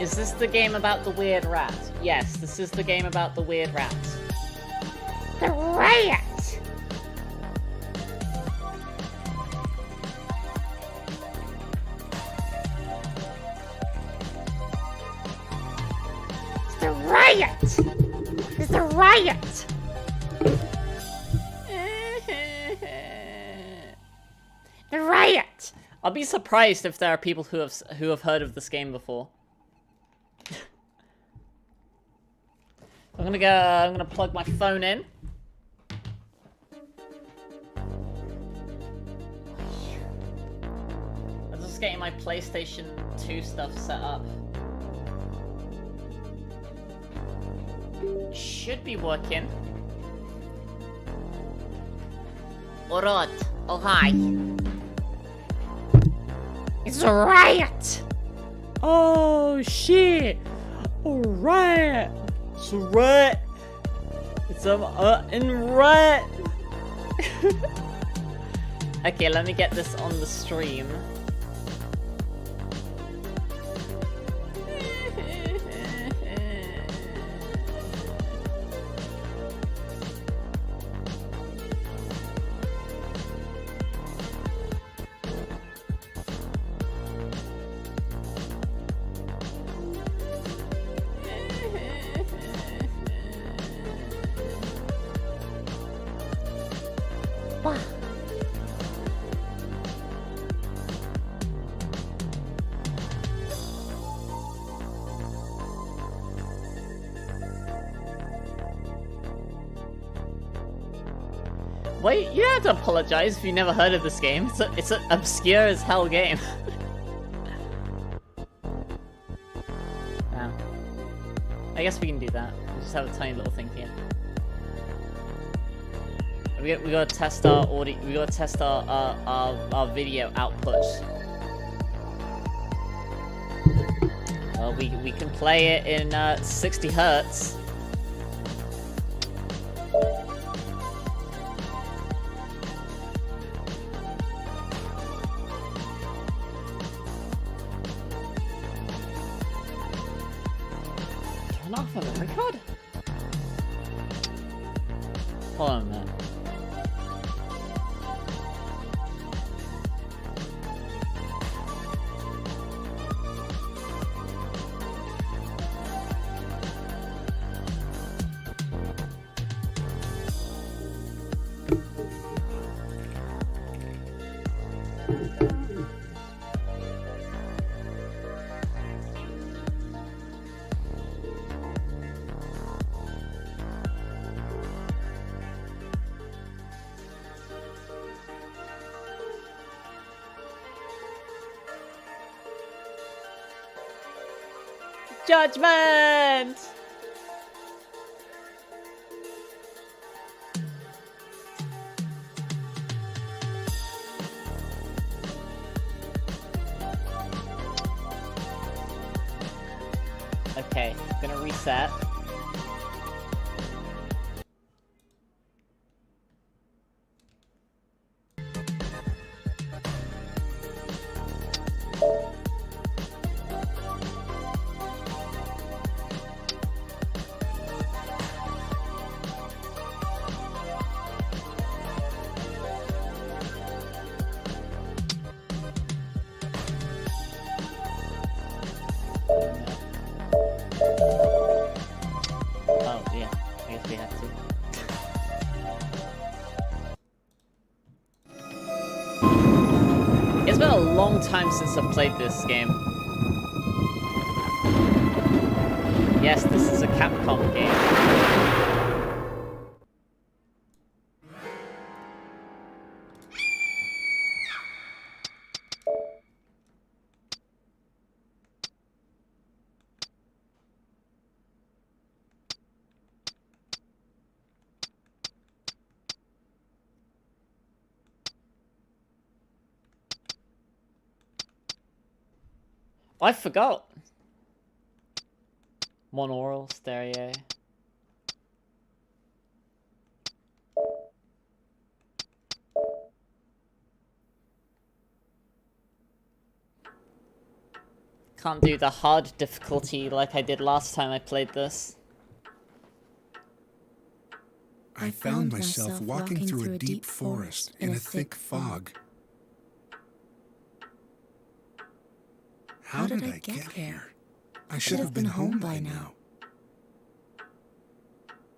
Is this the game about the weird rat? Yes, this is the game about the weird rat. The rat! It's the riot! It's the riot! The riot! I'll be surprised if there are people who have heard of this game before. I'm gonna plug my phone in. I'm just getting my PlayStation 2 stuff set up. Should be working. Alright. Oh, hi. It's a riot! Oh shit! Alright! It's a rat! It's in rat! Okay, let me get this on the stream. Wait, you don't have to apologize if you never heard of this game. It's an obscure as hell game. Wow. I guess we can do that. We just have a tiny little thing here. We gotta test our audio. We gotta test our video output. Well, we can play it in 60 hertz. Turn off the memory card? Hold on a minute. Judgment! Okay, gonna reset. Oh, yeah. I guess we have to. It's been a long time since I've played this game. Yes, this is a Capcom game. I forgot. Monaural, stereo. can't do the hard difficulty like I did last time I played this. I found myself walking through a deep forest in a thick fog. How did I get here? I should have been home by now.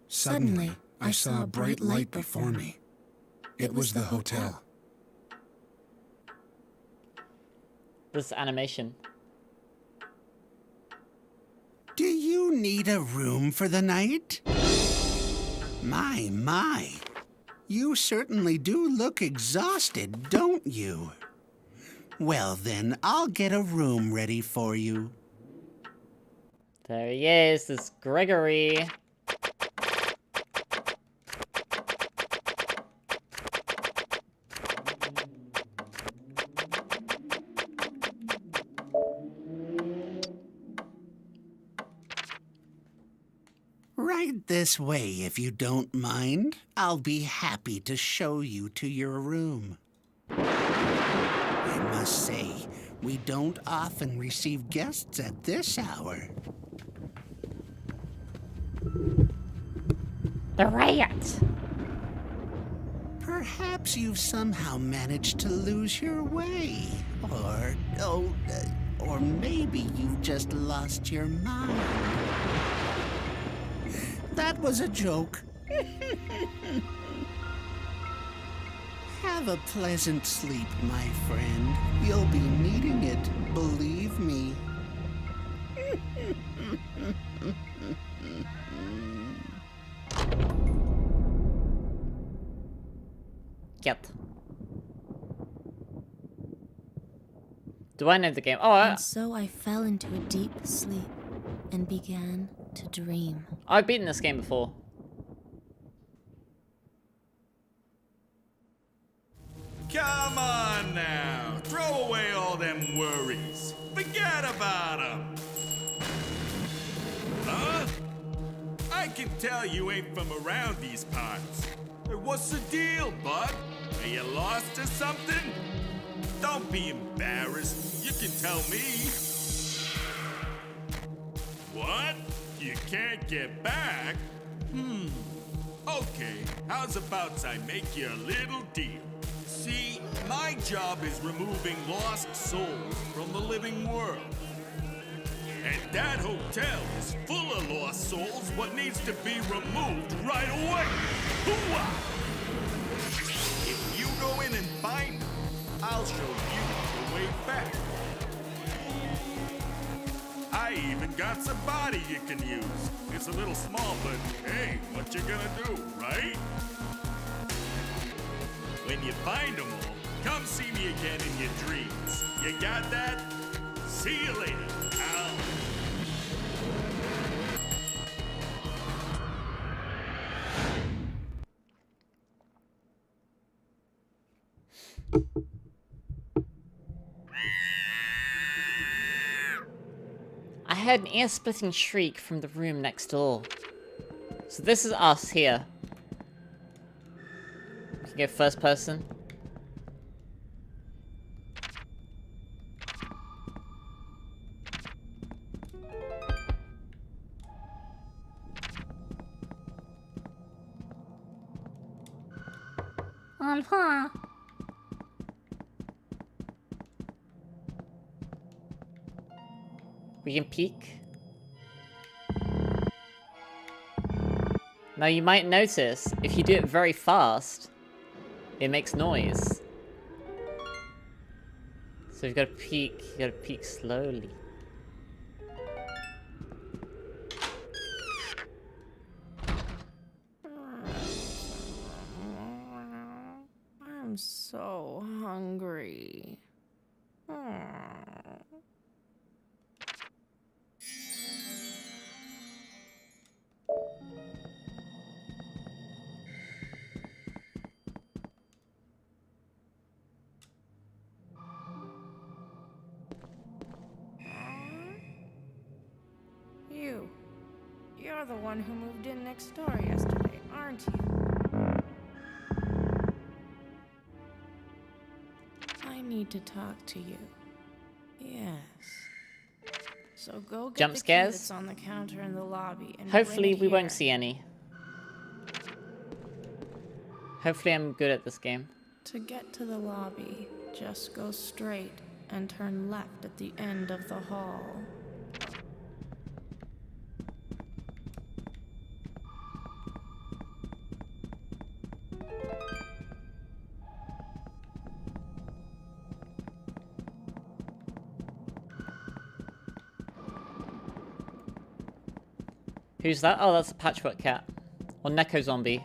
Suddenly, I saw a bright light before me. It was the hotel. This animation. Do you need a room for the night? My. You certainly do look exhausted, don't you? Well then, I'll get a room ready for you. There he is, this Gregory. Right this way, if you don't mind. I'll be happy to show you to your room. I must say, we don't often receive guests at this hour. The riot! Perhaps you've somehow managed to lose your way. Or maybe you've just lost your mind. That was a joke. Have a pleasant sleep, my friend. You'll be needing it, believe me. Get. Do I know the game? Oh, And so I fell into a deep sleep and began to dream. I've beaten this game before. Come on now, throw away all them worries. Forget about them. Huh? I can tell you ain't from around these parts. Hey, what's the deal, bud? Are you lost or something? Don't be embarrassed. You can tell me. What? You can't get back? Okay, how's about I make you a little deal? See, my job is removing lost souls from the living world. And that hotel is full of lost souls what needs to be removed right away. Hooah! If you go in and find them, I'll show you the way back. I even got some body you can use. It's a little small, but hey, what you gonna do, right? When you find them all, come see me again in your dreams. You got that? See you later, pal. I heard an ear-splitting shriek from the room next door. So this is us here. We can go first person. Alpha. We can peek. Now you might notice, if you do it very fast, it makes noise. So you've got to peek slowly. I'm so hungry. You're the one who moved in next door yesterday, aren't you? I need to talk to you. Yes. So go get Jump the key scares? that's on the counter in the lobby and Hopefully bring it we here. won't see any. Hopefully I'm good at this game. To get to the lobby, just go straight and turn left at the end of the hall. Who's that? Oh, that's a patchwork cat. Or Neko zombie.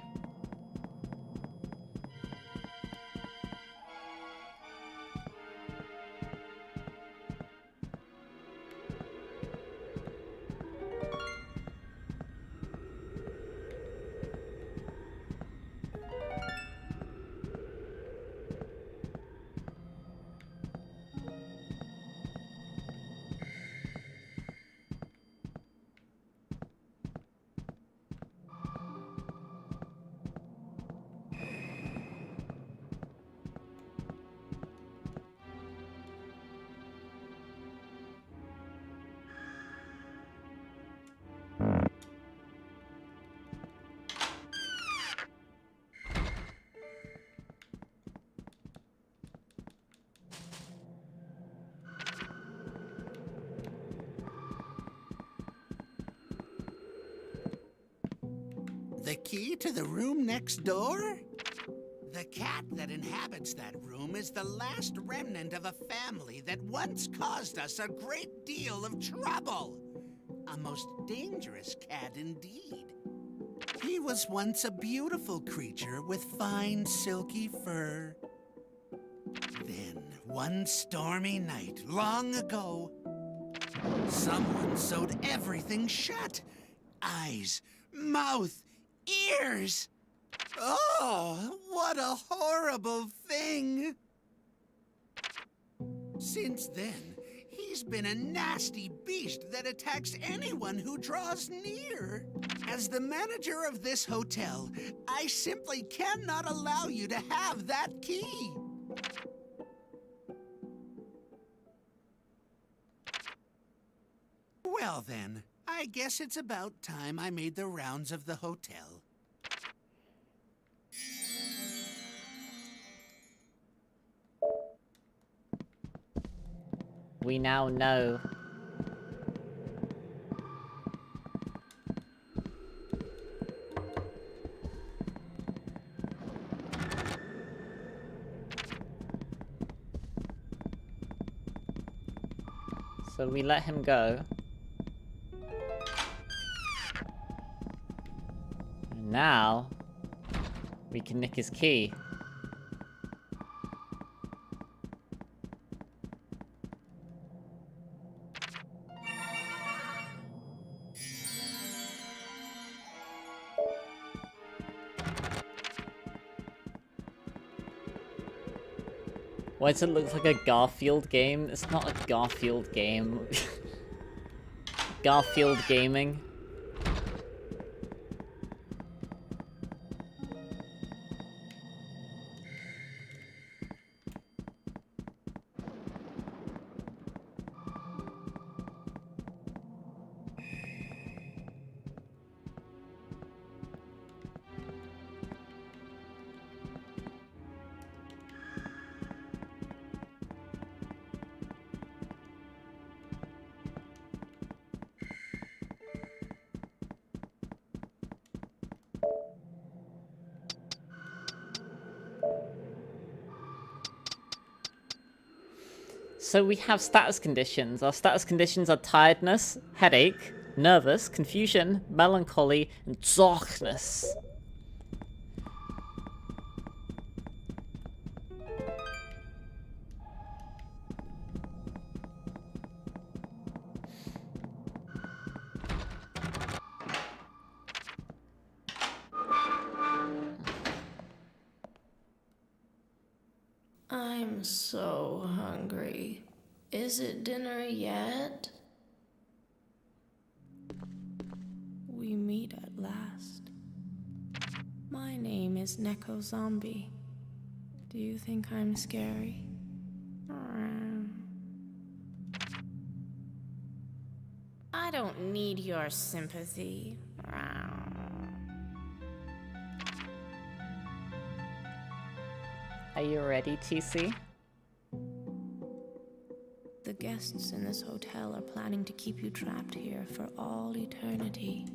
The key to the room next door? The cat that inhabits that room is the last remnant of a family that once caused us a great deal of trouble. A most dangerous cat indeed. He was once a beautiful creature with fine silky fur. Then, one stormy night, long ago, someone sewed everything shut. Eyes, mouth, ears. Oh, what a horrible thing. Since then, he's been a nasty beast that attacks anyone who draws near. As the manager of this hotel, I simply cannot allow you to have that key. Well then, I guess it's about time I made the rounds of the hotel. We now know. So we let him go. And now we can nick his key. Why does it look like a Garfield game? It's not a Garfield game. Garfield Gaming. So we have status conditions. Our status conditions are tiredness, headache, nervous, confusion, melancholy, and darkness. I'm so hungry. Is it dinner yet? We meet at last. My name is Neko Zombie. Do you think I'm scary? I don't need your sympathy. Are you ready, TC? The guests in this hotel are planning to keep you trapped here for all eternity.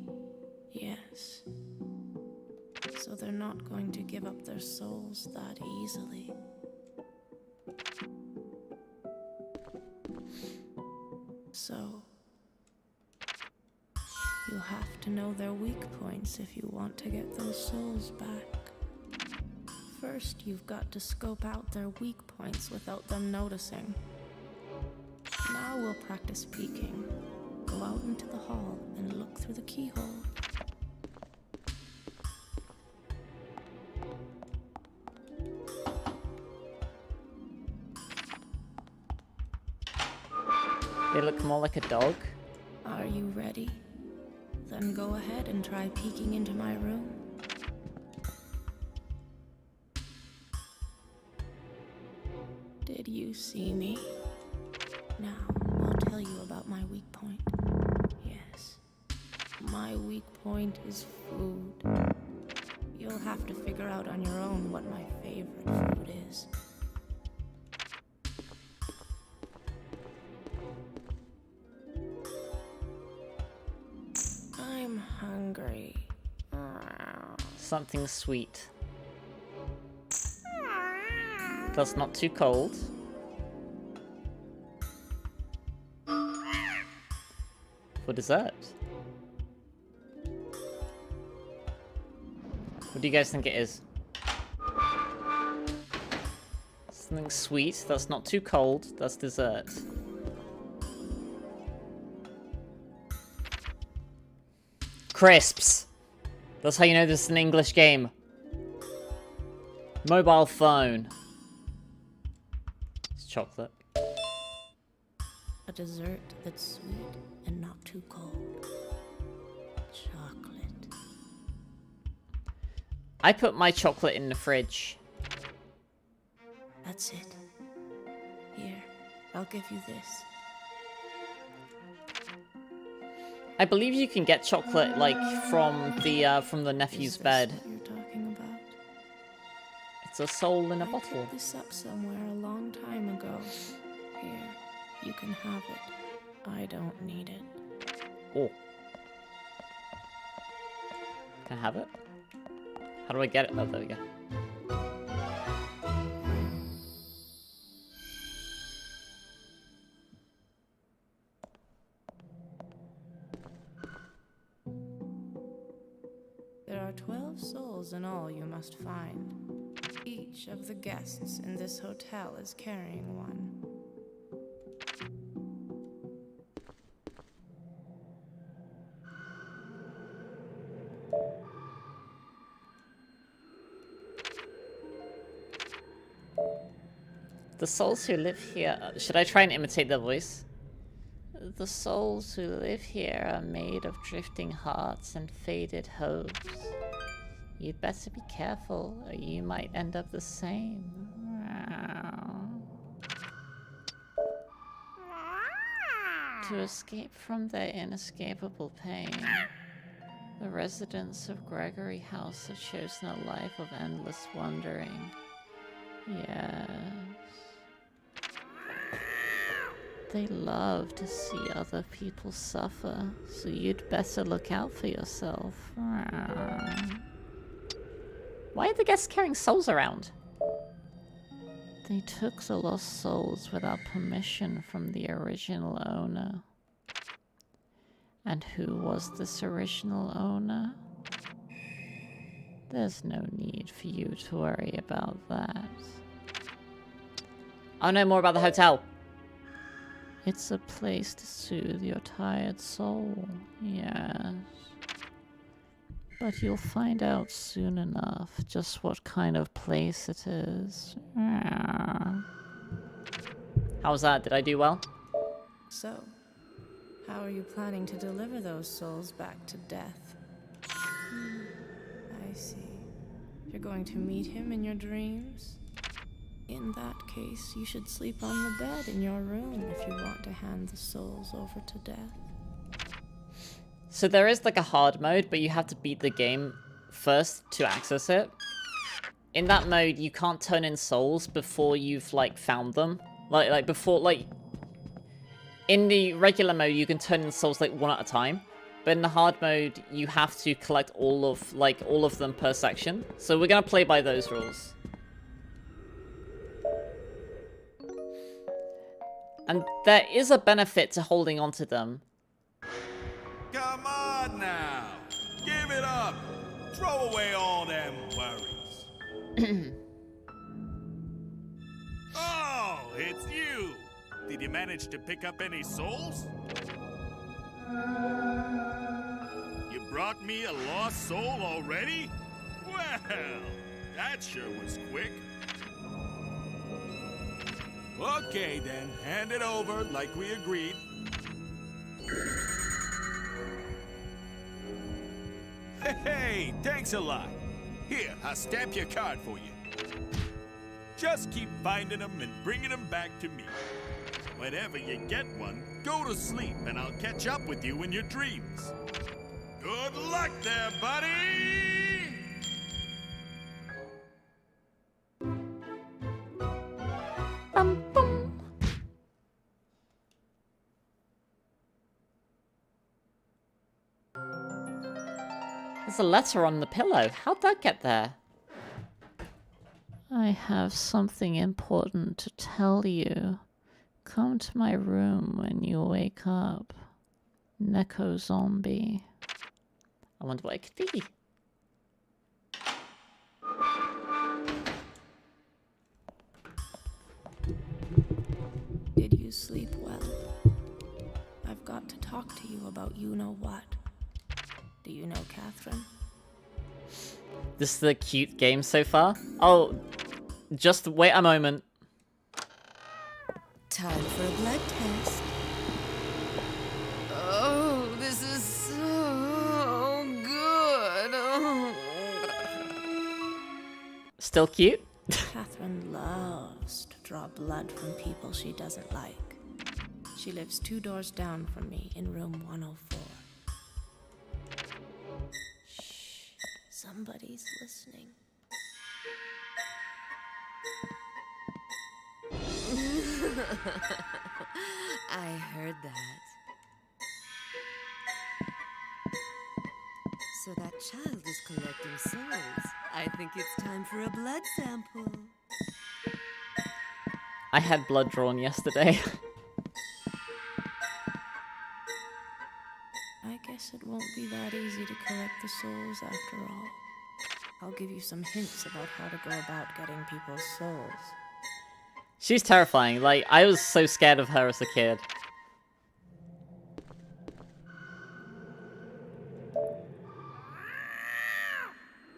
Yes. So they're not going to give up their souls that easily. So, you'll have to know their weak points if you want to get those souls back. First, you've got to scope out their weak points without them noticing. Now we'll practice peeking. Go out into the hall and look through the keyhole. They look more like a dog. Are you ready? Then go ahead and try peeking into my room. Did you see me? Now, I'll tell you about my weak point. Yes. My weak point is food. You'll have to figure out on your own what my favorite food is. I'm hungry. Something sweet. That's not too cold. For dessert. What do you guys think it is? Something sweet, that's not too cold, that's dessert. Crisps! That's how you know this is an English game. Mobile phone. It's chocolate. A dessert that's sweet and not too cold. Chocolate. I put my chocolate in the fridge. That's it. Here, I'll give you this. I believe you can get chocolate like from the nephew's Is this bed. what you're talking about? It's a soul in a I bottle. picked this up somewhere a long time ago. Here, you can have it. I don't need it. Oh. Can I have it? How do I get it? Oh, there we go. There are 12 souls in all you must find. Each of the guests in this hotel is carrying one. The souls who live here... Should I try and imitate their voice? The souls who live here are made of drifting hearts and faded hopes. You'd better be careful, or you might end up the same. To escape from their inescapable pain, the residents of Gregory House have chosen a life of endless wandering. Yes. They love to see other people suffer, so you'd better look out for yourself. Why are the guests carrying souls around? They took the lost souls without permission from the original owner. And who was this original owner? There's no need for you to worry about that. I'll know more about the hotel. It's a place to soothe your tired soul, yes. But you'll find out soon enough just what kind of place it is. How's that? Did I do well? So, how are you planning to deliver those souls back to death? I see. You're going to meet him in your dreams? In that case, you should sleep on the bed in your room if you want to hand the souls over to death. So there is like a hard mode, but you have to beat the game first to access it. In that mode, you can't turn in souls before you've like found them. Like before, like in the regular mode, you can turn in souls like one at a time. But in the hard mode, you have to collect all of them per section. So we're gonna play by those rules. And there is a benefit to holding on to them. Come on now. Give it up. Throw away all them worries. Oh, it's you. Did you manage to pick up any souls? You brought me a lost soul already? Well, that sure was quick. Okay then, hand it over like we agreed. Hey, thanks a lot. Here, I'll stamp your card for you. Just keep finding them and bringing them back to me. Whenever you get one, go to sleep and I'll catch up with you in your dreams. Good luck there, buddy! Bum, bum. There's a letter on the pillow. How'd that get there? I have something important to tell you. Come to my room when you wake up. Neko zombie. I wonder what it could be. Did you sleep well? I've got to talk to you about you-know-what. Do you know Catherine? This is the cute game so far? Oh, just wait a moment. Time for a blood test. Oh, this is so good. Oh. Still cute? Catherine loves to draw blood from people she doesn't like. She lives 2 doors down from me in room 104. Shh, somebody's listening. I heard that. So that child is collecting souls. I think it's time for a blood sample. I had blood drawn yesterday. I guess it won't be that easy to collect the souls after all. I'll give you some hints about how to go about getting people's souls. She's terrifying. Like, I was so scared of her as a kid.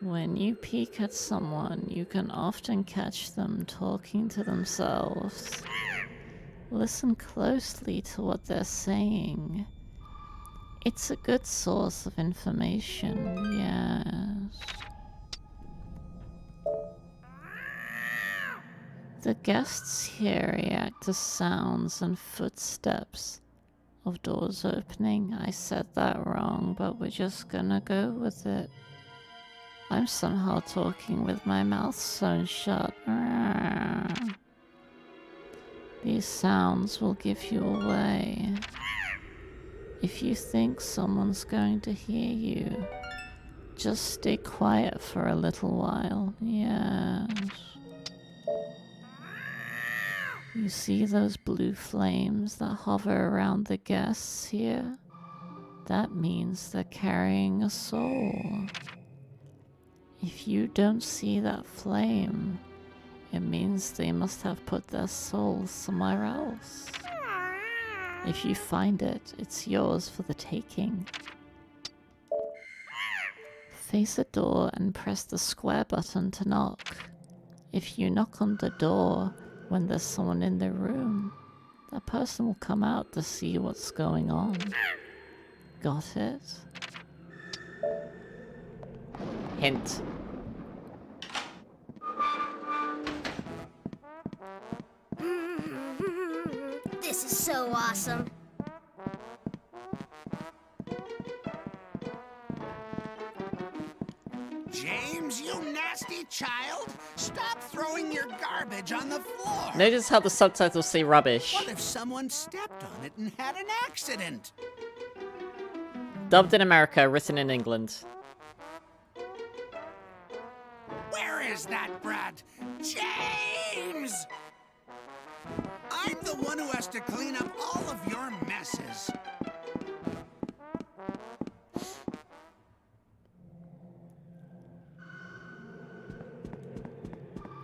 When you peek at someone, you can often catch them talking to themselves. Listen closely to what they're saying. It's a good source of information, yes. The guests here react to sounds and footsteps of doors opening. I said that wrong, but we're just gonna go with it. I'm somehow talking with my mouth sewn shut. These sounds will give you away. If you think someone's going to hear you, just stay quiet for a little while. Yes. You see those blue flames that hover around the guests here? That means they're carrying a soul. If you don't see that flame, it means they must have put their soul somewhere else. If you find it, it's yours for the taking. Face a door and press the square button to knock. If you knock on the door when there's someone in the room, that person will come out to see what's going on. Got it? Hint. This is so awesome. James, you nasty child! Stop throwing your garbage on the floor! Notice how the subtitles say rubbish. What if someone stepped on it and had an accident? Dubbed in America, written in England. Where is that brat? James! I'm the one who has to clean up all of your messes.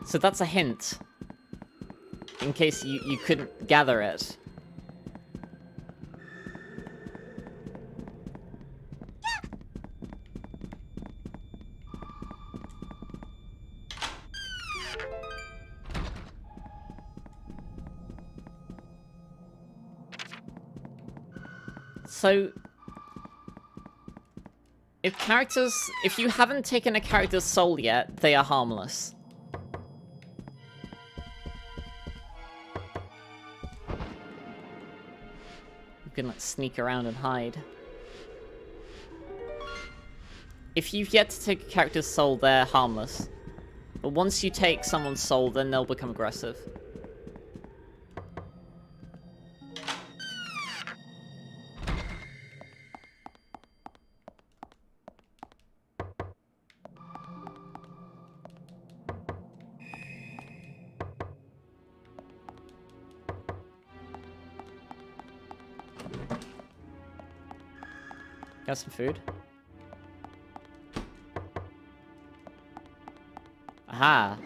So that's a hint. In case you couldn't gather it. So, if you haven't taken a character's soul yet, they are harmless. You can like sneak around and hide. If you've yet to take a character's soul, they're harmless. But once you take someone's soul, then they'll become aggressive. Got some food. Aha!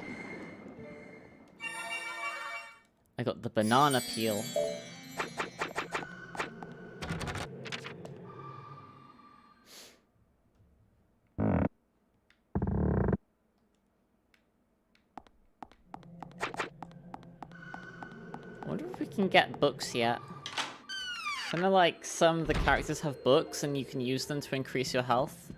I got the banana peel. I wonder if we can get books yet. Kind of like some of the characters have books and you can use them to increase your health.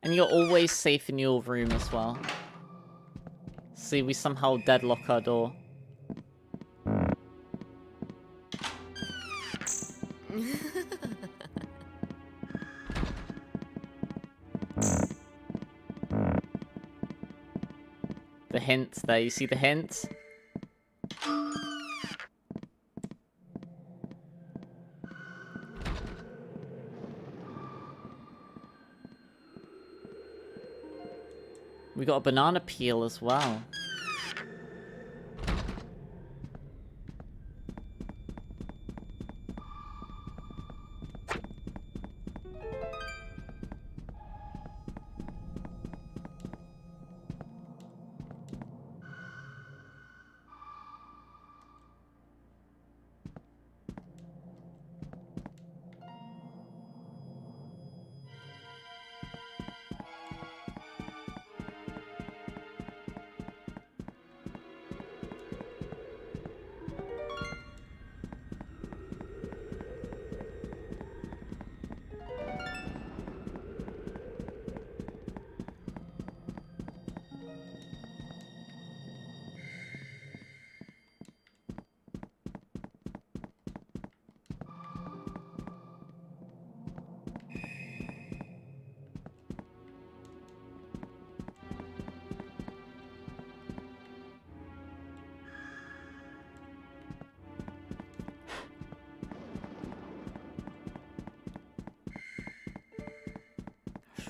And you're always safe in your room as well. See, we somehow deadlock our door. The hint there, you see the hint? We got a banana peel as well.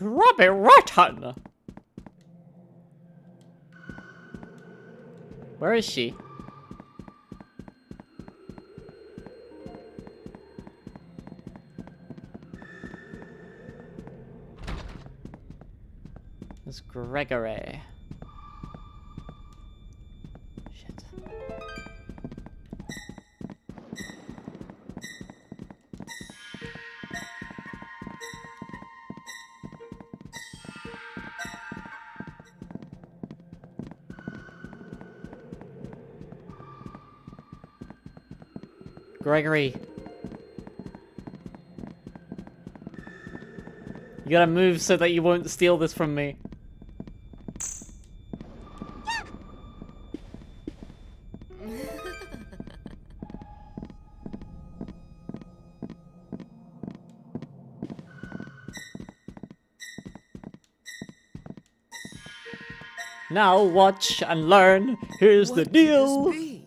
Robbie Rotten! Where is she? Gregory. Shit. Gregory. You gotta move so that you won't steal this from me. Now watch and learn. Here's the deal. Could this be?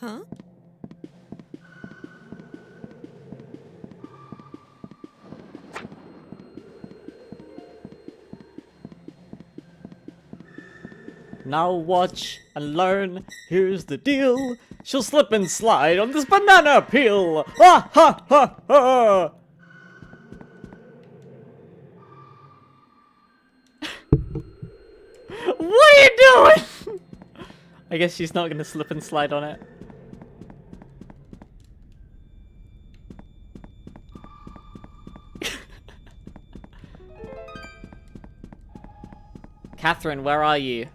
Huh? Now watch and learn. Here's the deal. She'll slip and slide on this banana peel. Ha ha ha ha. What are you doing? I guess she's not gonna slip and slide on it. Catherine, where are you?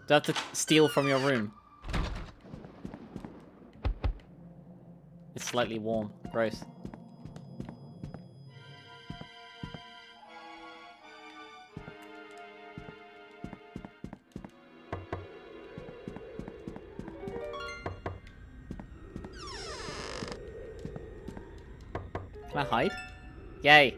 Do I have to steal from your room? It's slightly warm. Gross. Can I hide? Yay.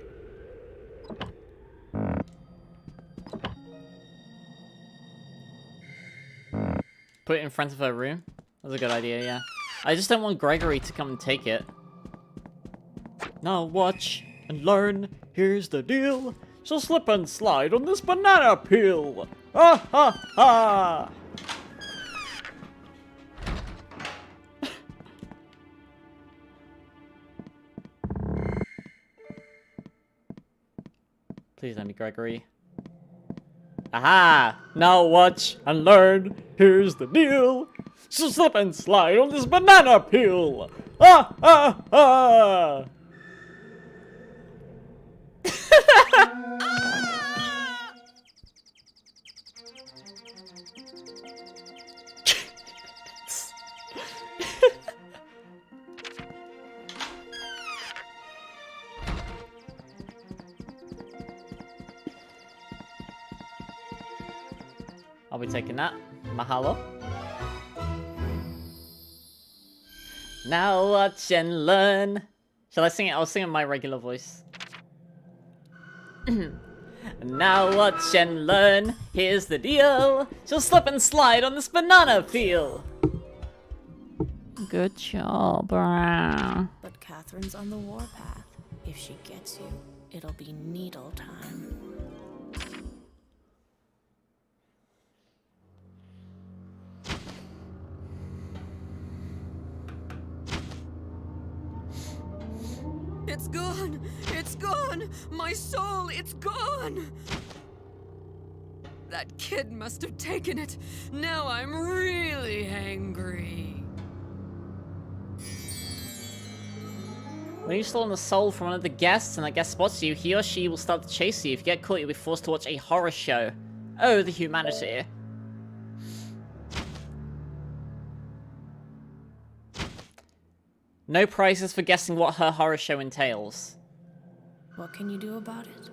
Put it in front of her room? That's a good idea, yeah. I just don't want Gregory to come and take it. Now watch and learn. Here's the deal. She'll slip and slide on this banana peel. Ha ha ha! Please let me, Gregory. Aha! Now watch and learn. Here's the deal. She'll slip and slide on this banana peel. Ah ah ah! I'll be taking that. Mahalo. Now watch and learn. Shall I sing it? I'll sing it in my regular voice. Now watch and learn. Here's the deal. She'll slip and slide on this banana peel. Good job, Brown. But Catherine's on the warpath. If she gets you, it'll be needle time. It's gone! It's gone! My soul, it's gone! That kid must have taken it. Now I'm really angry. When you stolen the soul from one of the guests and that guest spots you, he or she will start to chase you. If you get caught, you'll be forced to watch a horror show. Oh, the humanity. No prizes for guessing what her horror show entails. What can you do about it?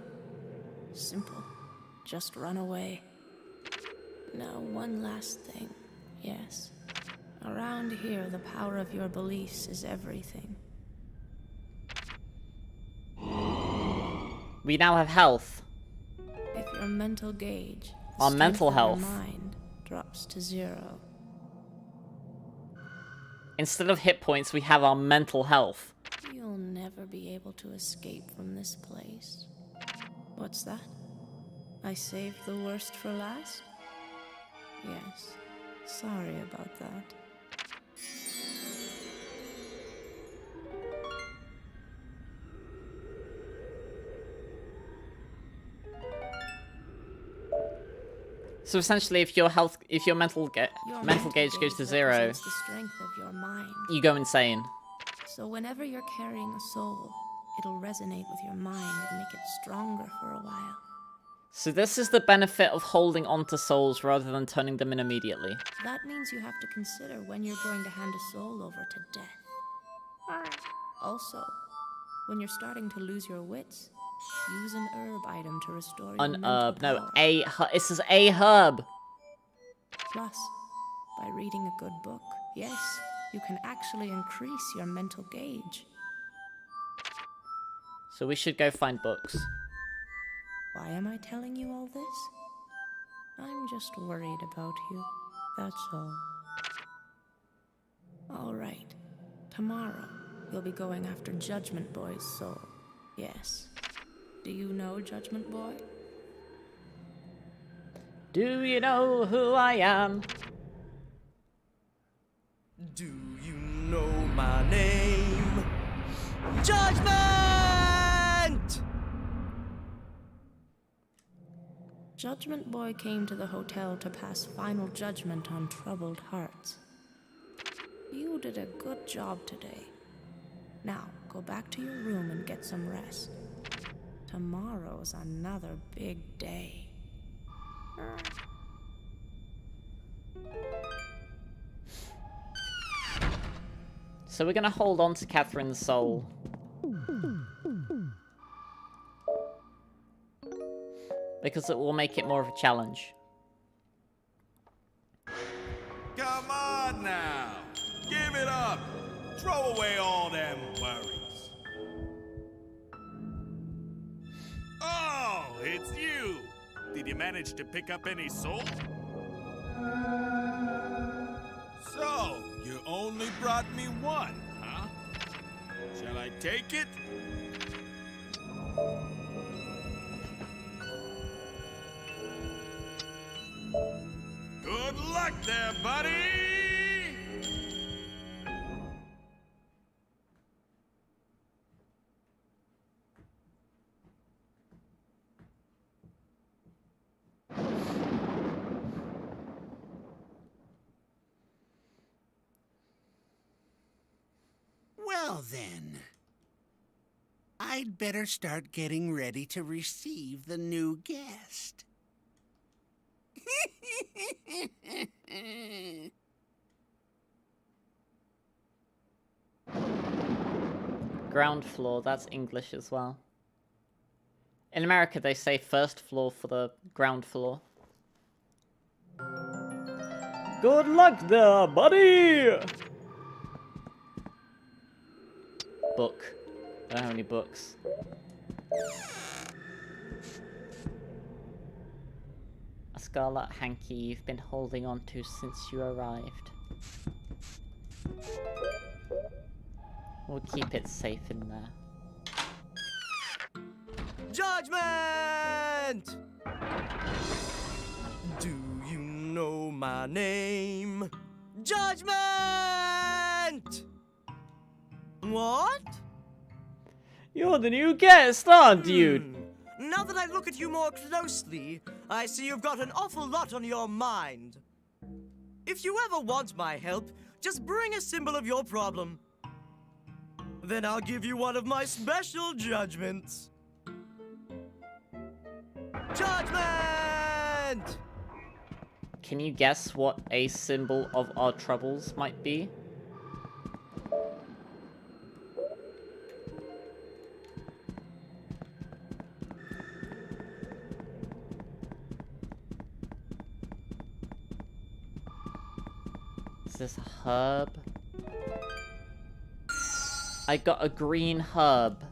Simple. Just run away. Now, one last thing. Yes. Around here, the power of your beliefs is everything. We now have health. If your mental gauge, Our strength mental of your health. mind, drops to 0. Instead of hit points, we have our mental health. You'll never be able to escape from this place. What's that? I saved the worst for last? Yes. Sorry about that. So essentially, if your mental gauge goes to 0, represents the strength of your mind. you go insane. So whenever you're carrying a soul, it'll resonate with your mind and make it stronger for a while. So this is the benefit of holding onto souls rather than turning them in immediately. That means you have to consider when you're going to hand a soul over to death. Also, when you're starting to lose your wits, use an herb item to restore your An mental herb. No, power. it says a herb. Plus, by reading a good book, yes, you can actually increase your mental gauge. So we should go find books. Why am I telling you all this? I'm just worried about you, that's all. Alright, tomorrow you'll be going after Judgment Boy's soul. Yes. Do you know Judgment Boy? Do you know who I am? Do you know my name? Judgment! Judgment Boy came to the hotel to pass final judgment on troubled hearts. You did a good job today. Now, go back to your room and get some rest. Tomorrow's another big day. So we're gonna hold on to Catherine's soul. Because it will make it more of a challenge. Come on now. Give it up. Throw away all them worries. Oh, it's you. Did you manage to pick up any soul? So, you only brought me one, huh? Shall I take it? Good luck there, buddy! Well then, I'd better start getting ready to receive the new guest. Ground floor, that's English as well. In America, they say first floor for the ground floor. Good luck there, buddy! Book. I don't have any books. A scarlet hanky you've been holding on to since you arrived. We'll keep it safe in there. Judgment! Do you know my name? Judgment! What? You're the new guest, aren't you? Now that I look at you more closely, I see you've got an awful lot on your mind. If you ever want my help, just bring a symbol of your problem. Then I'll give you one of my special judgments. Judgment! Can you guess what a symbol of our troubles might be? Is this a herb? I got a green herb.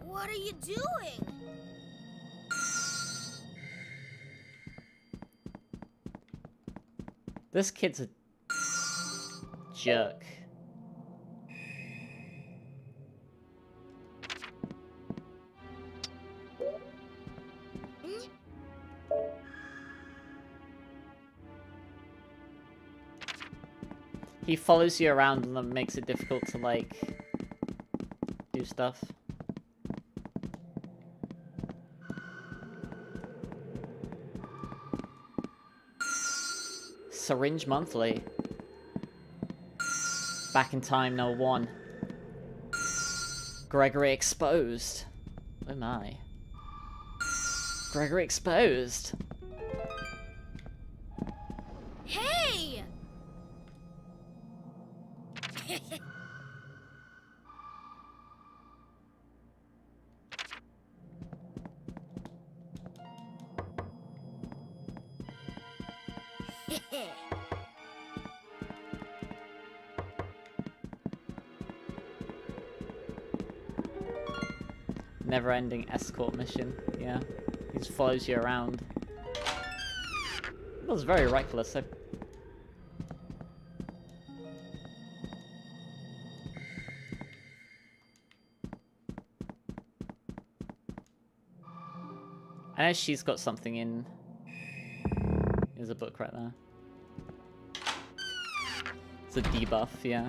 What are you doing? This kid's a jerk. He follows you around and that makes it difficult to, like, do stuff. Syringe Monthly. Back in Time No. 1. Gregory Exposed. Oh my. Gregory Exposed. Hey! Never-ending escort mission, yeah. He just follows you around. That was very reckless. I know she's got something in... There's a book right there. It's a debuff, yeah.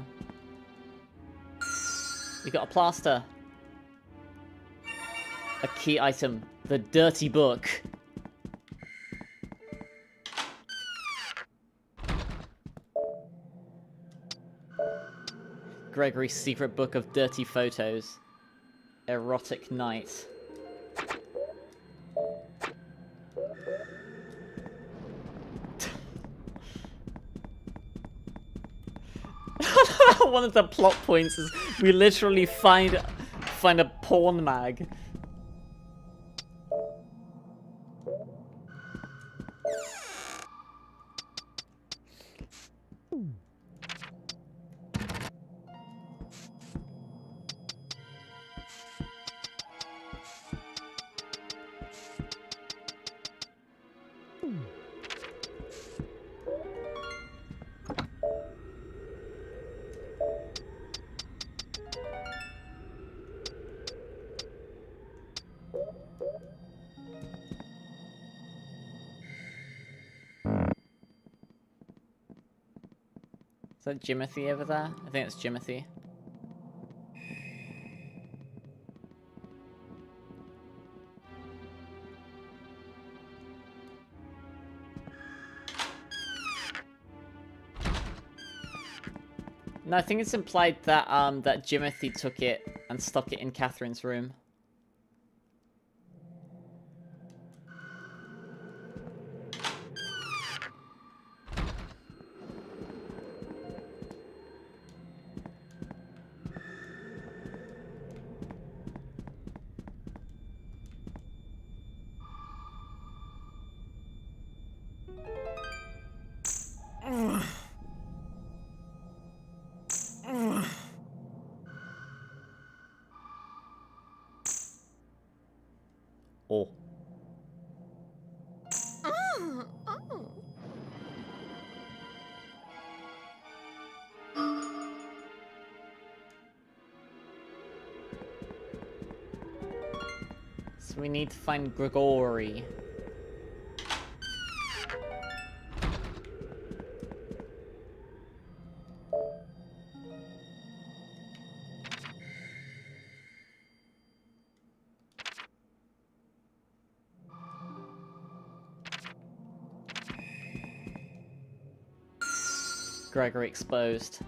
We got a plaster. A key item. The dirty book. Gregory's secret book of dirty photos. Erotic night. One of the plot points is we literally find a porn mag. Is that Jimothy over there? I think it's Jimothy. No, I think it's implied that that Jimothy took it and stuck it in Catherine's room. Oh. So we need to find Gregory. Gregory Exposed.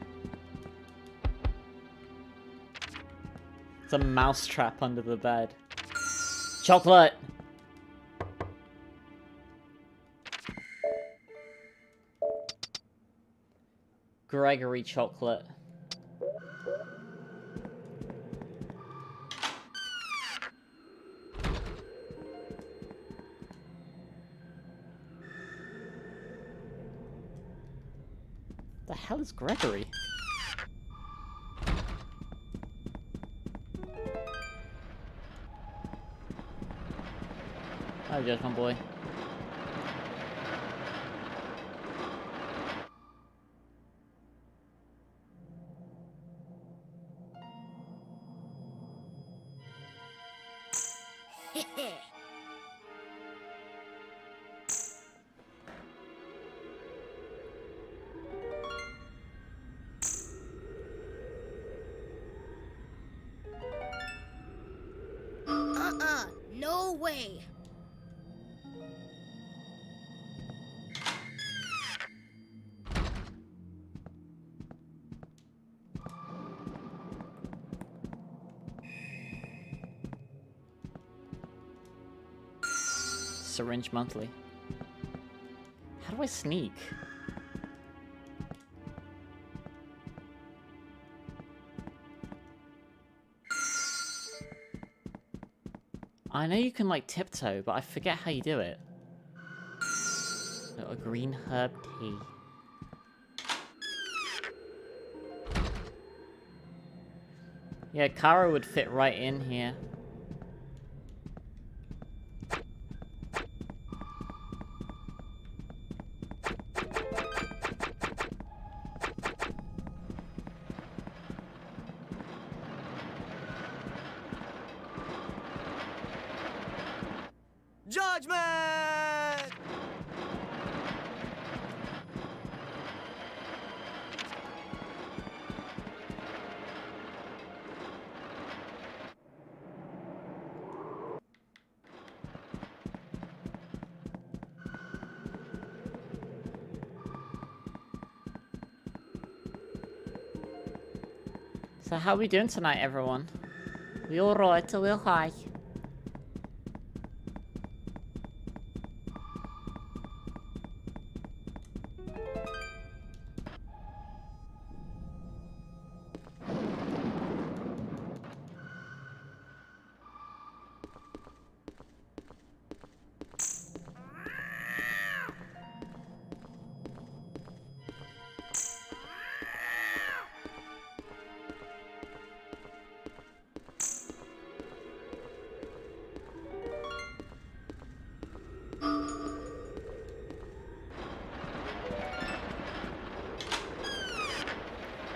It's a mousetrap under the bed. Chocolate! Gregory chocolate. The hell is Gregory? Hi, Judgment Boy. No way. Syringe monthly. How do I sneak? I know you can like tiptoe, but I forget how you do it. So a green herb tea. Yeah, Kara would fit right in here. Judgment! So how are we doing tonight, everyone? We all right? We all high?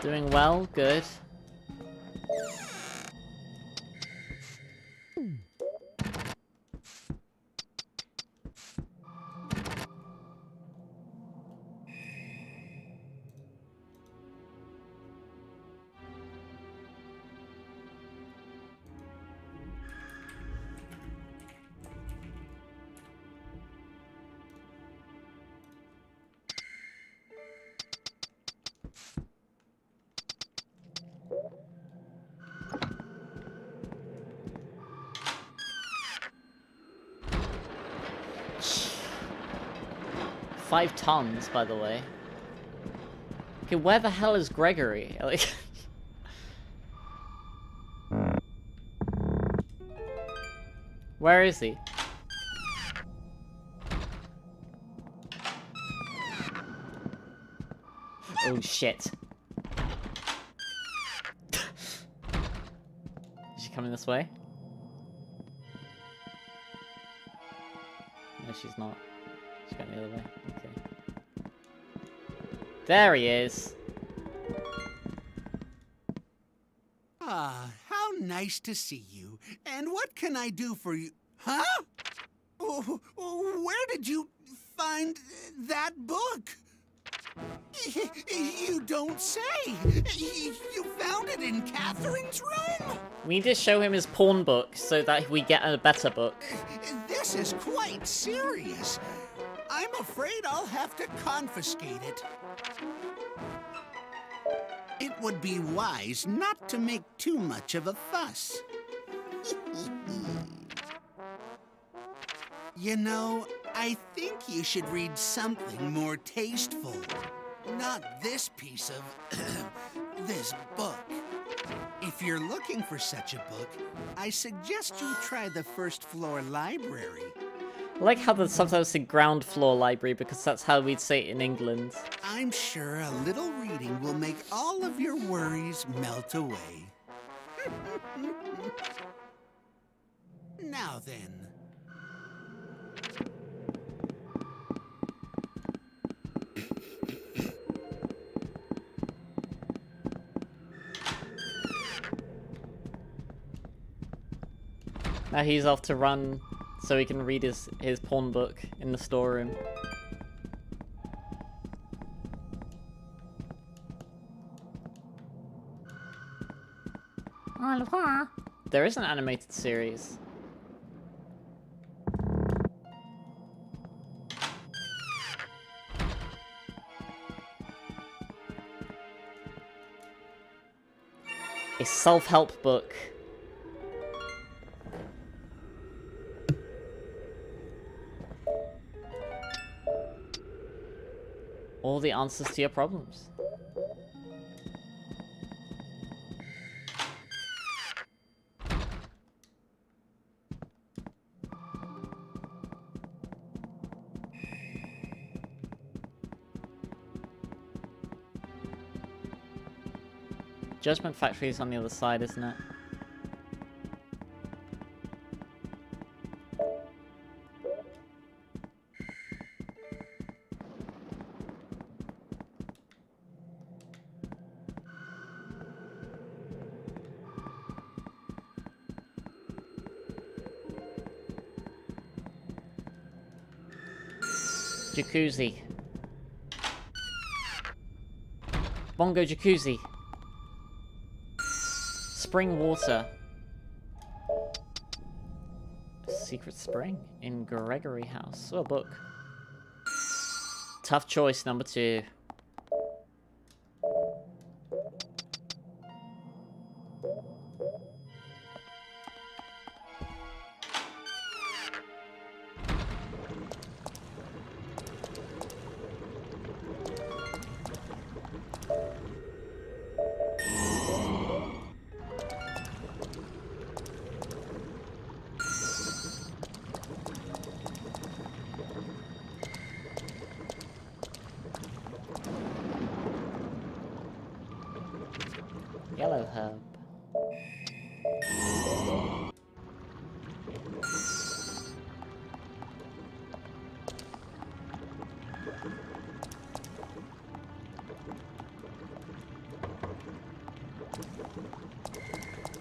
Doing well, good. Five tons, by the way. Okay, where the hell is Gregory? Like, where is he? Oh shit. Is she coming this way? No, she's not. She's going the other way. Okay. There he is. Ah, how nice to see you. And what can I do for you? Huh? Where did you find that book? You don't say. You found it in Catherine's room? We need to show him his porn book so that we get a better book. This is quite serious. I'm afraid I'll have to confiscate it. It would be wise not to make too much of a fuss. You know, I think you should read something more tasteful. Not this piece of this book. If you're looking for such a book, I suggest you try the first floor library. I like how they sometimes say ground floor library because that's how we'd say it in England. I'm sure a little reading will make all of your worries melt away. Now then. Now he's off to run so he can read his porn book in the storeroom. Au revoir. There is an animated series. A self-help book. All the answers to your problems. Judgment Factory is on the other side, isn't it? Jacuzzi. Bongo Jacuzzi. Spring water. Secret spring in Gregory House. Oh, a book. Tough choice, number 2. Yellow herb.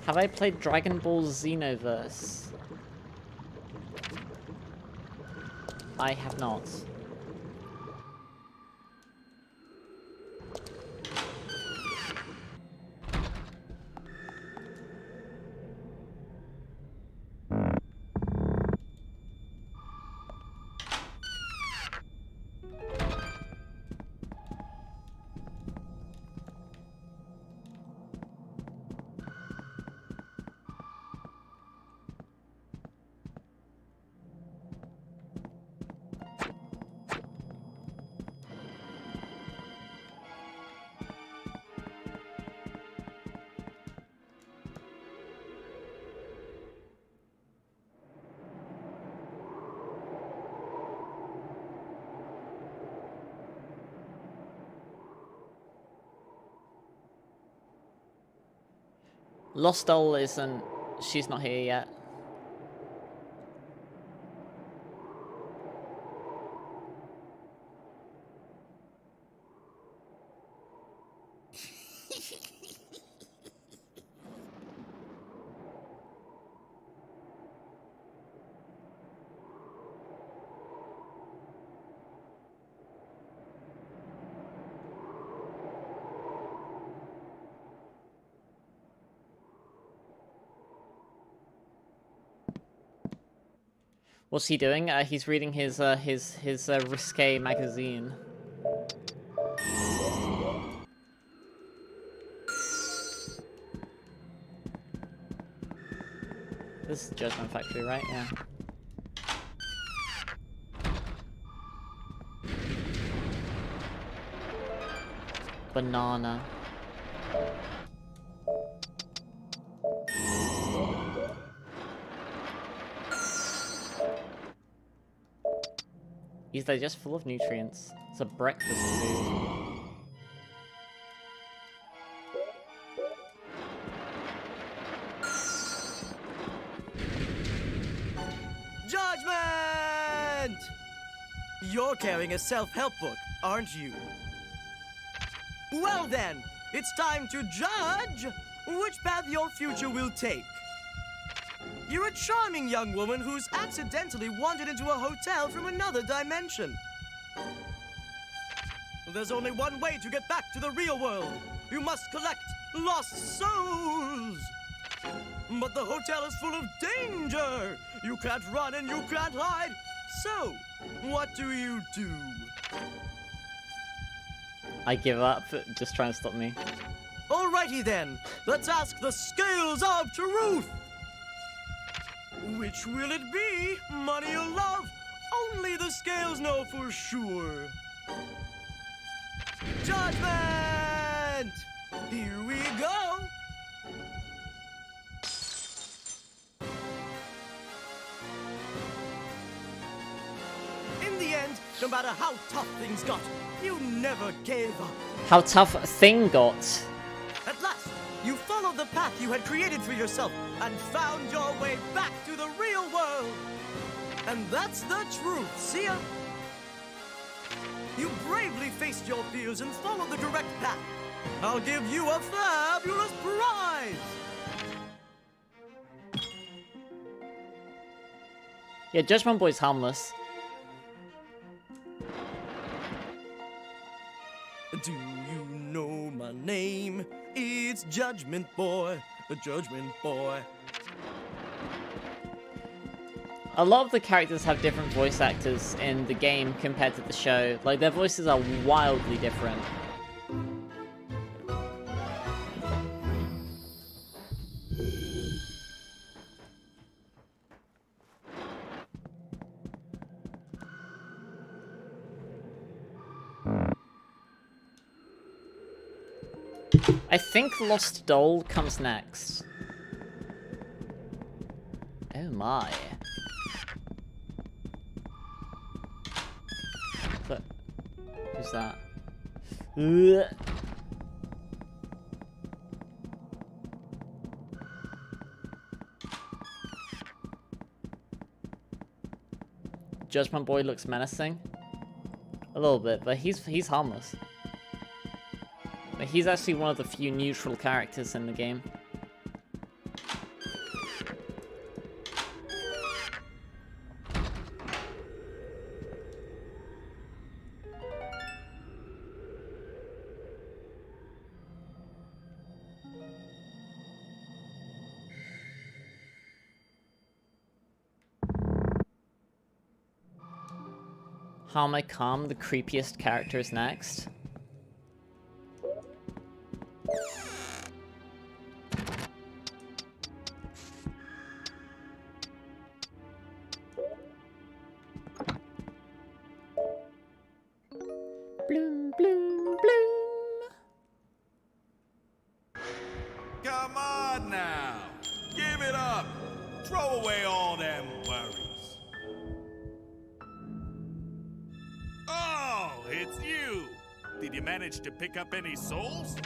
Have I played Dragon Ball Xenoverse? I have not. Lost Doll isn't... she's not here yet. What's he doing? He's reading his risque magazine. This is Judgment Factory, right? Yeah. Banana. Is they just full of nutrients? It's a breakfast food. Judgment! You're carrying a self-help book, aren't you? Well then, it's time to judge which path your future will take. You're a charming young woman who's accidentally wandered into a hotel from another dimension. There's only one way to get back to the real world. You must collect lost souls. But the hotel is full of danger. You can't run and you can't hide. So, what do you do? I give up. Just trying to stop me. Alrighty then. Let's ask the scales of truth. Which will it be? Money or love? Only the scales know for sure. Judgment! Here we go! In the end, no matter how tough things got, you never gave up. How tough a thing got. At last, you followed the path you had created for yourself and found your way back to the real world. And that's the truth, see ya? You bravely faced your fears and followed the correct path. I'll give you a fabulous prize! Yeah, Judgment Boy's harmless. Do you know my name? It's Judgment Boy, the Judgment Boy. A lot of the characters have different voice actors in the game compared to the show. Like, their voices are wildly different. I think Lost Doll comes next. Oh my. But who's that? Ugh. Judgment Boy looks menacing. A little bit, but he's harmless. But he's actually one of the few neutral characters in the game. How am I calm? The creepiest character is next. Bloom, bloom, bloom. Come on now. Give it up. Throw away all them worries. Oh, it's you. Did you manage to pick up any souls?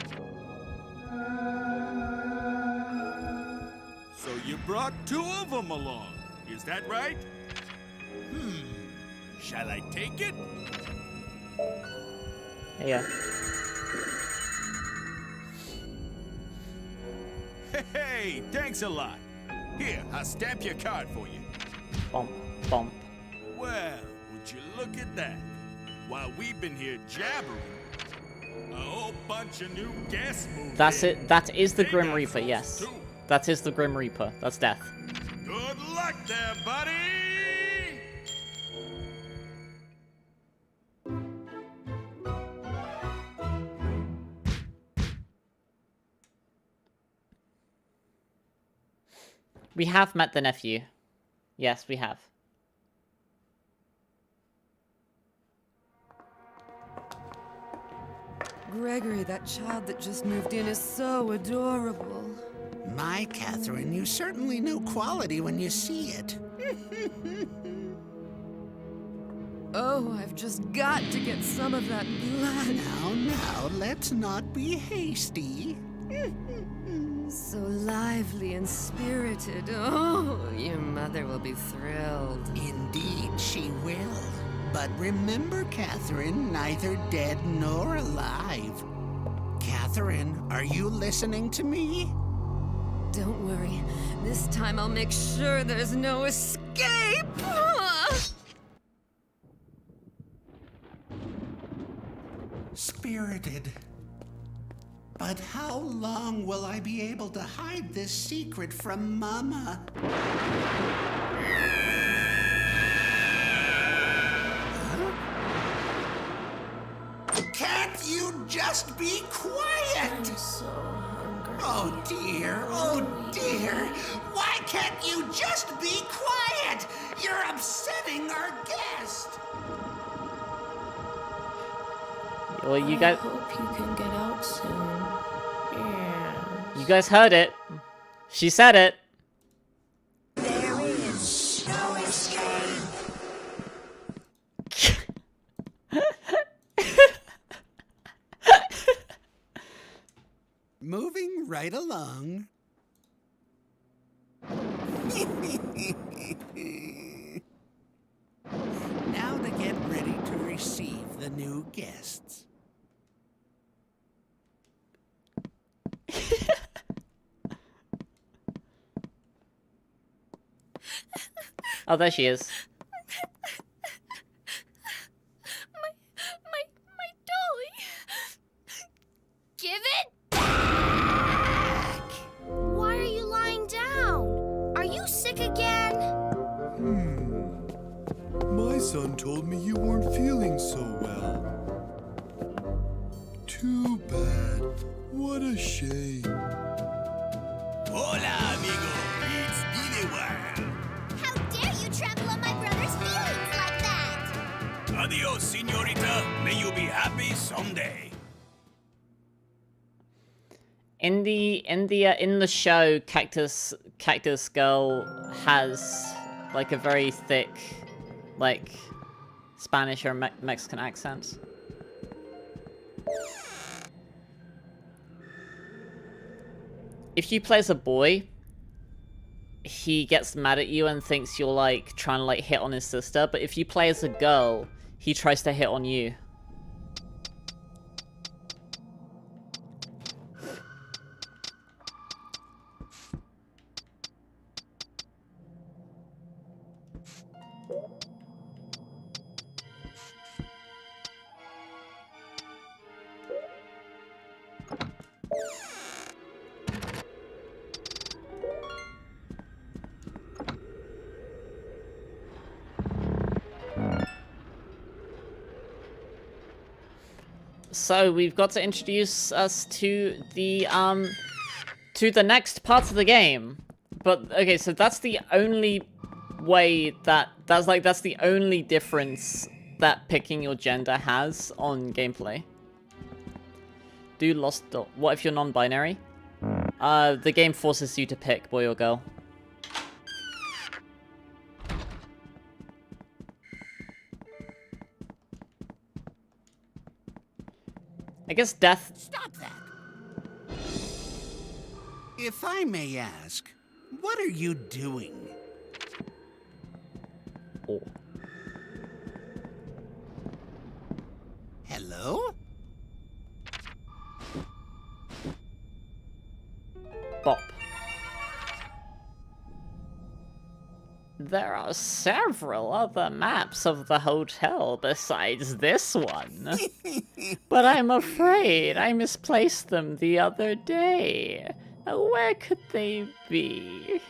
So you brought 2 of them along. Is that right? Shall I take it? Yeah. Hey, thanks a lot. Here, I'll stamp your card for you. Bump, bump. Well, would you look at that? While we've been here jabbering, a whole bunch of new guests moved That's in. it. That is the They Grim got Reaper, souls yes. too. That is the Grim Reaper. That's death. Good luck there, buddy! We have met the nephew. Yes, we have. Gregory, that child that just moved in is so adorable. My Catherine, you certainly know quality when you see it. Oh, I've just got to get some of that blood. Now, let's not be hasty. So lively and spirited. Oh, your mother will be thrilled. Indeed, she will. But remember, Catherine, neither dead nor alive. Catherine, are you listening to me? Don't worry. This time I'll make sure there's no escape! Spirited. But how long will I be able to hide this secret from Mama? Can't you just be quiet? I'm so hungry. Oh dear, oh dear. Why can't you just be quiet? You're upsetting our guest. Well, you guys, I hope you can get out soon. Yeah. you guys heard it. She said it. There is no escape. Moving right along. Now to get ready to receive the new guests. Oh, there she is. My dolly. Give it Why are you lying down? Are you sick again? My son told me you weren't feeling so well. Too bad. What a shame. Hola, amigo. It's been a while. How dare you trample on my brother's feelings like that? Adios, señorita. May you be happy someday. In the show, Cactus Girl has like a very thick, like Spanish or Mexican accent. If you play as a boy, he gets mad at you and thinks you're like trying to like hit on his sister. But if you play as a girl, he tries to hit on you. So we've got to introduce us to the next part of the game. But okay, so that's the only way that's the only difference that picking your gender has on gameplay. What if you're non-binary? The game forces you to pick boy or girl. I guess death... Stop that. If I may ask, what are you doing? Oh. Hello? Bop. There are several other maps of the hotel besides this one. But I'm afraid I misplaced them the other day. Where could they be?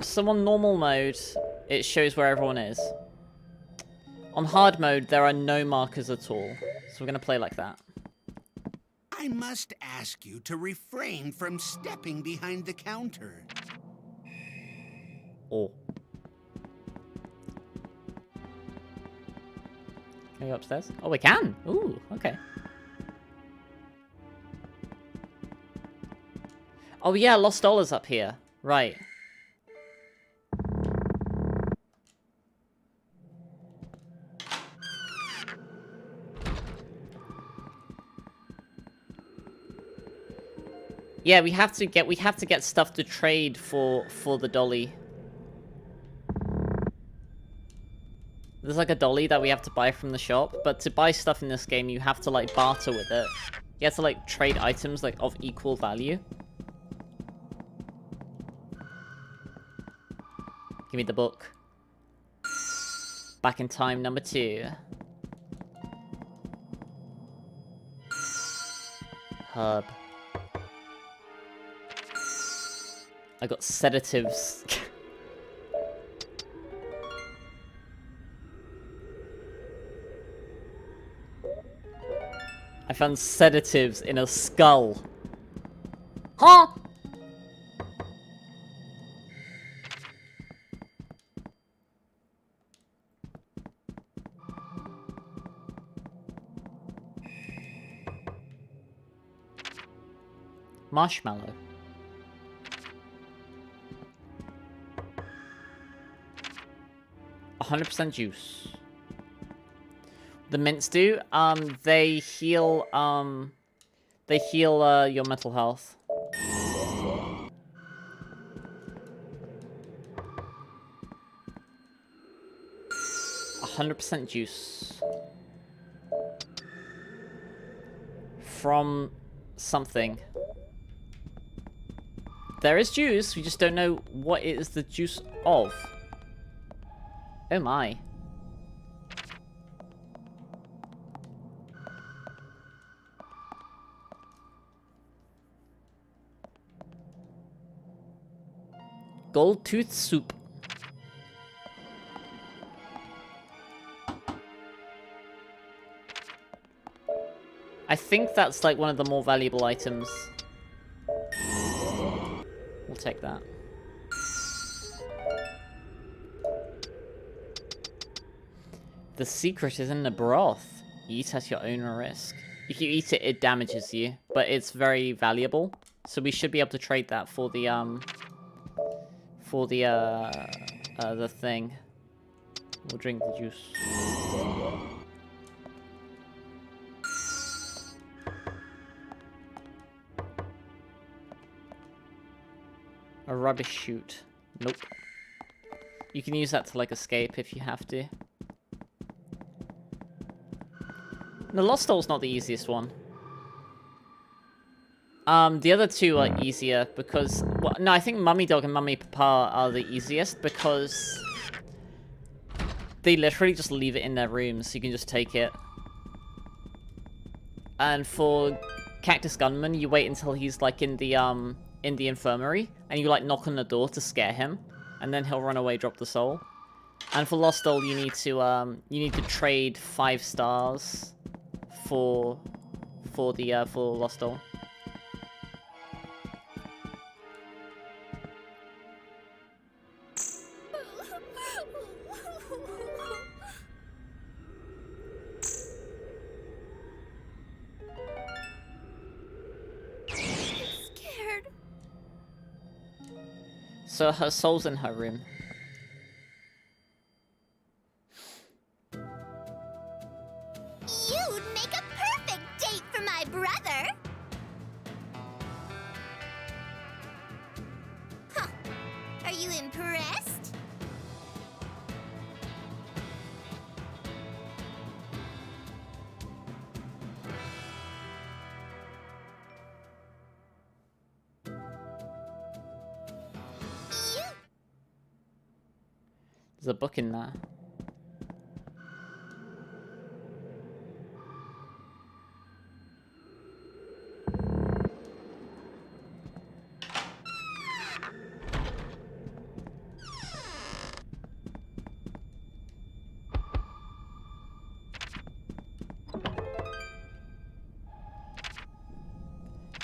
So on normal mode, it shows where everyone is. On hard mode, there are no markers at all. So we're going to play like that. I must ask you to refrain from stepping behind the counter. Oh. Can we go upstairs? Oh, we can! Ooh, okay. Oh yeah, Lost Dollars up here. Right. Yeah, we have to get stuff to trade for the dolly. There's like a dolly that we have to buy from the shop, but to buy stuff in this game, you have to like barter with it. You have to like trade items like of equal value. Give me the book. Back in time number 2. Herb. I got sedatives. I found sedatives in a skull. Huh? Marshmallow. %, juice. The mints do. They heal. Your mental health. %, juice. From something. There is juice. We just don't know what it is the juice of. Oh my. Gold tooth soup. I think that's like one of the more valuable items. We'll take that. The secret is in the broth. Eat at your own risk. If you eat it, it damages you, but it's very valuable. So we should be able to trade that for the thing. We'll drink the juice. A rubbish chute. Nope. You can use that to like escape if you have to. The Lost Doll's not the easiest one. The other two are easier because... Well, no, I think Mummy Dog and Mummy Papa are the easiest because... they literally just leave it in their rooms, so you can just take it. And for Cactus Gunman, you wait until he's like in the infirmary, and you like knock on the door to scare him, and then he'll run away, drop the soul. And for Lost Doll, you need to trade 5 stars for Lost Doll. So her soul's in her room. You'd make a perfect date for my brother. Huh. Are you impressed? There's a book in there.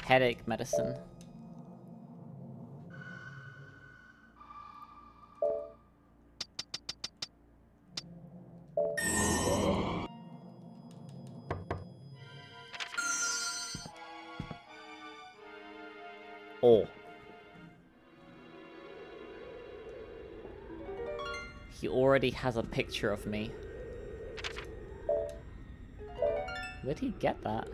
Headache medicine. Oh. He already has a picture of me. Where'd he get that?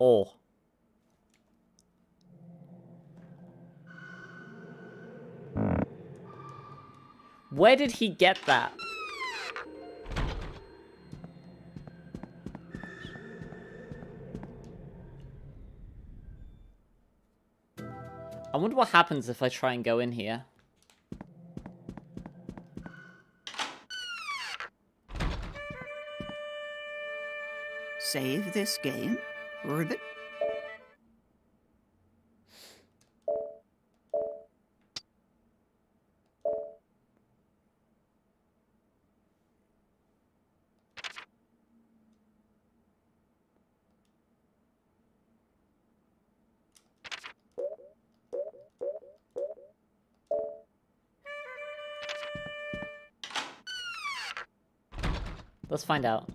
Oh. Where did he get that? I wonder what happens if I try and go in here. Save this game? Ribbit? Let's find out.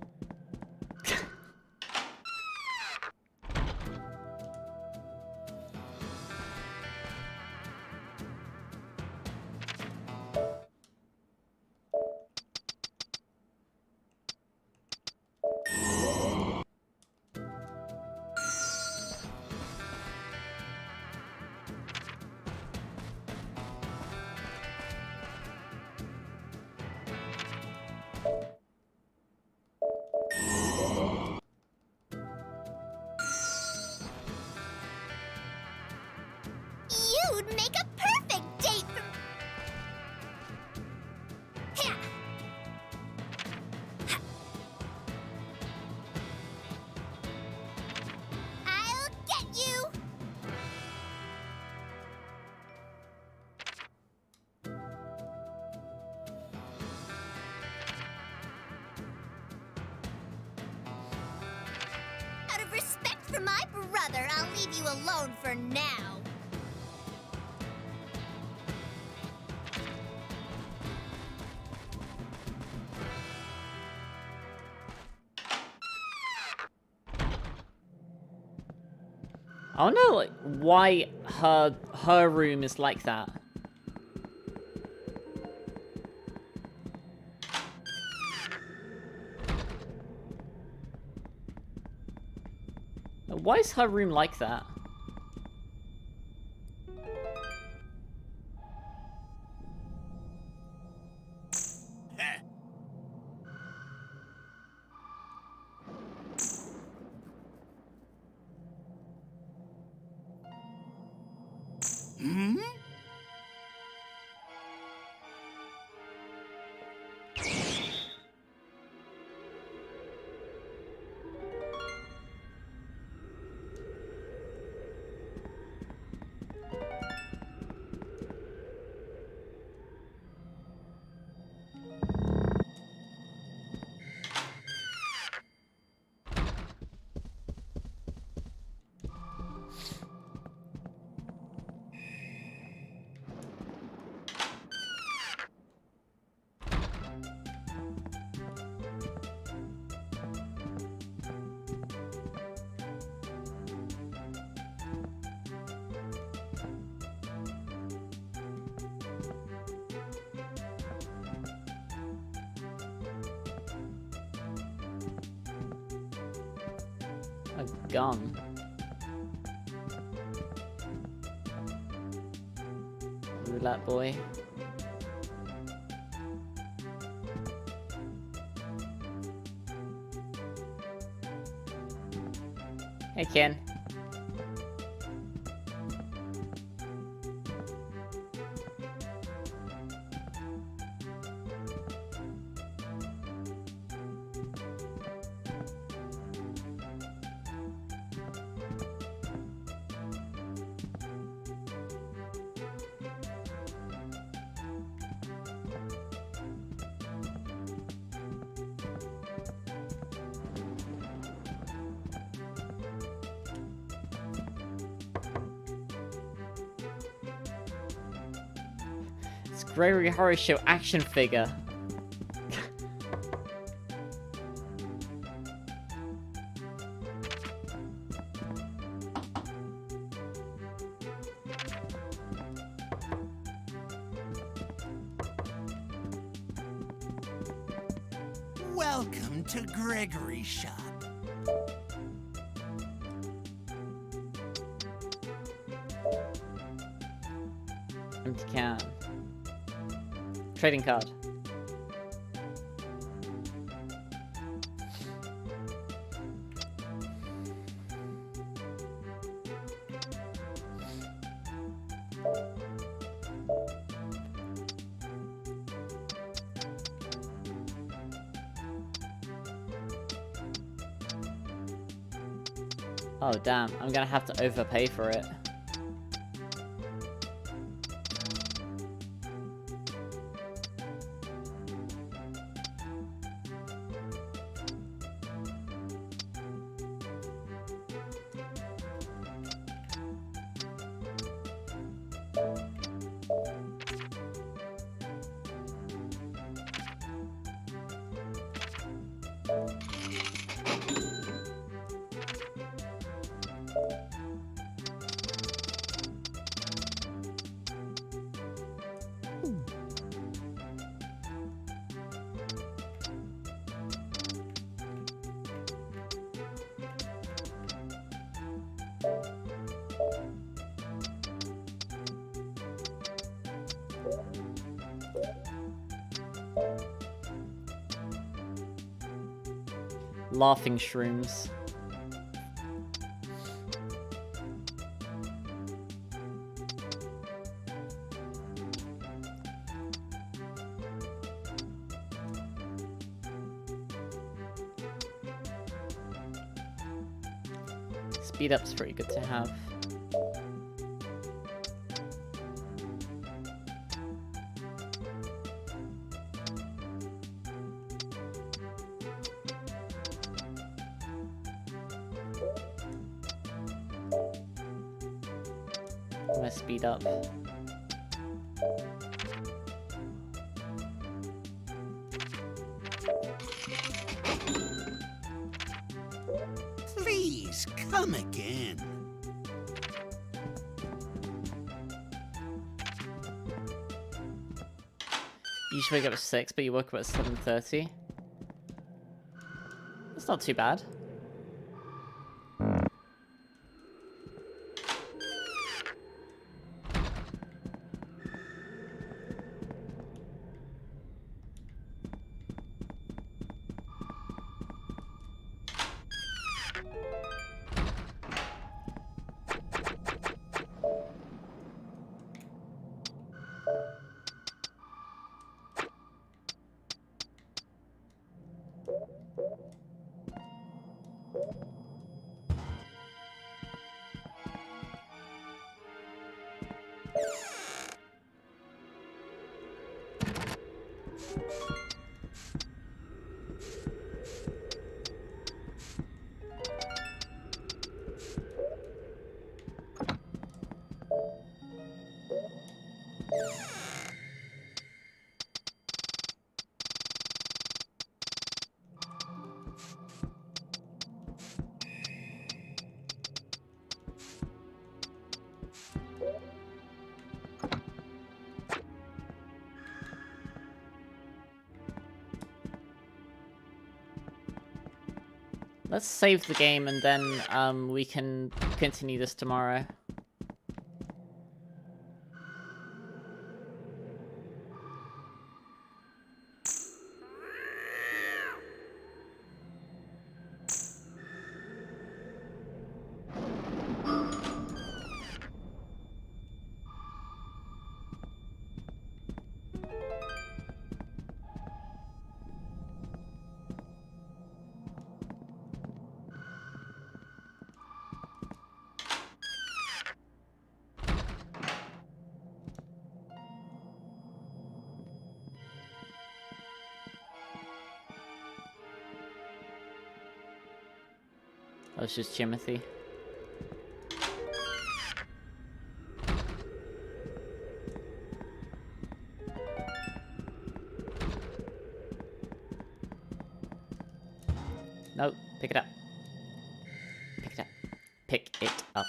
You'd make a perfect date for... Here. I'll get you. Out of respect for my brother, I'll leave you alone for now. I don't know, like, why her room is like that. Why is her room like that? A gun. Roulette boy. Hey, Ken. Gregory Horror Show action figure. Welcome to Gregory's shop. Empty can. Trading card. Oh damn, I'm gonna have to overpay for it. Laughing shrooms. Speed up's pretty good to have. I'm gonna speed up. Please, come again. You usually wake up at 6, but you woke up at 7:30. That's not too bad. Let's save the game and then we can continue this tomorrow. Oh, it's just Timothy. No, pick it up. Pick it up. Pick it up.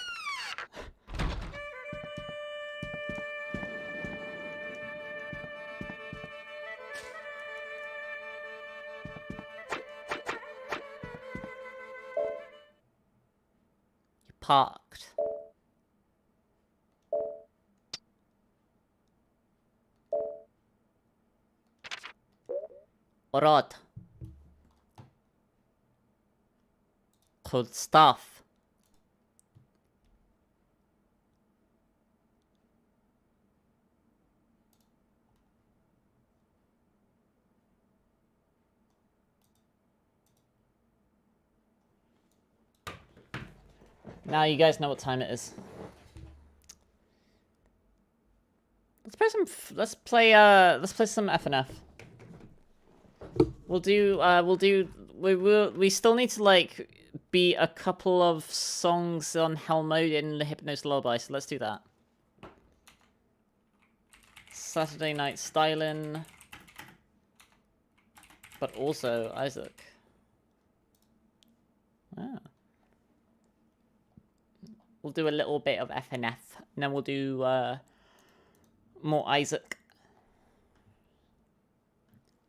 Parked. Alright. Good stuff. Now you guys know what time it is. Let's play some. Let's play some FNF. We still need to like beat a couple of songs on Hell Mode in the Hypnos Lullaby, so let's do that. Saturday Night STYLIN, but also Isaac. Ah. We'll do a little bit of FNF, and then we'll do more Isaac.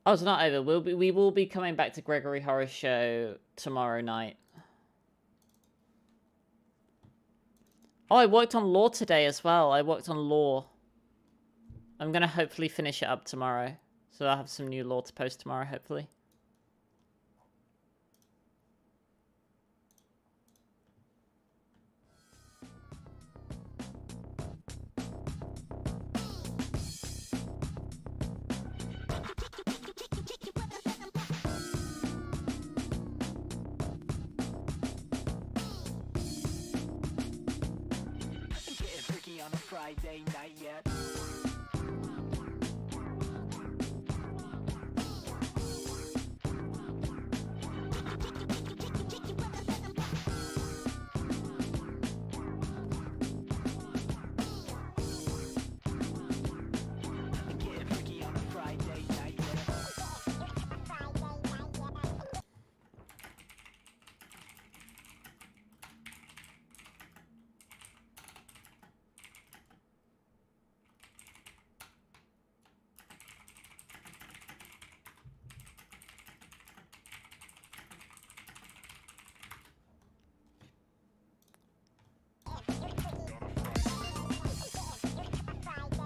Oh, it's not over. We will be coming back to Gregory Horror Show tomorrow night. Oh, I worked on lore today as well. I worked on lore. I'm gonna hopefully finish it up tomorrow, so I'll have some new lore to post tomorrow, hopefully. Friday night yet.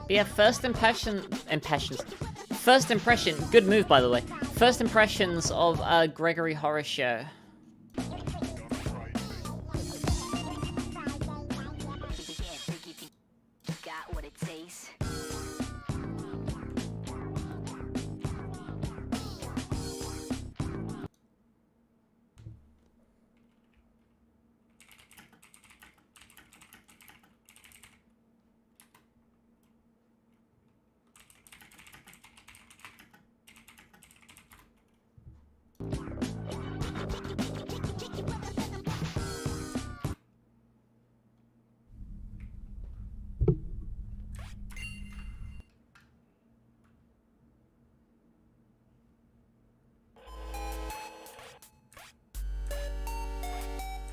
But yeah, first impression, good move by the way. First impressions of Gregory Horror Show.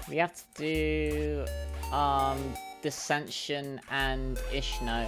We have to do Dissension and Ishno.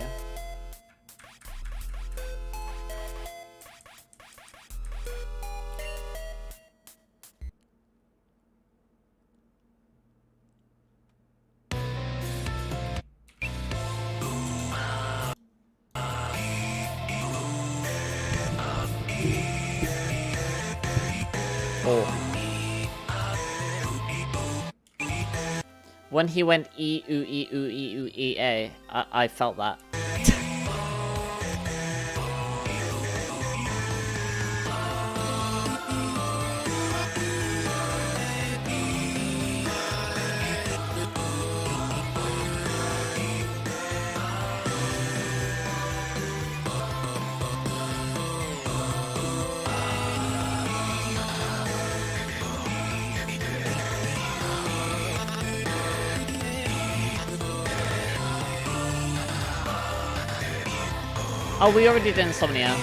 When he went E-oo-E-oo-E-oo-E-A, I felt that. Oh, we already did Insomnia.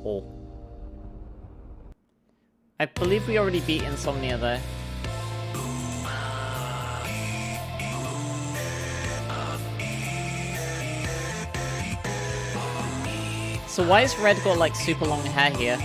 Oh. I believe we already beat Insomnia though. So why is Red got like super long hair here?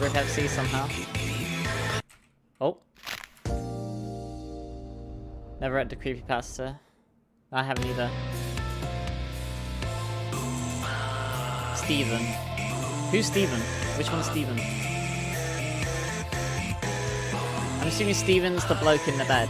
Rick FC somehow. Oh. Never read the creepypasta. I haven't either. Steven. Who's Steven? Which one's Steven? I'm assuming Steven's the bloke in the bed.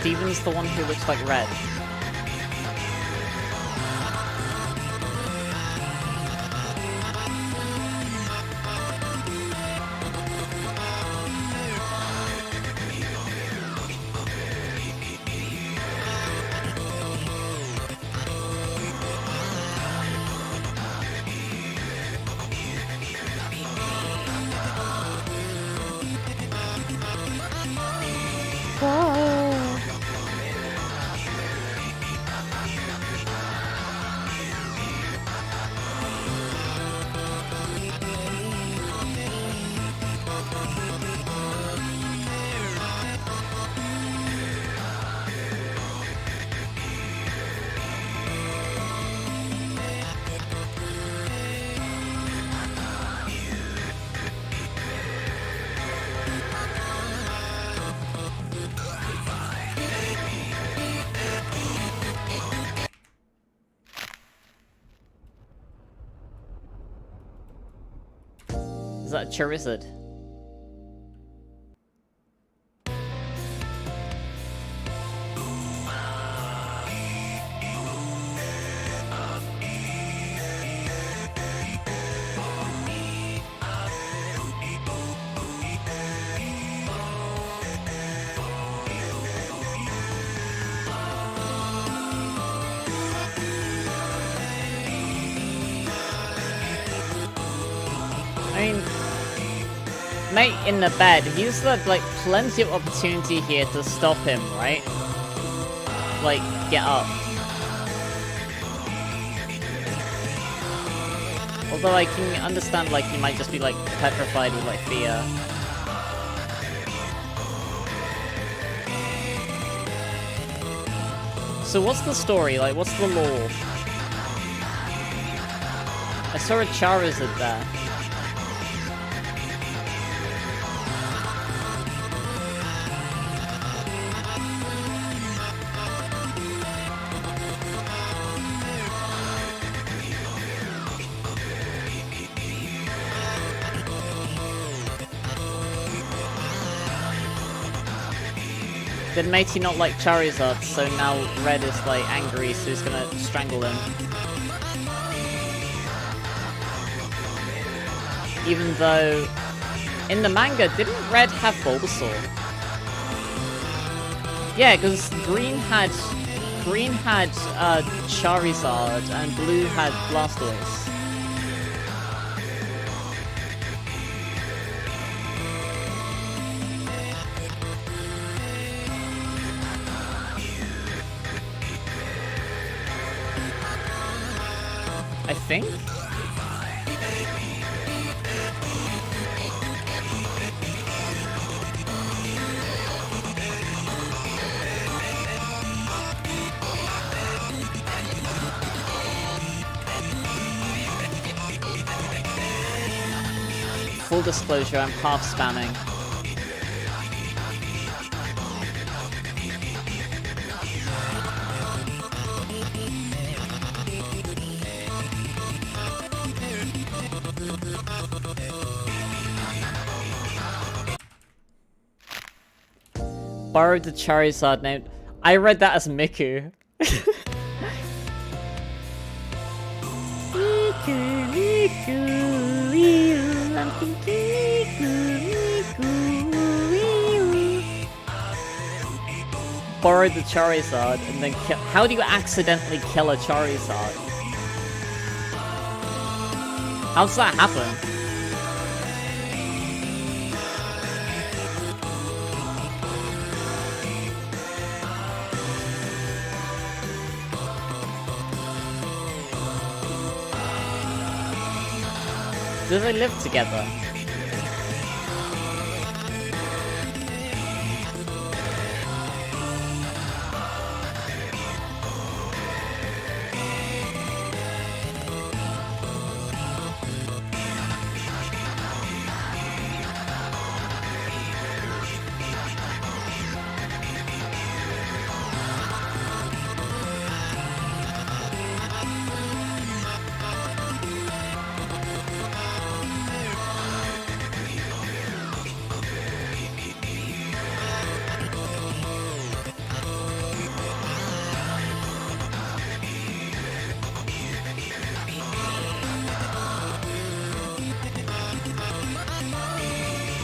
Steven's the one who looks like Red. Is that a Charizard? I mean, mate in the bed, he's had like plenty of opportunity here to stop him, right? Like, get up. Although I can understand like he might just be like petrified with like fear. So what's the story? Like, what's the lore? I saw a Charizard there. Did Matey not like Charizard, so now Red is like angry, so he's gonna strangle him. Even though, in the manga, didn't Red have Bulbasaur? Yeah, because Green had Charizard and Blue had Blastoise. I think? Full disclosure, I'm half spamming. Borrowed the Charizard name. I read that as Miku. Borrowed the Charizard and then kill. How do you accidentally kill a Charizard? How does that happen? Do they live together?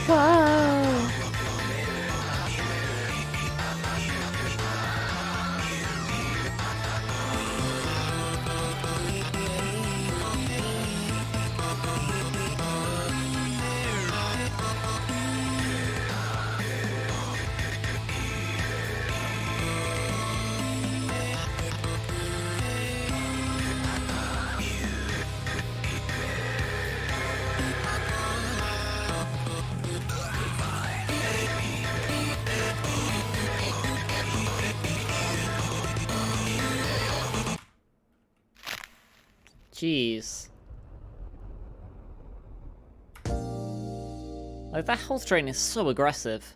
Whoa! Jeez. Like, that health drain is so aggressive.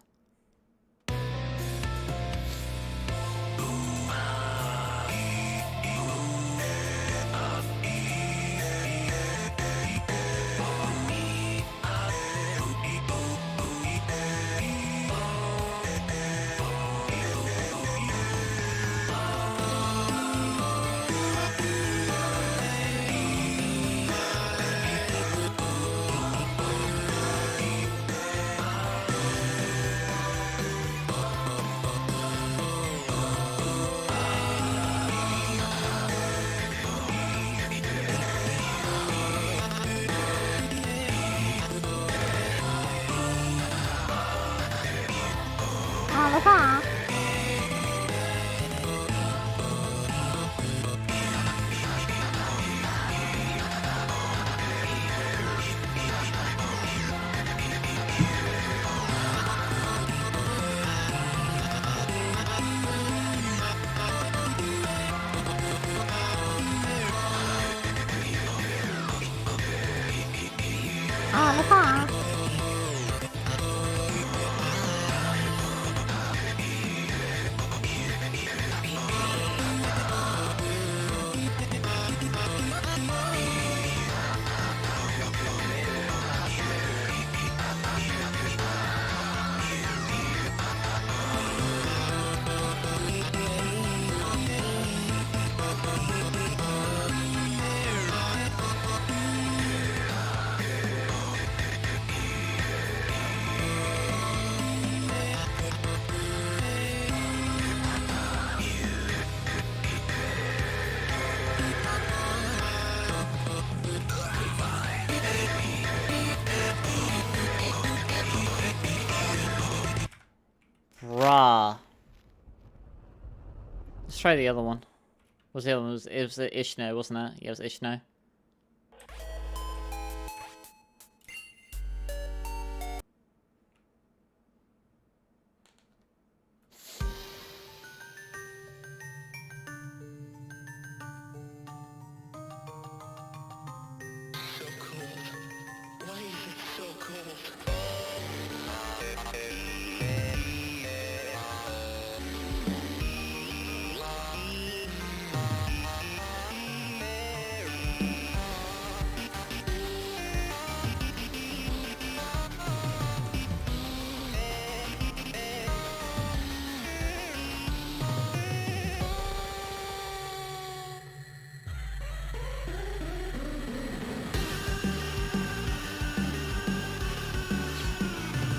Bruh. Let's try the other one. What's the other one? It was the Ishno, wasn't it? Yeah, it was Ishno.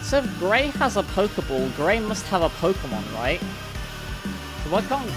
So if Gray has a Pokeball, Gray must have a Pokemon, right? So why can't...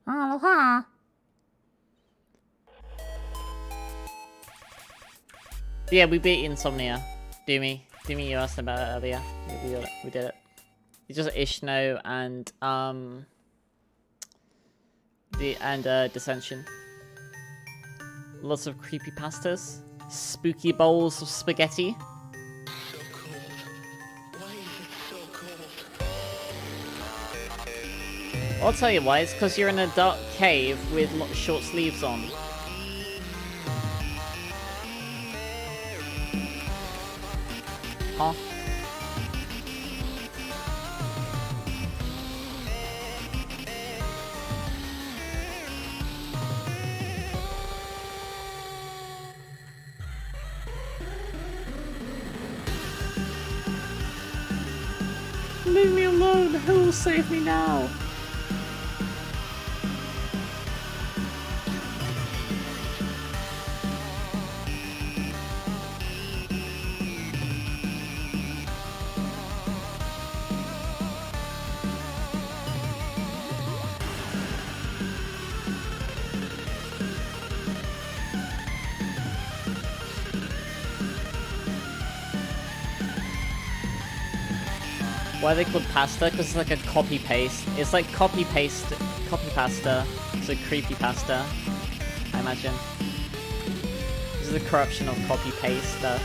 Aloha. Yeah, we beat Insomnia. Doomy, you asked about it earlier. We did it. It's just Ishno and Dissension. Lots of creepypastas. Spooky bowls of spaghetti. I'll tell you why, it's because you're in a dark cave with short sleeves on. Huh? Leave me alone, who will save me now? Why are they called pasta? Because it's like a copy-paste. It's like copy-pasta. It's a creepy-pasta, I imagine. This is a corruption of copy-paste stuff.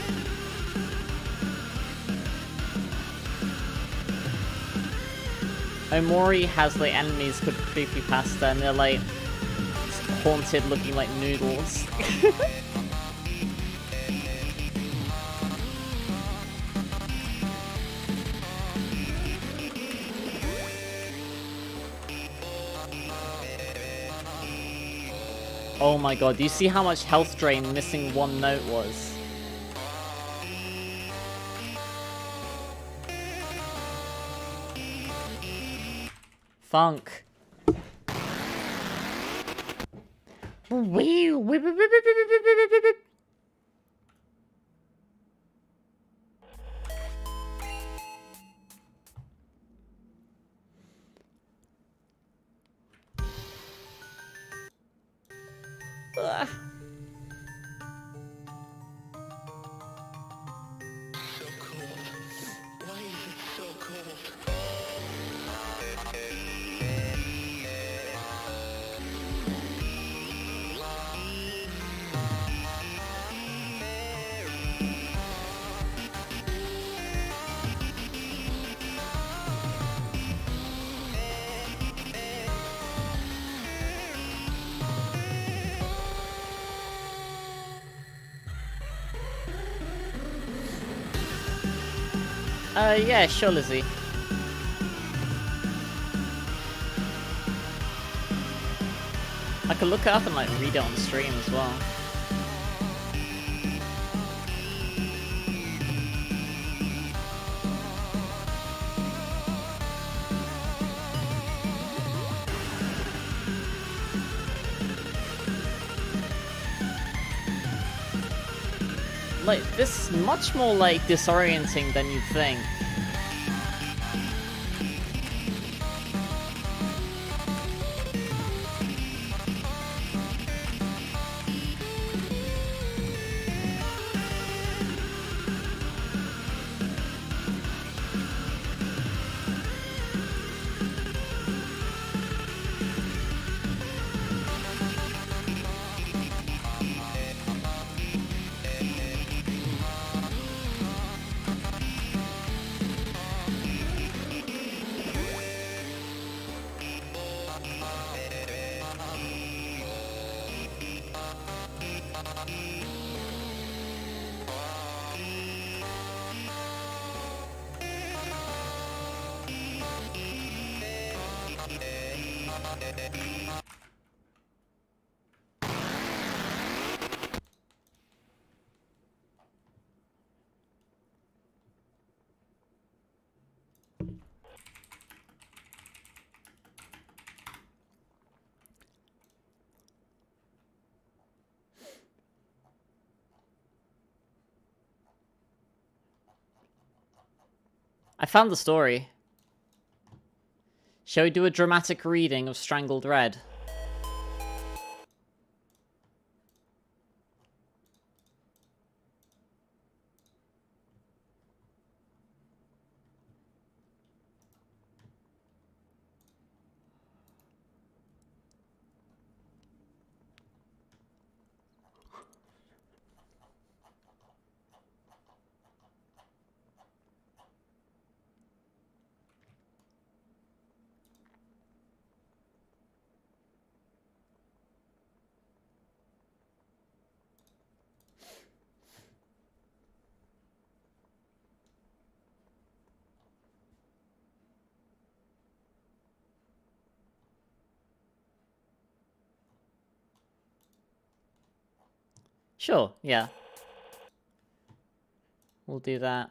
Omori has like enemies called creepypasta and they're like haunted looking like noodles. Oh my god, do you see how much health drain missing one note was? Funk. Ugh. So cold. Why is it so cold? Yeah, sure, Lizzie. I could look it up and like read it on stream as well. Like, this is much more like disorienting than you'd think. I found the story. Shall we do a dramatic reading of Strangled Red? Sure, yeah. We'll do that.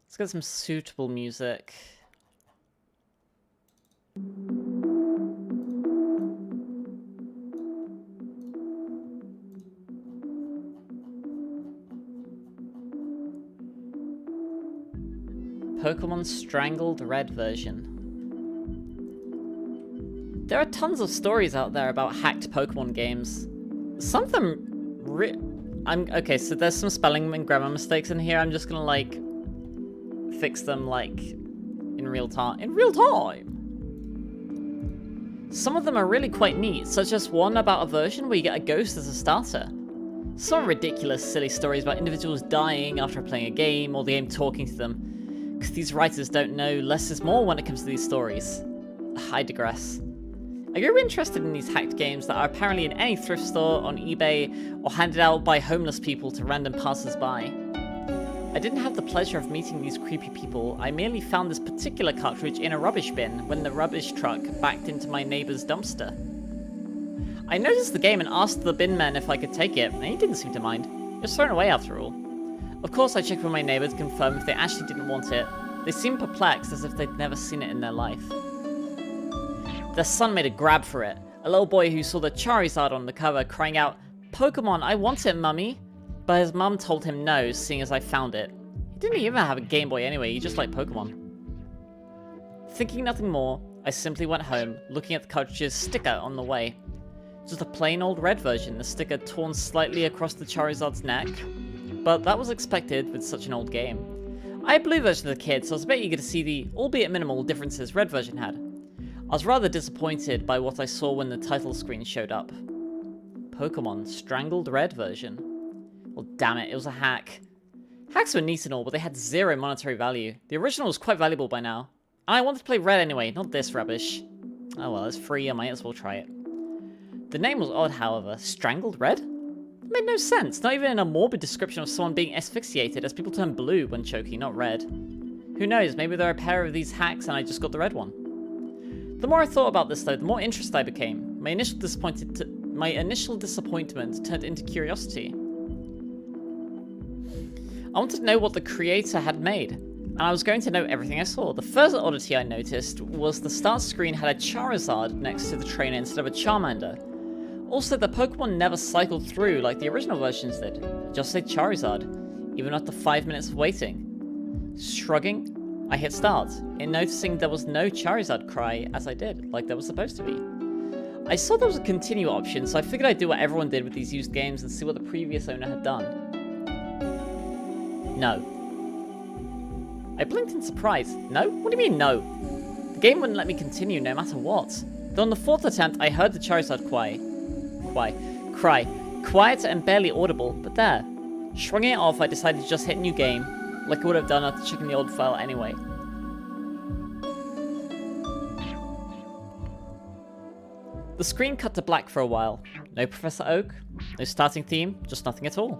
Let's get some suitable music. Pokemon Strangled Red version. There are tons of stories out there about hacked Pokemon games. Some of them okay, so there's some spelling and grammar mistakes in here. I'm just gonna, like, fix them, like, in real time. In real time! Some of them are really quite neat, such as one about a version where you get a ghost as a starter. Some ridiculous, silly stories about individuals dying after playing a game, or the game talking to them. Because these writers don't know less is more when it comes to these stories. I digress. I grew interested in these hacked games that are apparently in any thrift store, on eBay, or handed out by homeless people to random passers-by. I didn't have the pleasure of meeting these creepy people. I merely found this particular cartridge in a rubbish bin when the rubbish truck backed into my neighbor's dumpster. I noticed the game and asked the bin man if I could take it, and he didn't seem to mind. It was thrown away after all. Of course, I checked with my neighbor to confirm if they actually didn't want it. They seemed perplexed, as if they'd never seen it in their life. Their son made a grab for it, a little boy who saw the Charizard on the cover crying out, "Pokemon, I want it, mummy!" But his mum told him no, seeing as I found it. He didn't even have a Game Boy anyway, he just liked Pokemon. Thinking nothing more, I simply went home, looking at the cartridge's sticker on the way. Just a plain old red version, the sticker torn slightly across the Charizard's neck. But that was expected with such an old game. I had blue version as a kid, so I was a bit eager to see the, albeit minimal, differences red version had. I was rather disappointed by what I saw when the title screen showed up. Pokemon Strangled Red version. Well, damn it, it was a hack. Hacks were neat and all, but they had zero monetary value. The original was quite valuable by now. And I wanted to play Red anyway, not this rubbish. Oh well, it's free, I might as well try it. The name was odd, however. Strangled Red? It made no sense, not even in a morbid description of someone being asphyxiated, as people turn blue when choking, not red. Who knows, maybe there are a pair of these hacks and I just got the red one. The more I thought about this though, the more interested I became. My initial disappointment turned into curiosity. I wanted to know what the creator had made, and I was going to know everything I saw. The first oddity I noticed was the start screen had a Charizard next to the trainer instead of a Charmander. Also, the Pokemon never cycled through like the original versions did. It just said Charizard, even after 5 minutes of waiting. Shrugging, I hit start, and noticing there was no Charizard cry as I did, like there was supposed to be. I saw there was a continue option, so I figured I'd do what everyone did with these used games and see what the previous owner had done. No. I blinked in surprise. No? What do you mean, no? The game wouldn't let me continue no matter what. Though on the 4th attempt, I heard the Charizard cry. Quiet and barely audible, but there. Shrugging it off, I decided to just hit new game, like I would have done after checking the old file anyway. The screen cut to black for a while. No Professor Oak, no starting theme, just nothing at all.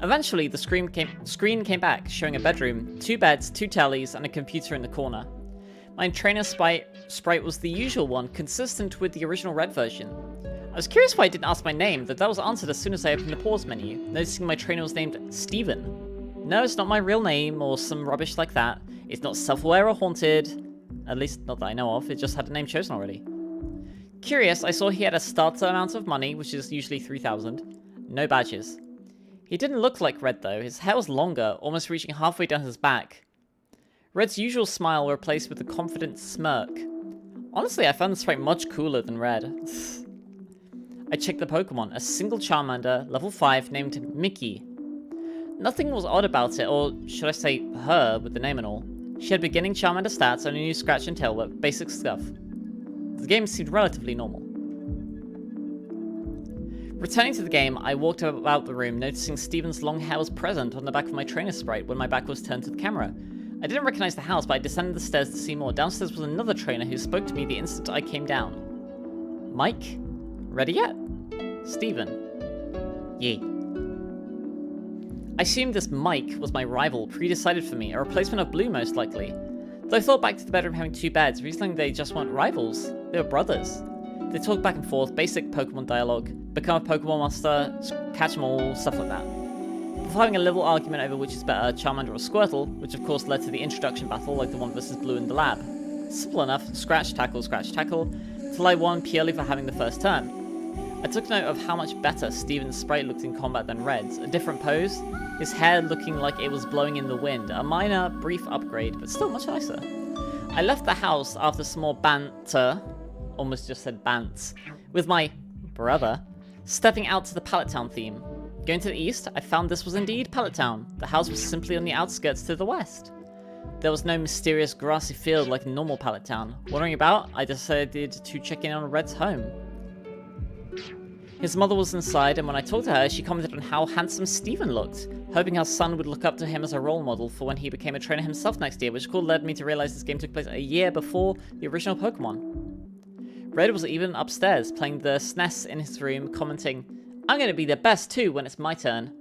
Eventually, the screen came back, showing a bedroom, 2 beds, 2 tellies, and a computer in the corner. My trainer sprite was the usual one, consistent with the original red version. I was curious why I didn't ask my name, though that was answered as soon as I opened the pause menu, noticing my trainer was named Steven. No, it's not my real name, or some rubbish like that. It's not self-aware or haunted. At least, not that I know of, it just had a name chosen already. Curious, I saw he had a starter amount of money, which is usually 3,000. No badges. He didn't look like Red though, his hair was longer, almost reaching halfway down his back. Red's usual smile replaced with a confident smirk. Honestly, I found this sprite much cooler than Red. I checked the Pokemon, a single Charmander, level 5, named Mickey. Nothing was odd about it, or should I say her, with the name and all. She had beginning Charmander stats, only knew Scratch and Tail, but basic stuff. The game seemed relatively normal. Returning to the game, I walked about the room, noticing Steven's long hair was present on the back of my trainer sprite when my back was turned to the camera. I didn't recognize the house, but I descended the stairs to see more. Downstairs was another trainer who spoke to me the instant I came down. Mike? Ready yet? Steven. Yee. I assumed this Mike was my rival, pre-decided for me, a replacement of Blue most likely. Though I thought back to the bedroom having 2 beds, reasoning they just weren't rivals. They were brothers. They talked back and forth, basic Pokemon dialogue, become a Pokemon master, catch them all, stuff like that. Before having a little argument over which is better, Charmander or Squirtle, which of course led to the introduction battle like the one versus Blue in the lab. Simple enough, scratch, tackle, till I won purely for having the first turn. I took note of how much better Steven's sprite looked in combat than Red's. A different pose, his hair looking like it was blowing in the wind, a minor, brief upgrade, but still much nicer. I left the house after some more banter, almost just said bants, with my brother, stepping out to the Pallet Town theme. Going to the east, I found this was indeed Pallet Town. The house was simply on the outskirts to the west. There was no mysterious grassy field like normal Pallet Town. Wandering about, I decided to check in on Red's home. His mother was inside, and when I talked to her, she commented on how handsome Steven looked, hoping her son would look up to him as a role model for when he became a trainer himself next year, which led me to realize this game took place a year before the original Pokemon. Red was even upstairs, playing the SNES in his room, commenting, "I'm going to be the best too when it's my turn."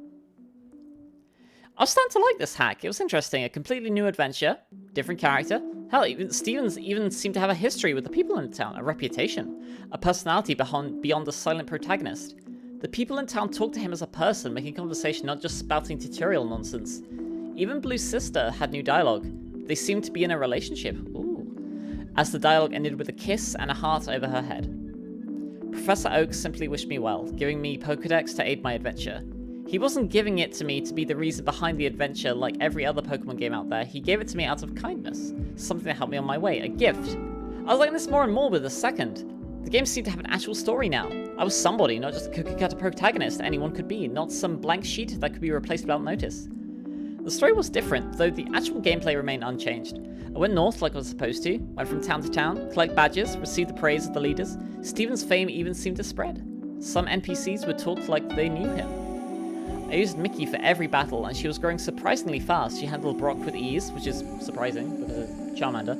I was starting to like this hack. It was interesting, a completely new adventure, different character. Hell, even Stevens seemed to have a history with the people in the town, a reputation, a personality beyond the silent protagonist. The people in town talked to him as a person, making conversation, not just spouting tutorial nonsense. Even Blue's sister had new dialogue. They seemed to be in a relationship. Ooh. As the dialogue ended with a kiss and a heart over her head. Professor Oak simply wished me well, giving me Pokedex to aid my adventure. He wasn't giving it to me to be the reason behind the adventure like every other Pokemon game out there. He gave it to me out of kindness. Something to help me on my way. A gift. I was liking this more and more with the second. The game seemed to have an actual story now. I was somebody, not just a cookie-cutter protagonist anyone could be, not some blank sheet that could be replaced without notice. The story was different, though the actual gameplay remained unchanged. I went north like I was supposed to, went from town to town, collect badges, received the praise of the leaders. Steven's fame even seemed to spread. Some NPCs would talk like they knew him. I used Mickey for every battle, and she was growing surprisingly fast. She handled Brock with ease, which is surprising, with a Charmander.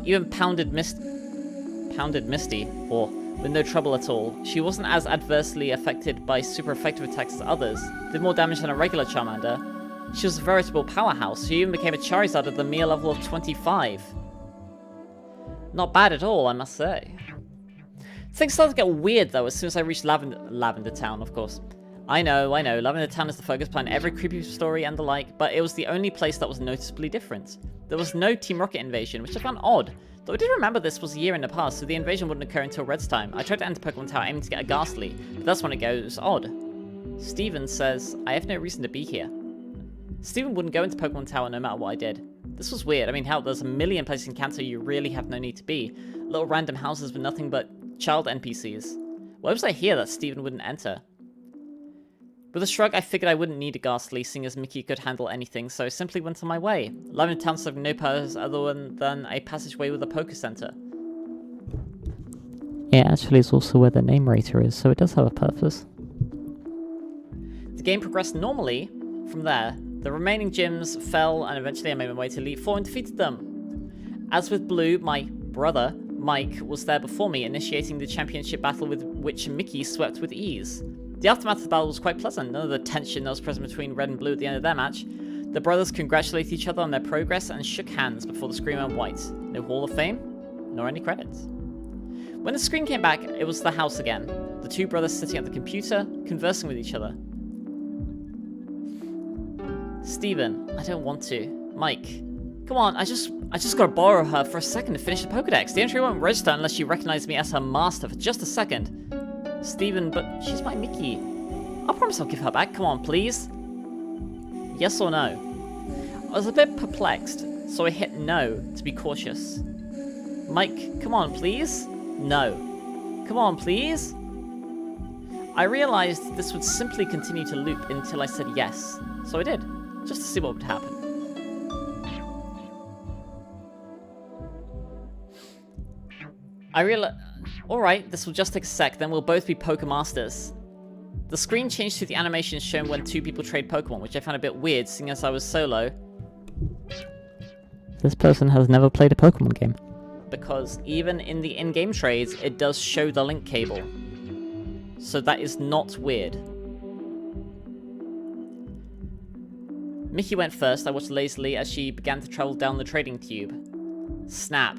Even Pounded Misty, or with no trouble at all. She wasn't as adversely affected by super effective attacks as others, did more damage than a regular Charmander. She was a veritable powerhouse. She even became a Charizard at the mere level of 25. Not bad at all, I must say. Things started to get weird, though, as soon as I reached Lavender Town, of course. I know, Lavender Town is the focus behind every creepy story and the like, but it was the only place that was noticeably different. There was no Team Rocket invasion, which I found odd, though I did remember this was a year in the past, so the invasion wouldn't occur until Red's time. I tried to enter Pokemon Tower aiming to get a Ghastly, but that's when it goes odd. Steven says, I have no reason to be here. Steven wouldn't go into Pokemon Tower no matter what I did. This was weird. I mean, hell, there's a million places in Kanto you really have no need to be. Little random houses with nothing but child NPCs. Why was I here that Steven wouldn't enter? With a shrug, I figured I wouldn't need a Ghastly, seeing as Mickey could handle anything, so I simply went on my way. Lavender Town served no purpose other than a passageway with a Poke Center. It actually is also where the name rater is, so it does have a purpose. The game progressed normally from there. The remaining gyms fell, and eventually I made my way to Elite Four and defeated them. As with Blue, my brother, Mike, was there before me, initiating the championship battle with which Mickey swept with ease. The aftermath of the battle was quite pleasant, none of the tension that was present between Red and Blue at the end of their match. The brothers congratulated each other on their progress and shook hands before the screen went white. No Hall of Fame, nor any credits. When the screen came back, it was the house again. The two brothers sitting at the computer, conversing with each other. Steven, I don't want to. Mike, come on, I just gotta borrow her for a second to finish the Pokedex. The entry won't register unless she recognizes me as her master for just a second. Steven, but she's my Mickey. I promise I'll give her back. Come on, please. Yes or no? I was a bit perplexed, so I hit no to be cautious. Mike, come on, please. No. Come on, please. I realized this would simply continue to loop until I said yes, so I did, just to see what would happen. I realized, alright, this will just take a sec, then we'll both be Pokemasters. The screen changed to the animation shown when two people trade Pokemon, which I found a bit weird, seeing as I was solo. This person has never played a Pokemon game. Because even in the in-game trades, it does show the link cable. So that is not weird. Mickey went first. I watched lazily as she began to travel down the trading tube. Snap.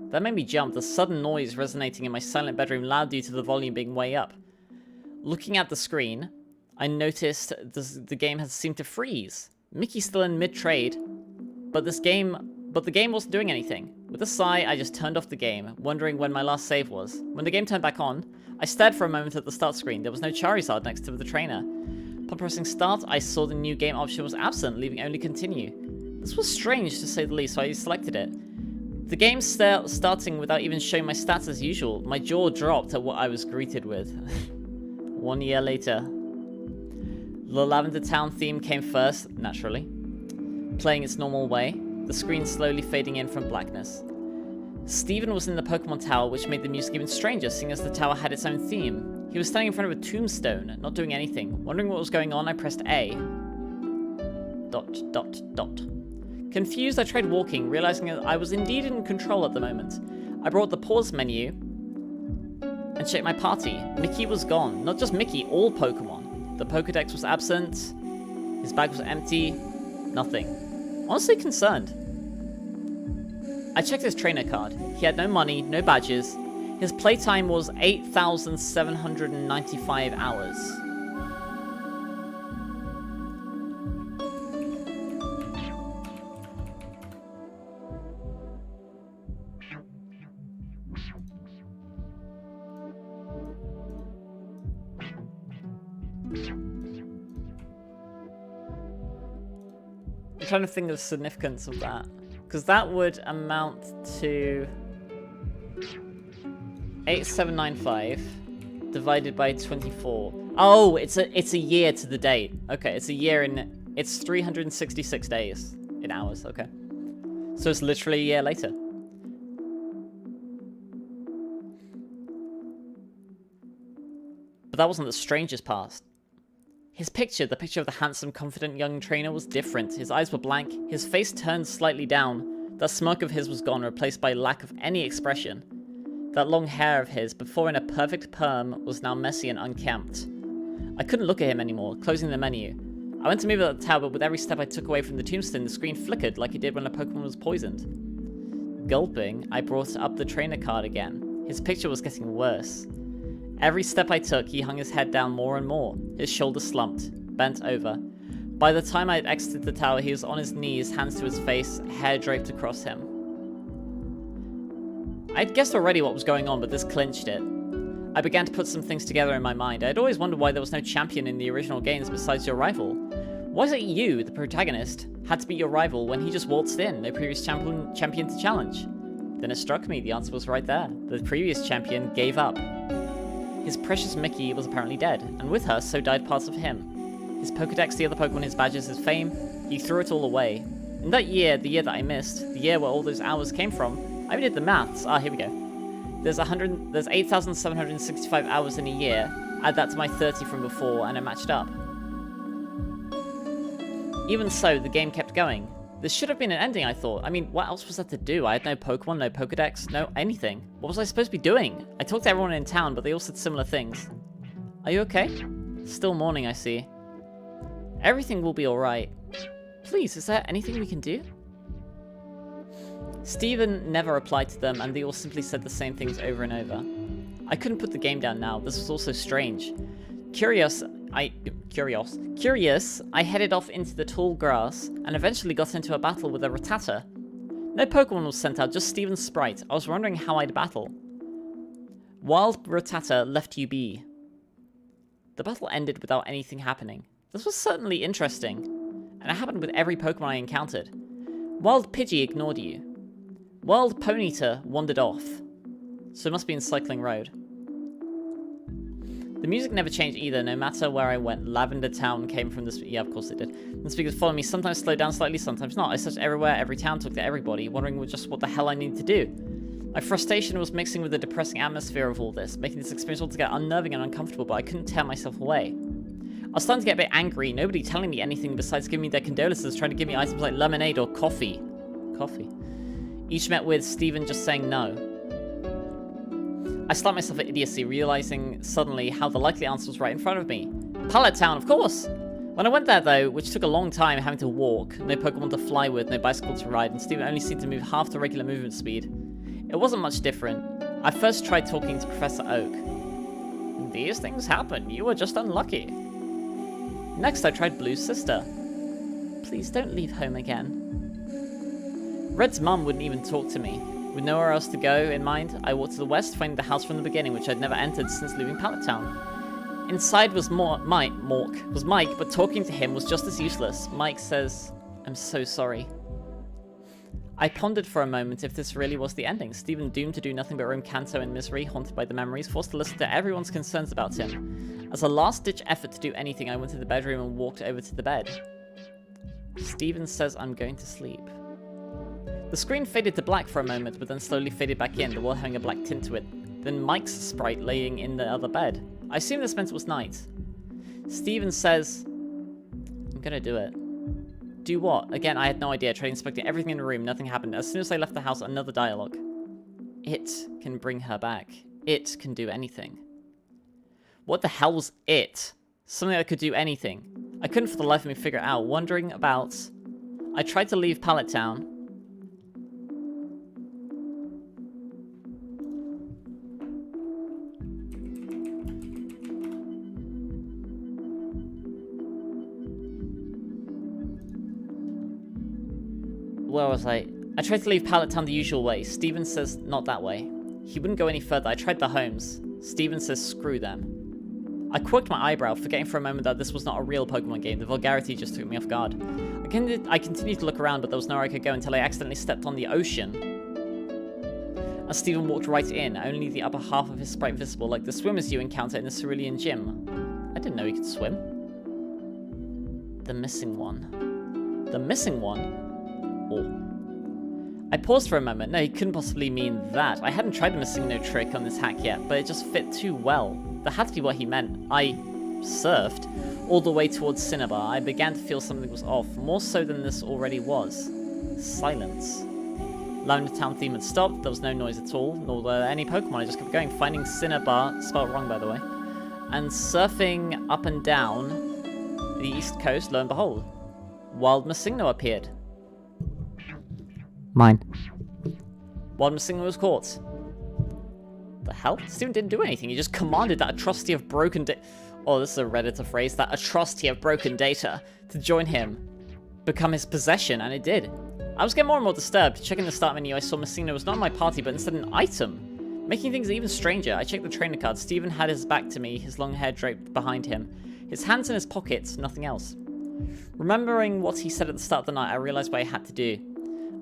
That made me jump, the sudden noise resonating in my silent bedroom loud due to the volume being way up. Looking at the screen, I noticed the game had seemed to freeze. Mickey's still in mid-trade, but the game wasn't doing anything. With a sigh, I just turned off the game, wondering when my last save was. When the game turned back on, I stared for a moment at the start screen. There was no Charizard next to the trainer. Upon pressing start, I saw the new game option was absent, leaving only continue. This was strange to say the least, so I selected it. The game starting without even showing my stats as usual. My jaw dropped at what I was greeted with. 1 year later. The Lavender Town theme came first, naturally. Playing its normal way, the screen slowly fading in from blackness. Steven was in the Pokemon Tower, which made the music even stranger, seeing as the tower had its own theme. He was standing in front of a tombstone, not doing anything. Wondering what was going on, I pressed A. ... Confused, I tried walking, realizing that I was indeed in control at the moment. I brought the pause menu and checked my party. Mickey was gone. Not just Mickey, all Pokemon. The Pokedex was absent. His bag was empty. Nothing. Honestly concerned. I checked his trainer card. He had no money, no badges. His playtime was 8,795 hours. I'm trying to think of the significance of that, because that would amount to 8795 divided by 24. Oh, it's a year to the date. Okay, it's a year in, it's 366 days in hours. Okay, so it's literally a year later. But that wasn't the strangest part. His picture, the picture of the handsome, confident young trainer, was different. His eyes were blank, his face turned slightly down. That smirk of his was gone, replaced by lack of any expression. That long hair of his, before in a perfect perm, was now messy and unkempt. I couldn't look at him anymore, closing the menu. I went to move at the tower, but with every step I took away from the tombstone, the screen flickered like it did when a Pokemon was poisoned. Gulping, I brought up the trainer card again. His picture was getting worse. Every step I took, he hung his head down more and more. His shoulders slumped, bent over. By the time I had exited the tower, he was on his knees, hands to his face, hair draped across him. I'd guessed already what was going on, but this clinched it. I began to put some things together in my mind. I'd always wondered why there was no champion in the original games besides your rival. Why is it you, the protagonist, had to beat your rival when he just waltzed in, no previous champion to challenge? Then it struck me, the answer was right there. The previous champion gave up. His precious Mickey was apparently dead, and with her, so died parts of him. His Pokedex, the other Pokemon, his badges, his fame, he threw it all away. In that year, the year that I missed, the year where all those hours came from, I even did the maths. Ah, here we go. There's 8,765 hours in a year. Add that to my 30 from before, and it matched up. Even so, the game kept going. This should have been an ending, I thought. I mean, what else was there to do? I had no Pokemon, no Pokedex, no anything. What was I supposed to be doing? I talked to everyone in town, but they all said similar things. Are you okay? Still morning, I see. Everything will be alright. Please, is there anything we can do? Stephen never replied to them, and they all simply said the same things over and over. I couldn't put the game down now. This was also strange. Curious, I headed off into the tall grass, and eventually got into a battle with a Rattata. No Pokemon was sent out, just Stephen's sprite. I was wondering how I'd battle. Wild Rattata left you be. The battle ended without anything happening. This was certainly interesting, and it happened with every Pokemon I encountered. Wild Pidgey ignored you. Wild Ponyta wandered off. So it must be in Cycling Road. The music never changed either, no matter where I went. Lavender Town came from this. Yeah, of course it did. The speakers followed me, sometimes slowed down slightly, sometimes not. I searched everywhere, every town, talked to everybody, wondering just what the hell I needed to do. My frustration was mixing with the depressing atmosphere of all this, making this experience altogether unnerving and uncomfortable, but I couldn't tear myself away. I was starting to get a bit angry, nobody telling me anything besides giving me their condolences, trying to give me items like lemonade or coffee. Coffee. Each met with Stephen just saying no. I slapped myself at idiocy, realizing suddenly how the likely answer was right in front of me. Pallet Town, of course! When I went there though, which took a long time having to walk, no Pokemon to fly with, no bicycle to ride, and Stephen only seemed to move half the regular movement speed. It wasn't much different. I first tried talking to Professor Oak. These things happen, you were just unlucky. Next I tried Blue's sister. Please don't leave home again. Red's mum wouldn't even talk to me. With nowhere else to go in mind, I walked to the west, finding the house from the beginning, which I'd never entered since leaving Pallet Town. Inside was Mike, but talking to him was just as useless. Mike says, I'm so sorry. I pondered for a moment if this really was the ending. Stephen doomed to do nothing but roam Kanto in misery, haunted by the memories, forced to listen to everyone's concerns about him. As a last-ditch effort to do anything, I went to the bedroom and walked over to the bed. Stephen says I'm going to sleep. The screen faded to black for a moment, but then slowly faded back in, the wall having a black tint to it. Then Mike's sprite laying in the other bed. I assume this meant it was night. Stephen says, I'm gonna do it. Do what? Again, I had no idea. I tried inspecting everything in the room, nothing happened. As soon as I left the house, another dialogue. It can bring her back. It can do anything. What the hell was it? Something that could do anything. I couldn't for the life of me figure it out, wondering about... I tried to leave Pallet Town. Where was I? I tried to leave Pallet Town the usual way. Stephen says not that way. He wouldn't go any further. I tried the homes. Stephen says screw them. I quirked my eyebrow, forgetting for a moment that this was not a real Pokemon game. The vulgarity just took me off guard. I continued to look around, but there was nowhere I could go until I accidentally stepped on the ocean. As Stephen walked right in, only the upper half of his sprite visible, like the swimmers you encounter in the Cerulean Gym. I didn't know he could swim. The missing one. The missing one? Oh. I paused for a moment. No, he couldn't possibly mean that. I hadn't tried the missing no trick on this hack yet, but it just fit too well. That had to be what he meant. I surfed all the way towards Cinnabar. I began to feel something was off, more so than this already was. Silence. Lavender Town theme had stopped. There was no noise at all, nor were there any Pokemon. I just kept going, finding Cinnabar, spelled wrong by the way, and surfing up and down the east coast. Lo and behold, Wild Missingno appeared. Mine. Wild Missingno was caught. The hell? Stephen didn't do anything. He just commanded that atrocity of broken data. Oh, this is a Redditor phrase. That atrocity of broken data to join him, become his possession, and it did. I was getting more and more disturbed. Checking the start menu, I saw Missingno was not in my party, but instead an item, making things even stranger. I checked the trainer card. Stephen had his back to me, his long hair draped behind him, his hands in his pockets, nothing else. Remembering what he said at the start of the night, I realized what I had to do.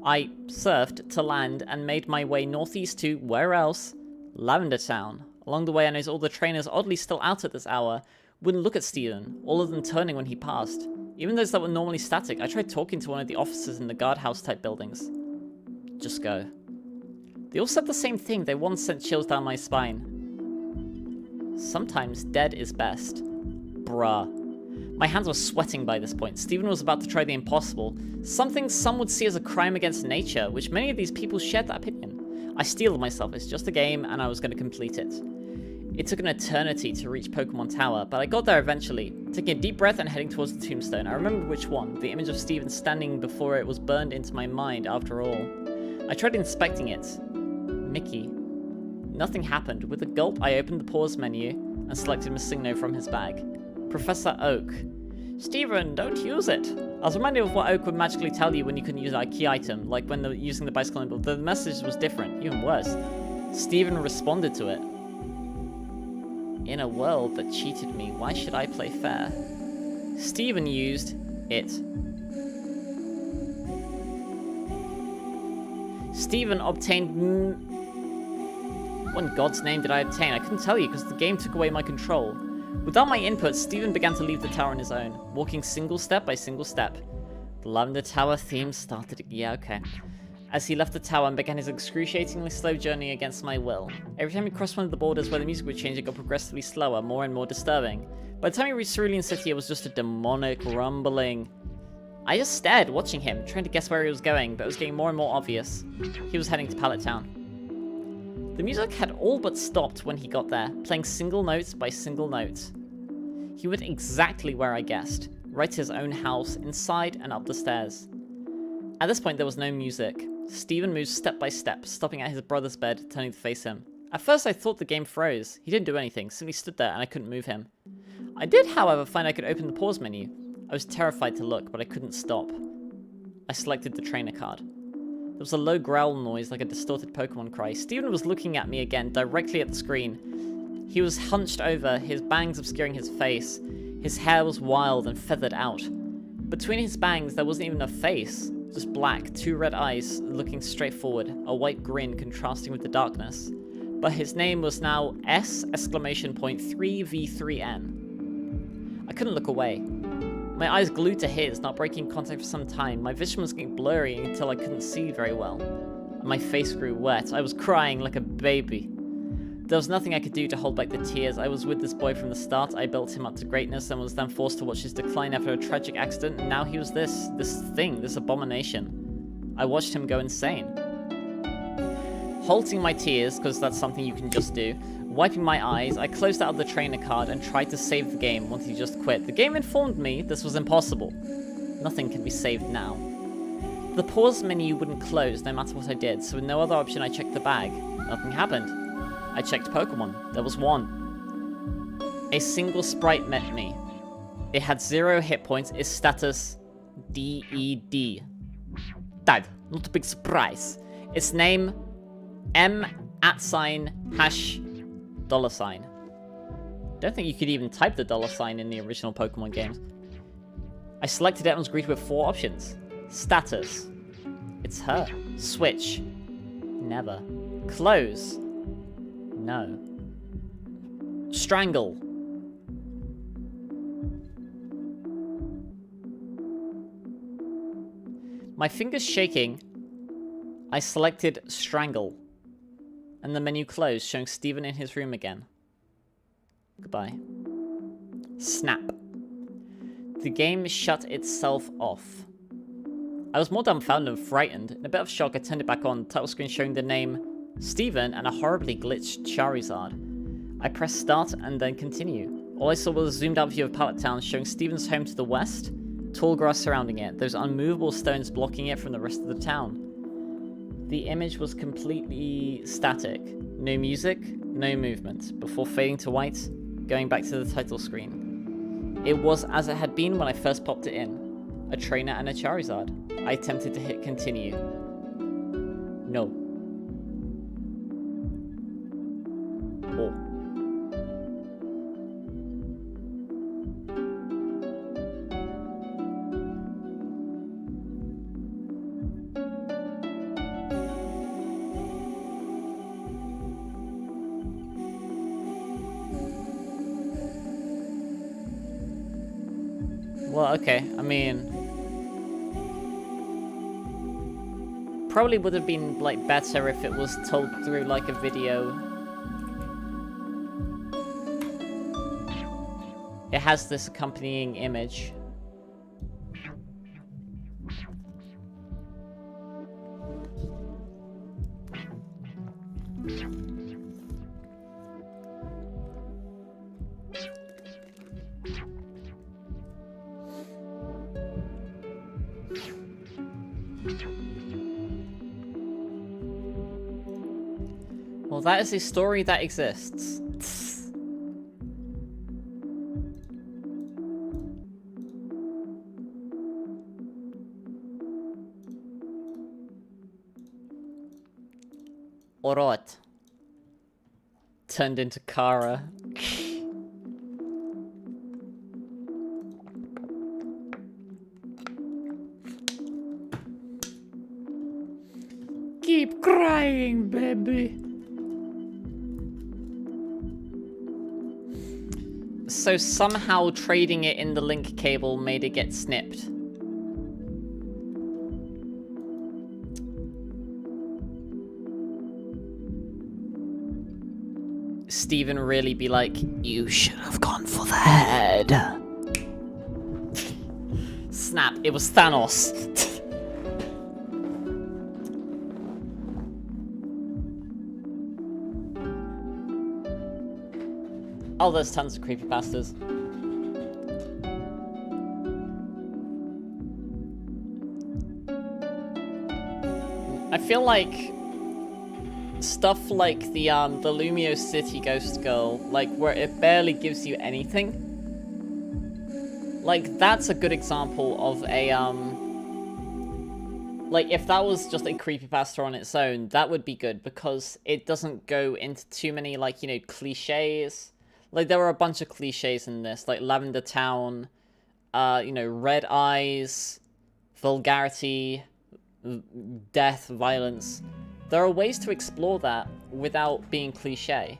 I surfed to land and made my way northeast to, where else? Lavender Town. Along the way, I noticed all the trainers, oddly still out at this hour, wouldn't look at Stephen, all of them turning when he passed. Even those that were normally static. I tried talking to one of the officers in the guardhouse type buildings. Just go. They all said the same thing. They once sent chills down my spine. Sometimes dead is best. Bruh. My hands were sweating by this point. Stephen was about to try the impossible. Something some would see as a crime against nature, which many of these people shared that opinion. I steeled myself. It's just a game, and I was going to complete it. It took an eternity to reach Pokemon Tower, but I got there eventually. Taking a deep breath and heading towards the tombstone, I remembered which one, the image of Steven standing before it was burned into my mind after all. I tried inspecting it. Mickey. Nothing happened. With a gulp, I opened the pause menu and selected Missingno from his bag. Professor Oak. Steven, don't use it! I was reminded of what Oak would magically tell you when you couldn't use a key item, like when using the bicycle, but the message was different, even worse. Steven responded to it. In a world that cheated me, why should I play fair? Steven used it. Steven obtained... What in God's name did I obtain? I couldn't tell you because the game took away my control. Without my input, Steven began to leave the tower on his own, walking single step by single step. The Lavender Tower theme started... Yeah, okay. As he left the tower and began his excruciatingly slow journey against my will. Every time he crossed one of the borders where the music would change, it got progressively slower, more and more disturbing. By the time he reached Cerulean City, it was just a demonic rumbling. I just stared, watching him, trying to guess where he was going, but it was getting more and more obvious. He was heading to Pallet Town. The music had all but stopped when he got there, playing single note by single note. He went exactly where I guessed, right to his own house, inside and up the stairs. At this point, there was no music. Steven moved step by step, stopping at his brother's bed, turning to face him. At first I thought the game froze. He didn't do anything, simply stood there and I couldn't move him. I did, however, find I could open the pause menu. I was terrified to look, but I couldn't stop. I selected the trainer card. There was a low growl noise like a distorted Pokemon cry. Steven was looking at me again, directly at the screen. He was hunched over, his bangs obscuring his face. His hair was wild and feathered out. Between his bangs, there wasn't even a face. Just black, two red eyes looking straight forward, a white grin contrasting with the darkness. But his name was now S!3V3N. I couldn't look away. My eyes glued to his, not breaking contact for some time. My vision was getting blurry until I couldn't see very well. And my face grew wet. I was crying like a baby. There was nothing I could do to hold back the tears. I was with this boy from the start. I built him up to greatness and was then forced to watch his decline after a tragic accident, and now he was this thing, this abomination. I watched him go insane. Halting my tears, because that's something you can just do, wiping my eyes, I closed out the trainer card and tried to save the game once he just quit. The game informed me this was impossible. Nothing can be saved now. The pause menu wouldn't close no matter what I did, so with no other option I checked the bag. Nothing happened. I checked Pokemon. There was one. A single sprite met me. It had 0 hit points. Its status DED. Dad, not a big surprise. Its name $#. Don't think you could even type the $sign in the original Pokemon games. I selected it and was greeted with 4 options. Status. It's her. Switch. Never. Close. No. Strangle. My fingers shaking, I selected Strangle. And the menu closed, showing Steven in his room again. Goodbye. Snap. The game shut itself off. I was more dumbfounded and frightened. In a bit of shock, I turned it back on, the title screen showing the name Steven and a horribly glitched Charizard. I pressed start and then continue. All I saw was a zoomed out view of Pallet Town showing Steven's home to the west, tall grass surrounding it, those unmovable stones blocking it from the rest of the town. The image was completely static. No music, no movement, before fading to white, going back to the title screen. It was as it had been when I first popped it in. A trainer and a Charizard. I attempted to hit continue. No. Oh. Well, okay, I mean... probably would have been, like, better if it was told through, like, a video. It has this accompanying image. Well, that is a story that exists. Alright. Turned into Kara. Keep crying, baby. So somehow trading it in the link cable made it get snipped. Steven really be like, you should have gone for the head. Snap, it was Thanos. Oh, there's tons of creepypastas. I feel like stuff like the Lumio City Ghost Girl, like where it barely gives you anything. Like that's a good example of a like if that was just a creepypasta on its own, that would be good because it doesn't go into too many like, you know, cliches. Like there were a bunch of cliches in this, like Lavender Town, you know, red eyes, vulgarity, death, violence. There are ways to explore that without being cliche.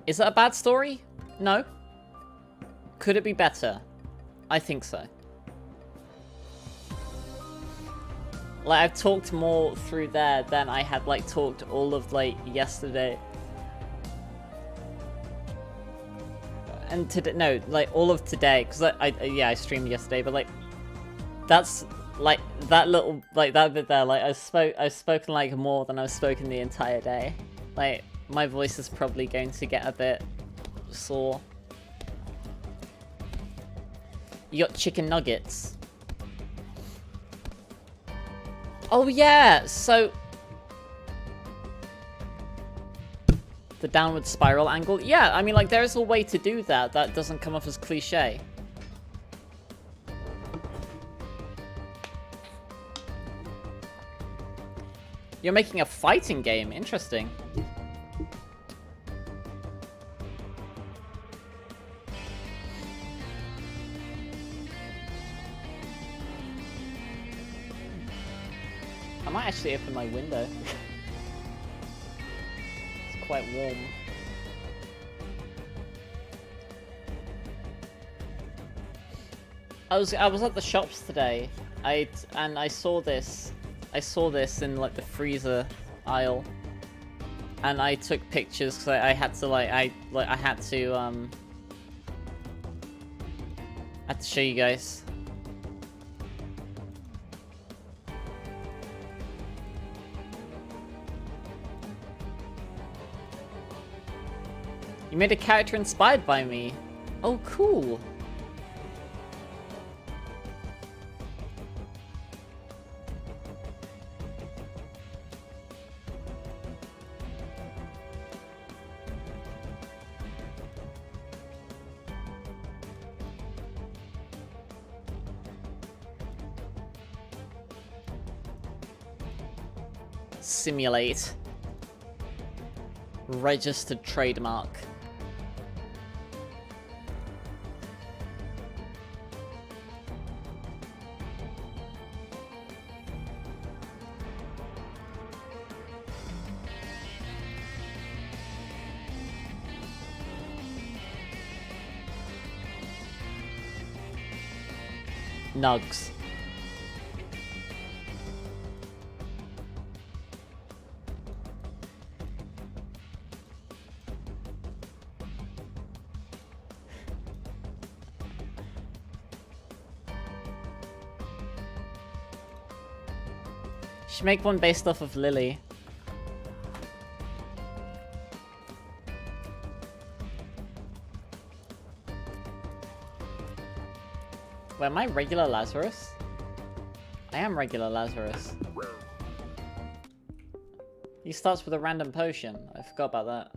Is it a bad story? No. Could it be better? I think so. Like, I've talked more through there than I had, like, talked all of, like, yesterday. And today, no, like, all of today, because yeah, I streamed yesterday, but, like, that's, like, that little, like, that bit there, like, I've spoken, like, more than I've spoken the entire day. Like, my voice is probably going to get a bit sore. You got chicken nuggets. Oh yeah, so the downward spiral angle. Yeah, I mean, like, there's a way to do that that doesn't come off as cliche. You're making a fighting game. Interesting. I might actually open my window. It's quite warm. I was at the shops today. I saw this. I saw this in like the freezer aisle, and I took pictures because I had to I had to show you guys. You made a character inspired by me. Oh, cool. Simulate. Registered trademark. Nugs. Should make one based off of Lily. Wait, am I regular Lazarus? I am regular Lazarus. He starts with a random potion. I forgot about that.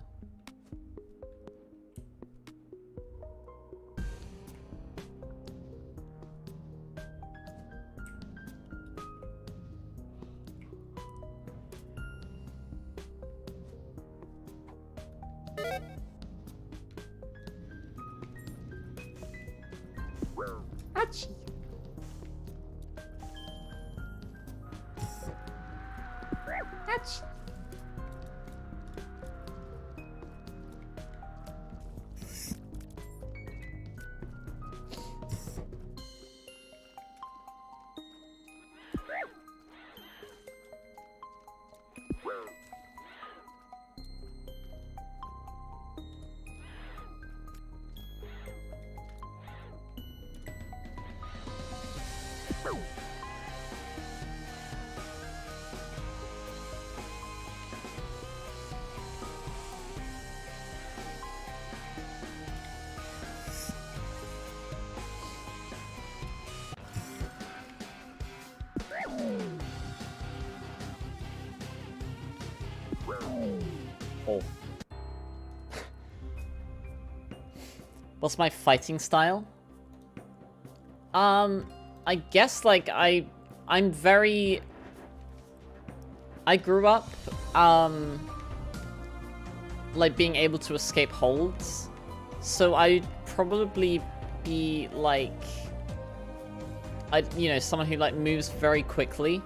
Achoo. Achoo. Oh. What's my fighting style? I guess like I'm very... I grew up, like being able to escape holds. So I'd probably be like, you know, someone who like moves very quickly.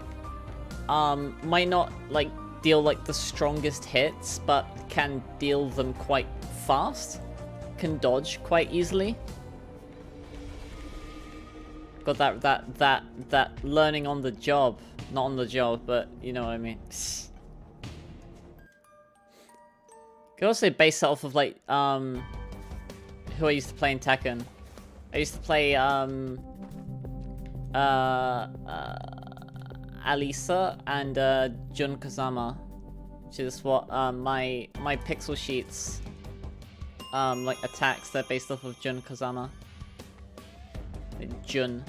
Might not like deal like the strongest hits, but can deal them quite fast. Can dodge quite easily. Got that learning on the job. Not on the job, but you know what I mean. Could also base it off of like who I used to play in Tekken. I used to play Alisa and Jun Kazama, which is what my pixel sheets like attacks. They're based off of Jun Kazama. Jun.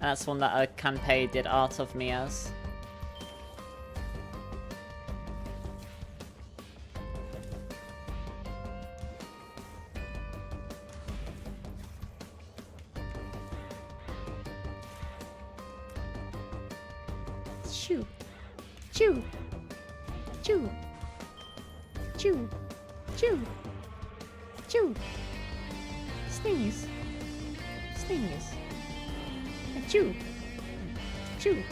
And that's one that Kanpei did art of me as. Choo. Choo. Choo. Choo. Choo. Choo. Sneeze. Sneeze. Choo. Choo.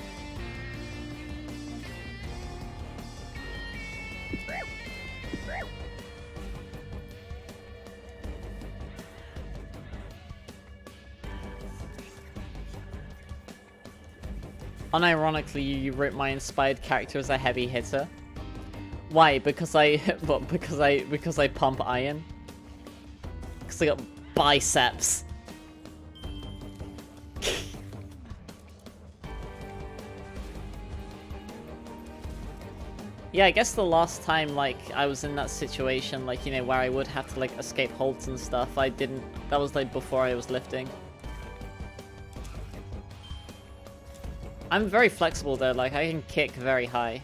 Unironically, you wrote my inspired character as a heavy hitter. Why? Because I what? Because I pump iron. Because I got biceps. Yeah, I guess the last time, like, I was in that situation, like, you know, where I would have to, like, escape holds and stuff, I didn't... That was, like, before I was lifting. I'm very flexible, though. Like, I can kick very high.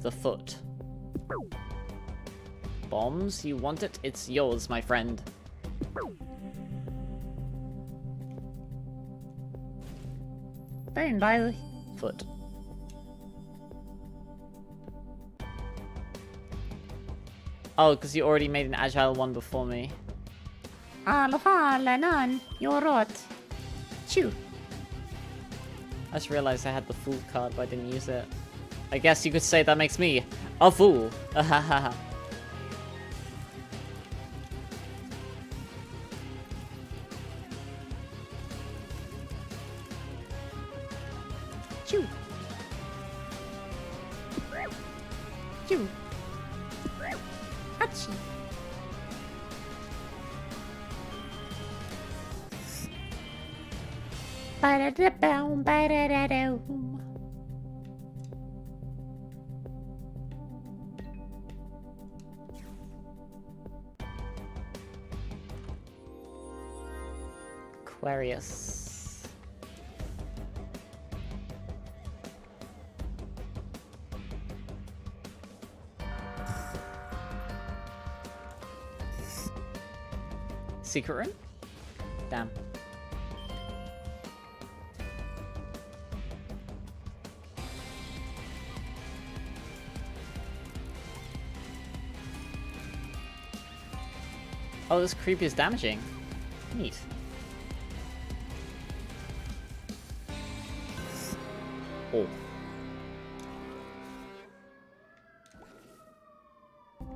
The foot. Bombs? You want it? It's yours, my friend. Burn, Basil. Foot. Oh, because you already made an agile one before me. You're right. Choo. I just realized I had the fool card, but I didn't use it. I guess you could say that makes me a fool. Ahahaha. Choo. Choo. Achoo. Ba-da-da-boom, ba-da-da-doom. Aquarius. Secret room? Damn. Oh, this creep is damaging. Neat. Oh.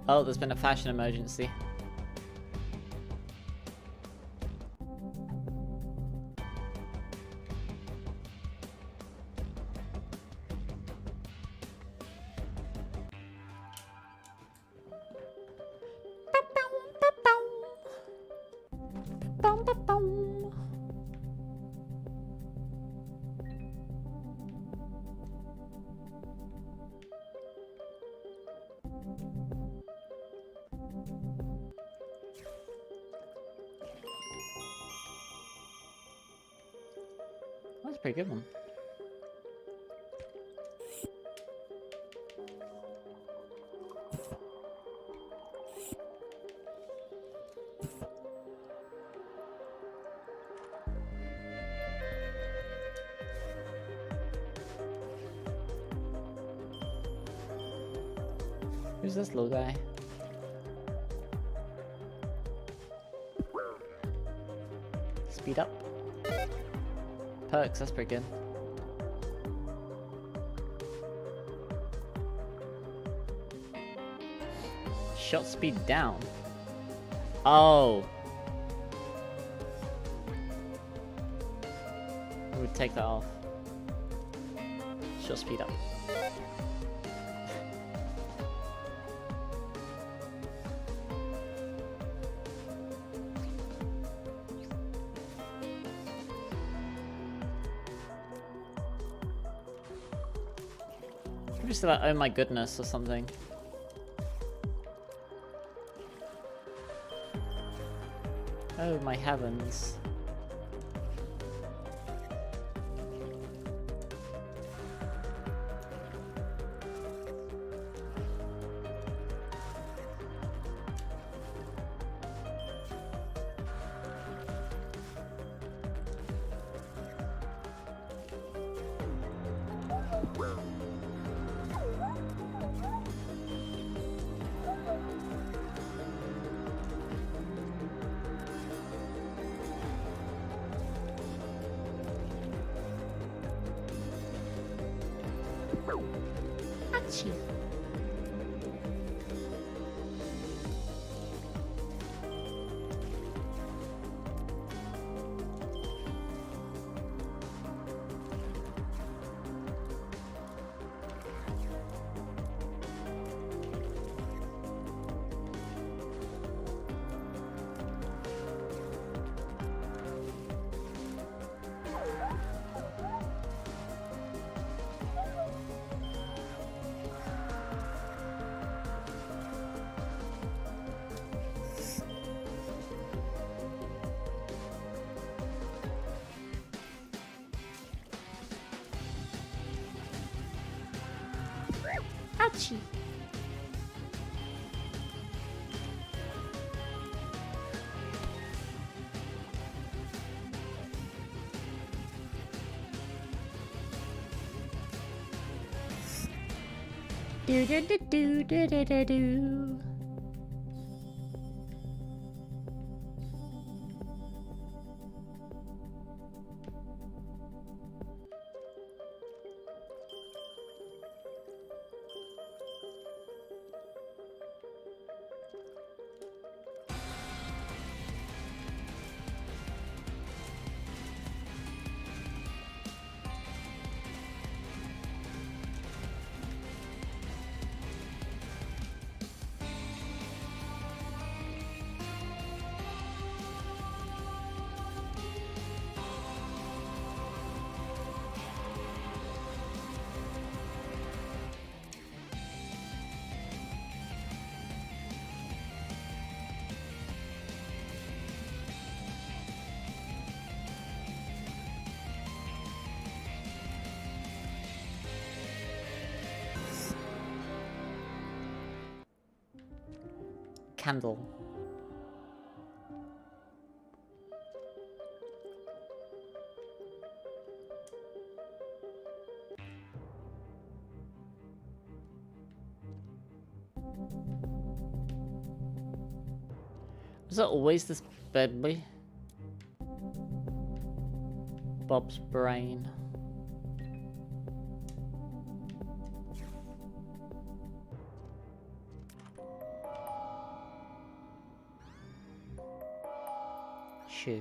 Oh, there's been a fashion emergency. That's a pretty good one. Who's this little guy? Speed up. Perks, that's pretty good. Shot speed down. Oh. I would take that off. Shot speed up. Just like, oh my goodness or something. Oh my heavens. Ouchie. Do do do do do do do do. candle. Was it always this badly? Bob's brain. Shoe.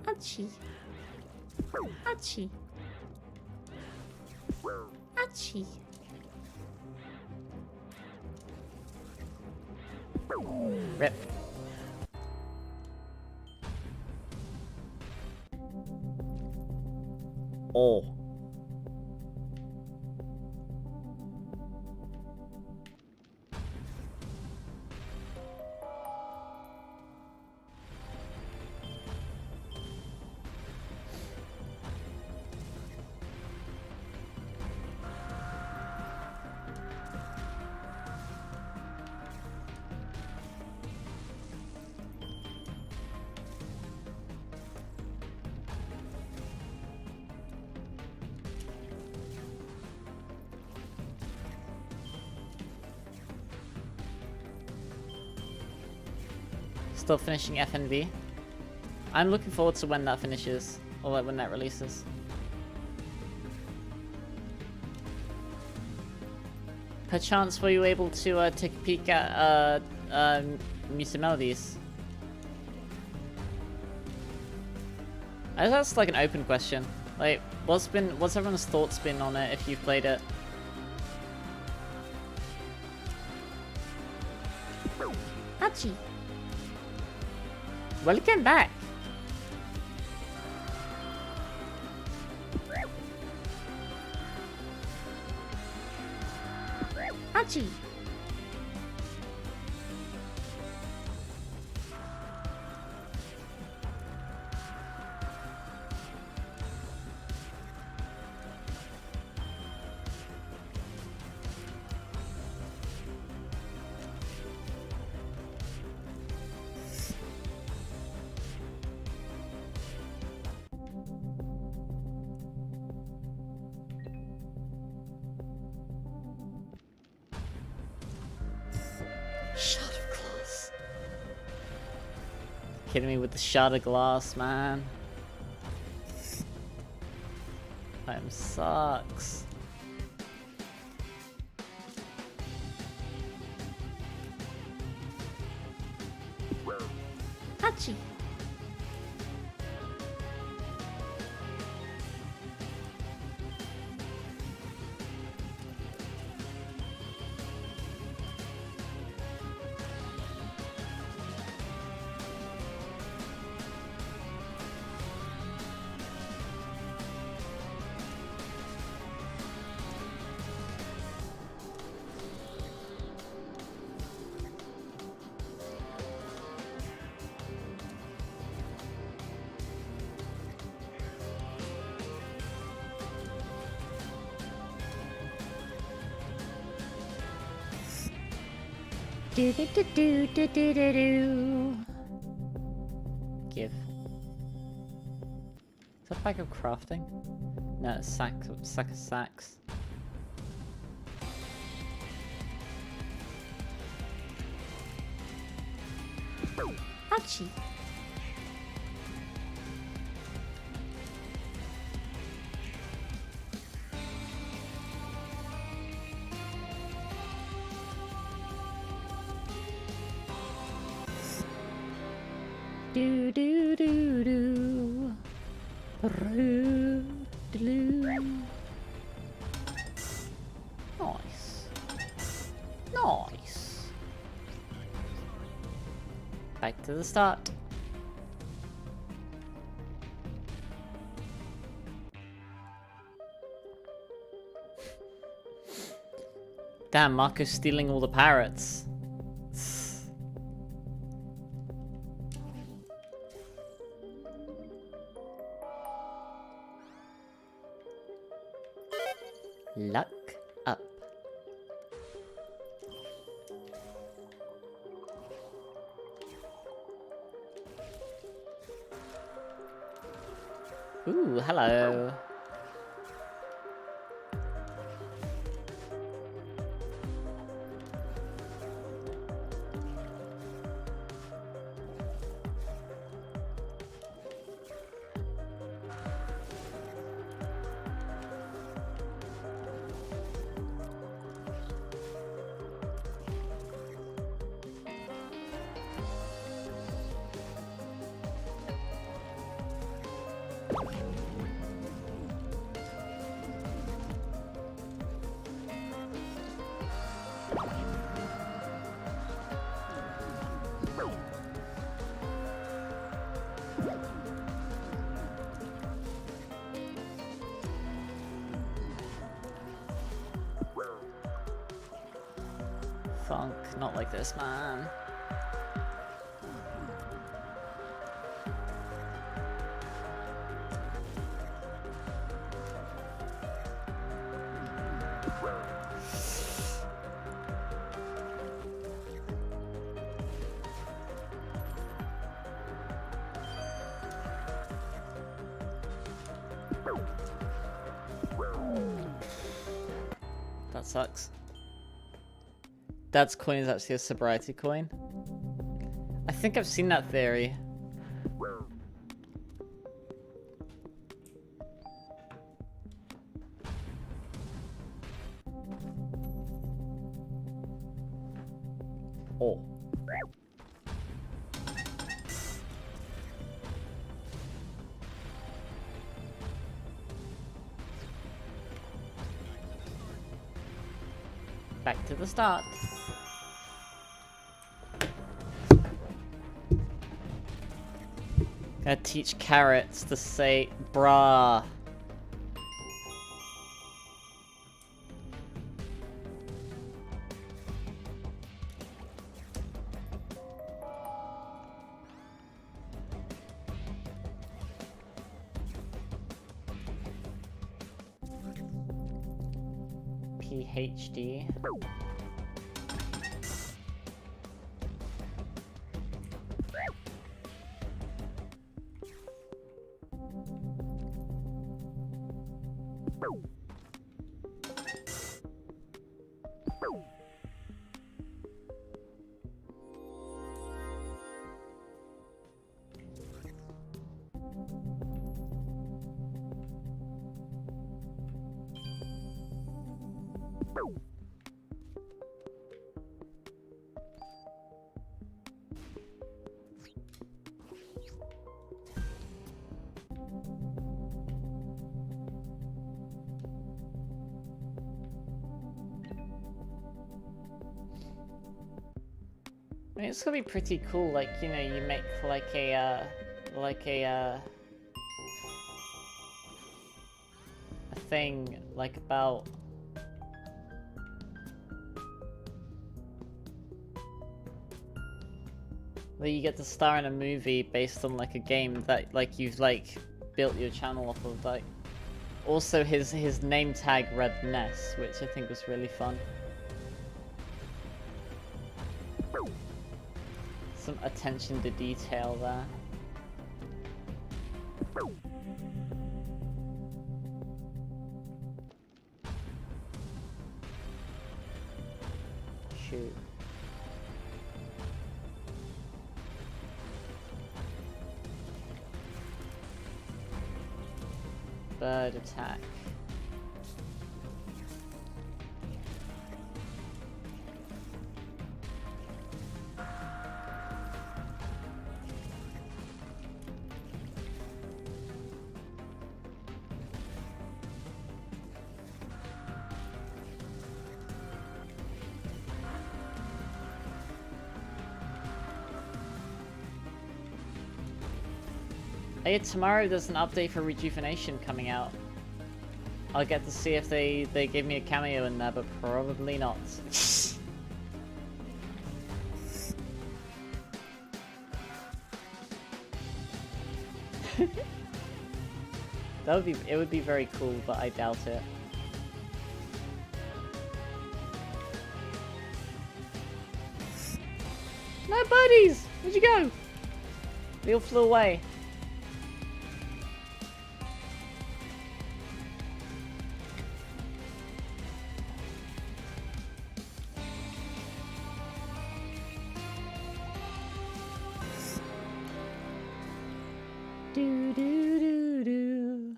Achie. Achie. Achie. Rip. Oh. Still finishing FNV. I'm looking forward to when that finishes, or like when that releases. Perchance were you able to take a peek at Music Melodies? That's like an open question. Like, what's everyone's thoughts been on it if you've played it? Hachi. Welcome back. Hachi. Shard of glass. Kidding me with the shard of glass, man. Time sucks. Hachi. Do do do do do do do do. Give. Is that a bag of crafting? No, it's sack of sacks. Hachi. Do do do do. Nice. Nice. Back to the start. Damn, Marco's stealing all the parrots. Ooh, hello. Funk, not like this, man. That sucks. Dad's coin is actually a sobriety coin. I think I've seen that theory. Oh. Back to the start. Gotta teach carrots to say brah. PhD. I mean, it's gonna be pretty cool, like, you know, you make like a thing, like, about where you get to star in a movie based on, like, a game that, like, you've, like, built your channel off of, like. Also, his name tag read Ness, which I think was really fun. Some attention to detail there. Shoot. Bird attack. Hey, tomorrow there's an update for Rejuvenation coming out. I'll get to see if they give me a cameo in there, but probably not. It would be very cool, but I doubt it. No buddies! Where'd you go? They all flew away. Do do do do.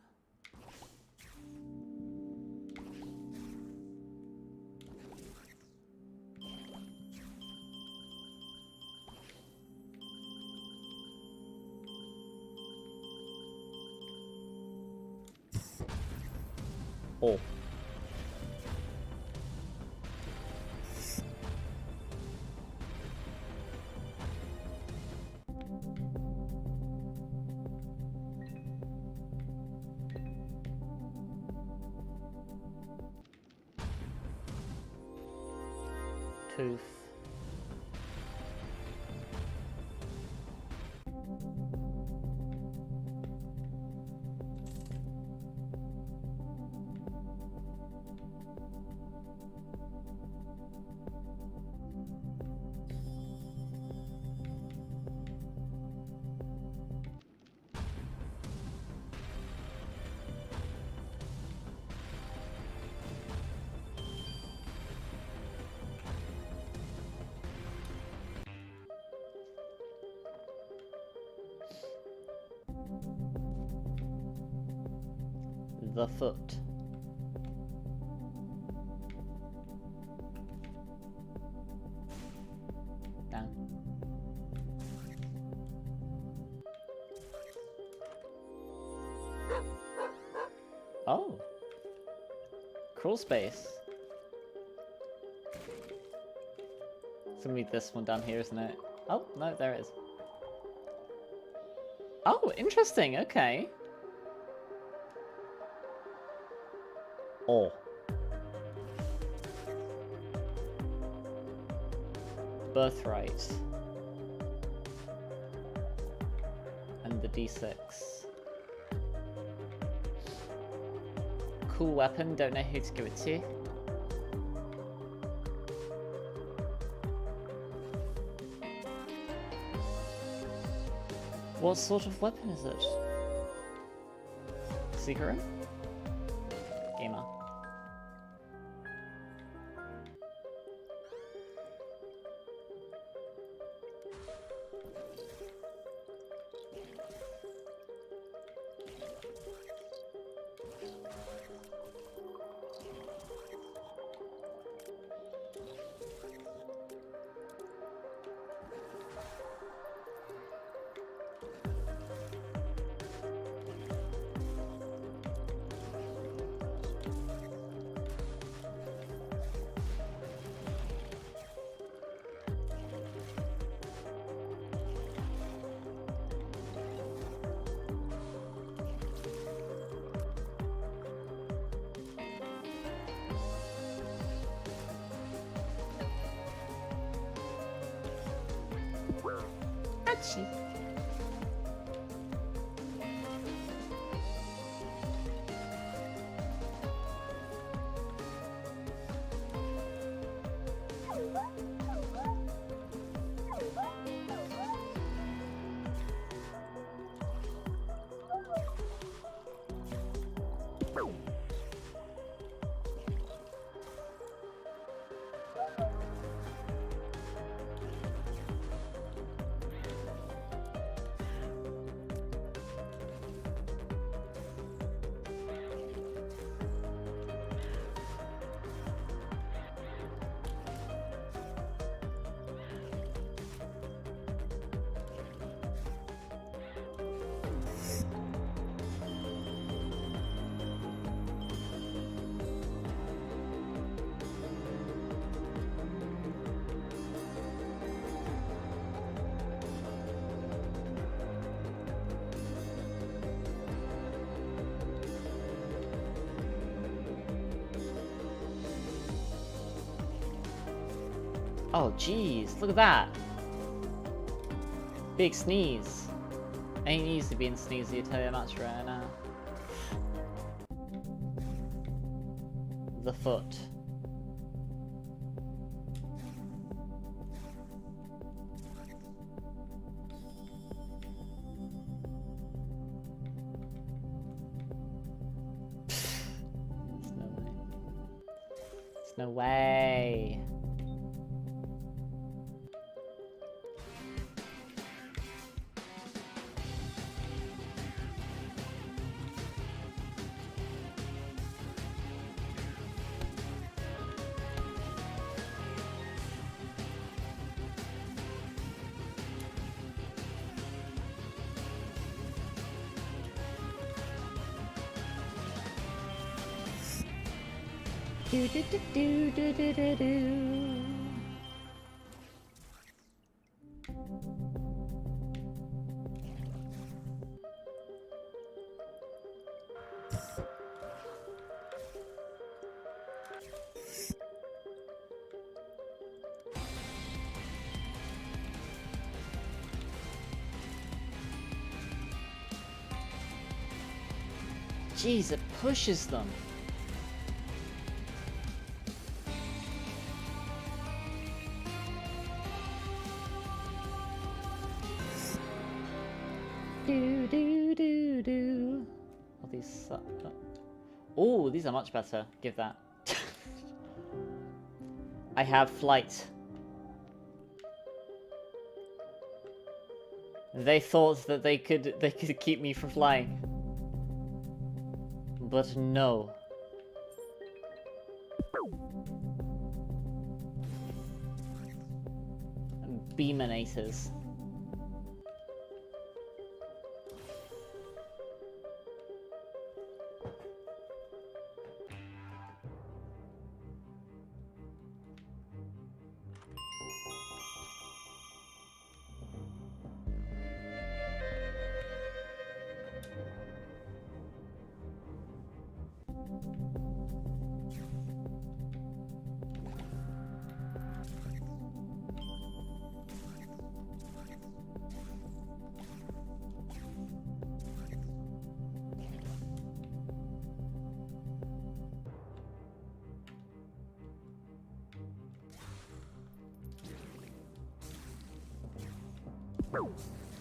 Oh. Tooth. The foot. Down. Oh. Crawl space. It's gonna be this one down here, isn't it? Oh, no, there it is. Oh, interesting, okay. Oh. Birthright. And the D6. Cool weapon, don't know who to give it to. What sort of weapon is it? Secret room? Gamer. Achie. Oh, jeez, look at that. Big sneeze. Ain't needs to be in sneezy, I tell you much right now. The foot. There's no way. Do do do do do do do do. Jeez, it pushes them. Do do do do. Oh, these suck. Oh, these are much better. Give that. I have flight. They thought that they could keep me from flying. But no. Beaminators.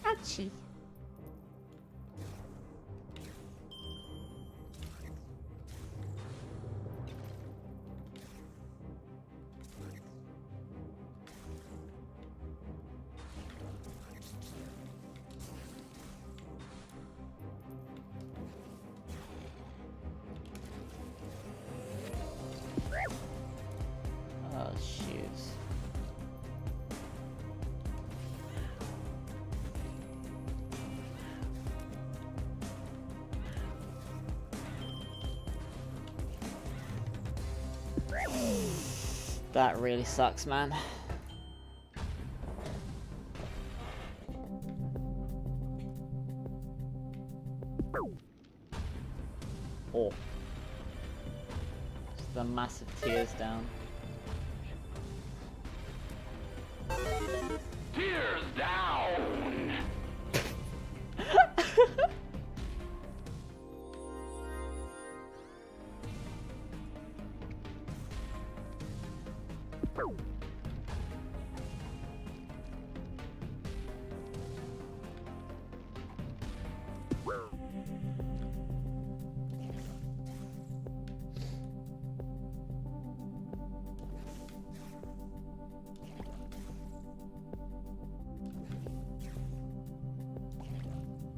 Ouchie. Oh, shoot. That really sucks, man. Oh. Just the massive tears down. Tears down!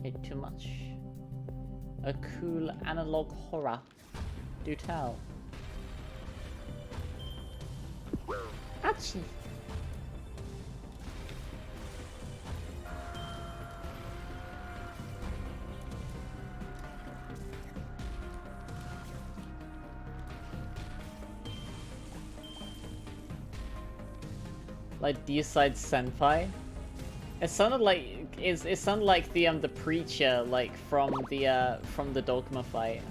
Ate too much. A cool analog horror. Do tell. Ouchie. Like D-side Senpai? It sounded like it sounded like the preacher like from the Dogma fight.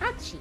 Ouchie.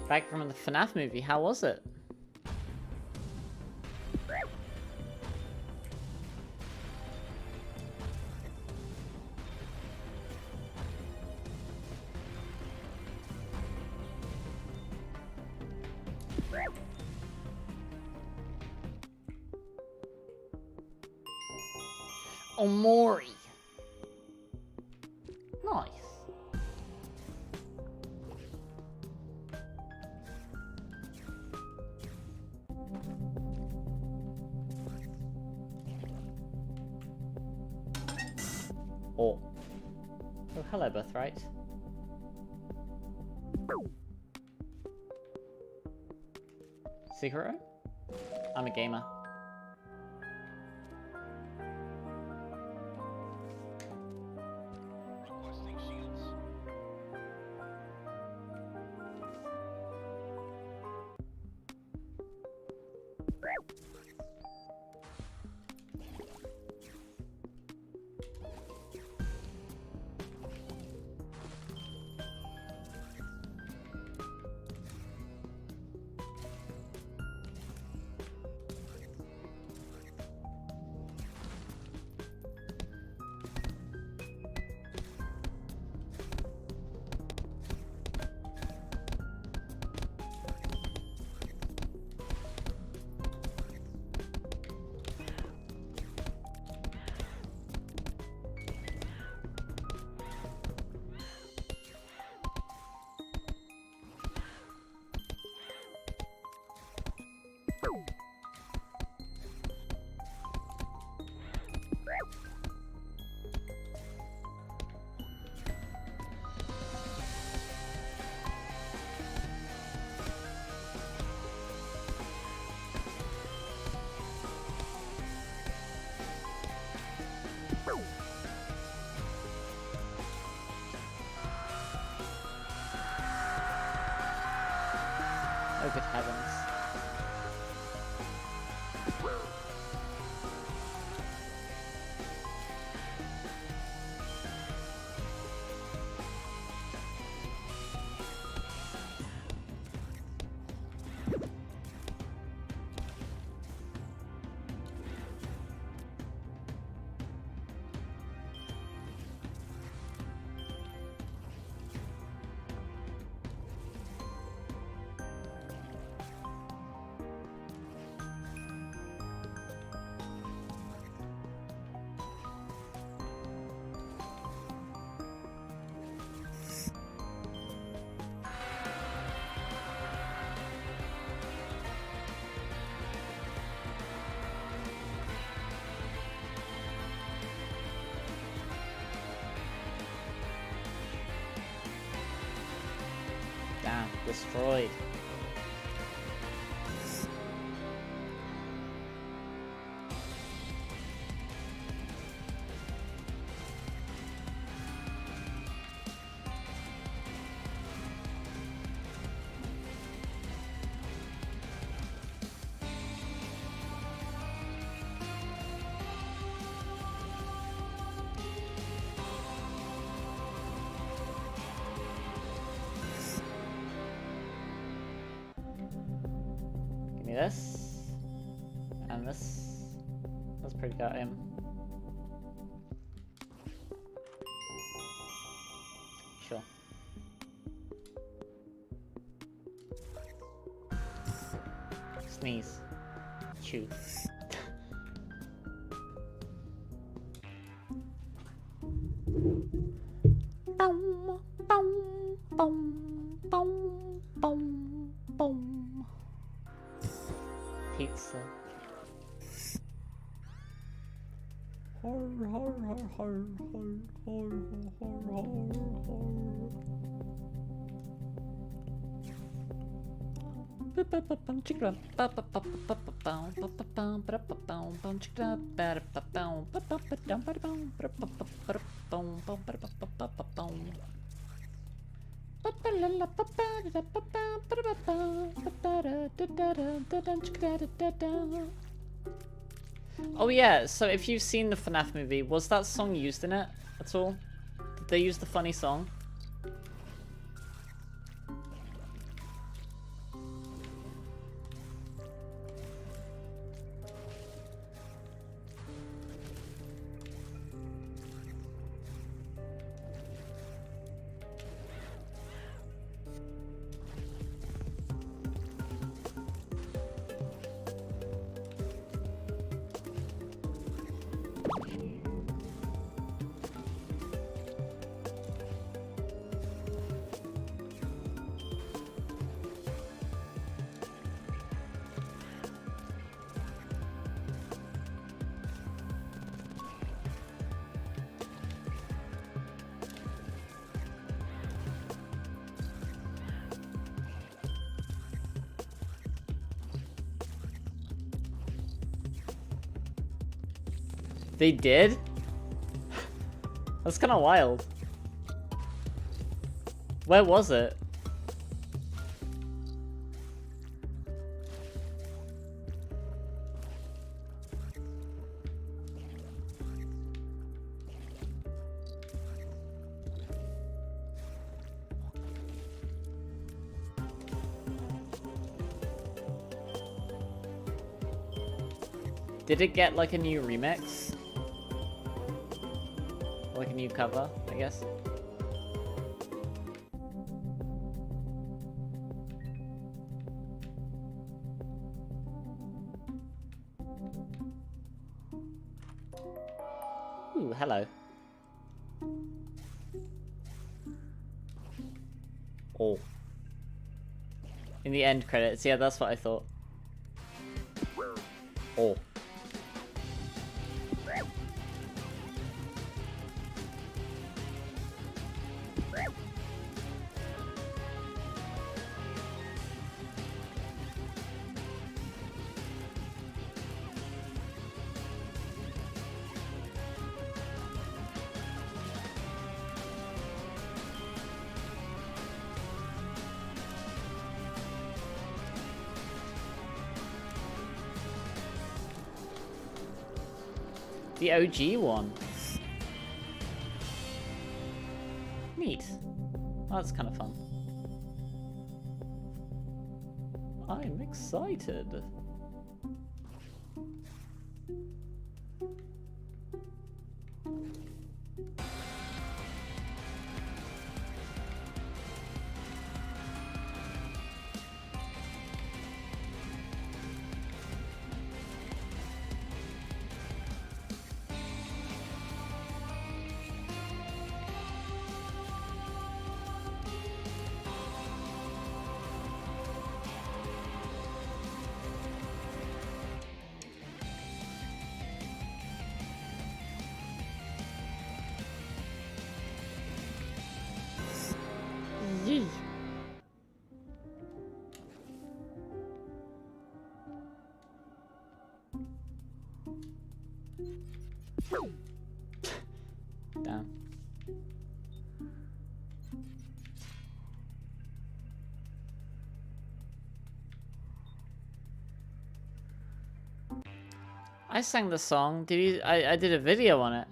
Back from the FNAF movie, how was it? OMORI. Nice. Oh. Oh, hello, Birthright. Secret room? I'm a gamer. Oh, good heavens. Damn, destroyed. This and this. That's pretty goddamn. Sure. Sneeze. Chew. Boom, boom, boom, boom, boom, boom. Pizza. Har, har, har, har, har, har, har, Oh yeah, so if you've seen the FNAF movie, was that song used in it at all? Did they use the funny song? They did? That's kind of wild. Where was it? Did it get like a new remix? Like a new cover, I guess? Ooh, hello. Oh. In the end credits, yeah, that's what I thought. Oh. The OG one. Neat. Oh, that's kind of fun. I'm excited. Yee. Damn. I sang the song. Did you? I did a video on it.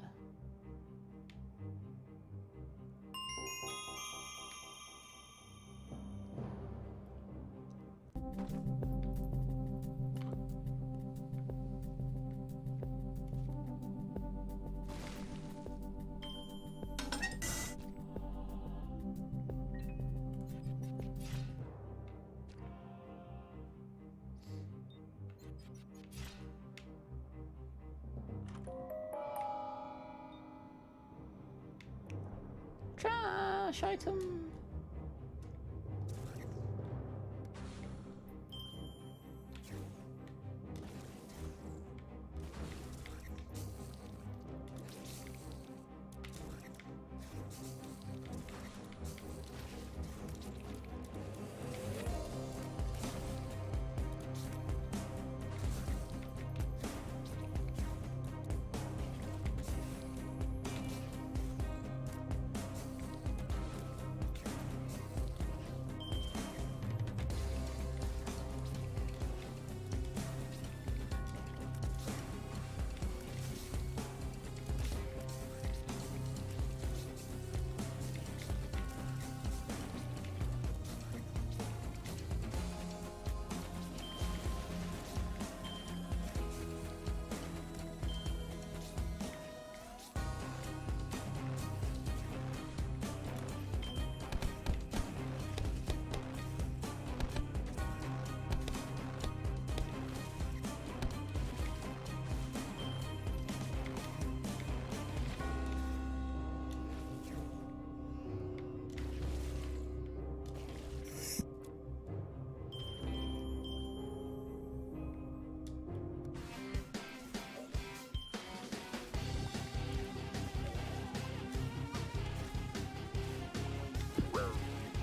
Trash item.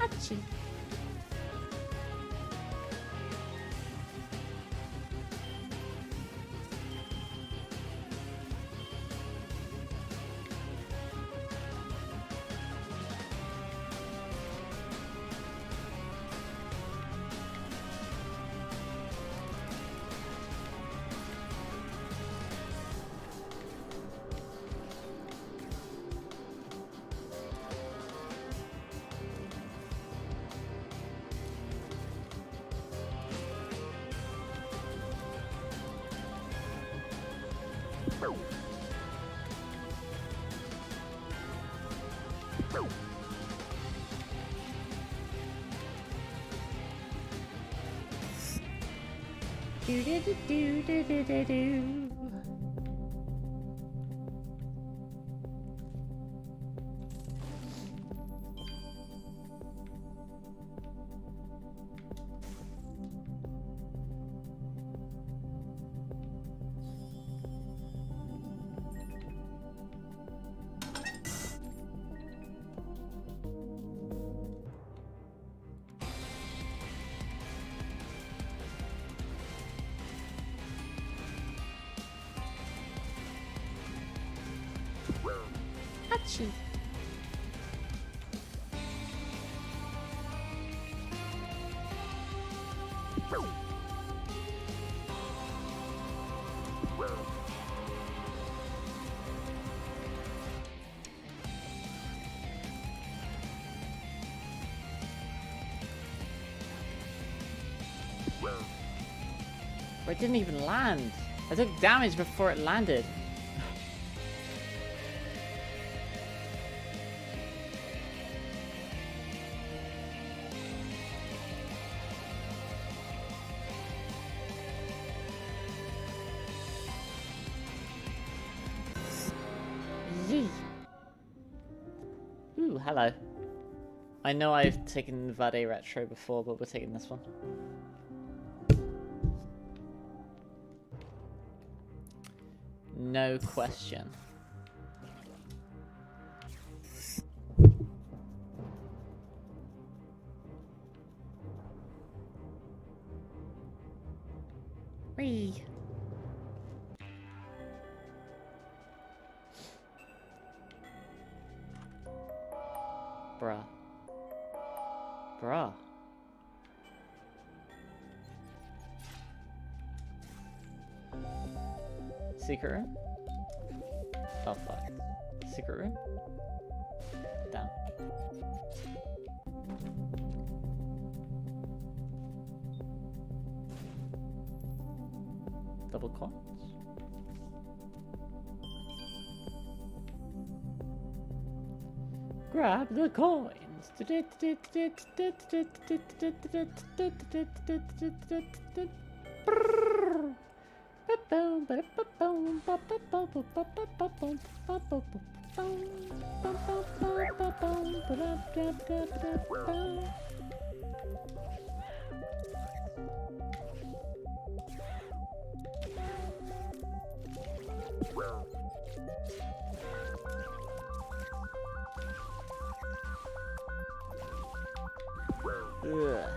Achoo. Do do do do do do do do. Achoo. It didn't even land. I took damage before it landed. Ooh, hello. I know I've taken Vade Retro before, but we're taking this one. No question. Whee! Bruh. Bruh. Secret room? Oh fuck. Secret room? Down. Double coins? Grab the coins! Ugh.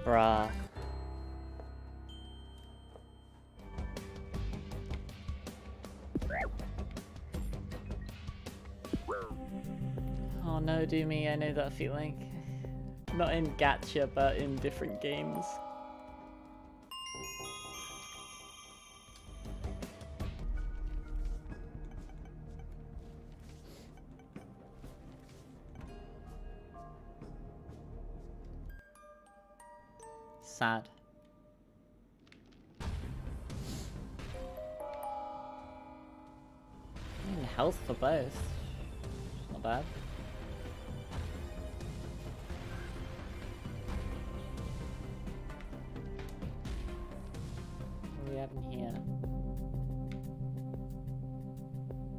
Bruh. Oh no, Doomy, I know that feeling. Not in gacha, but in different games. Sad. Health for both. Not bad. What do we have in here?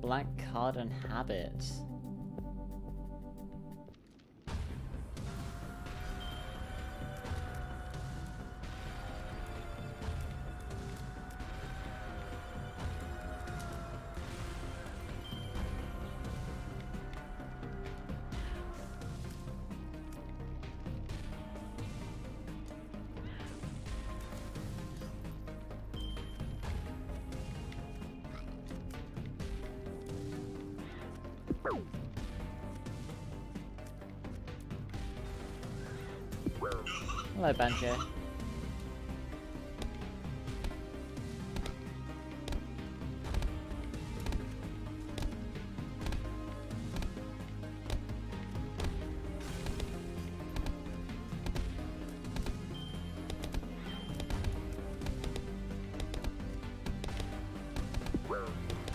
Black card and habit. Hello, Banjo.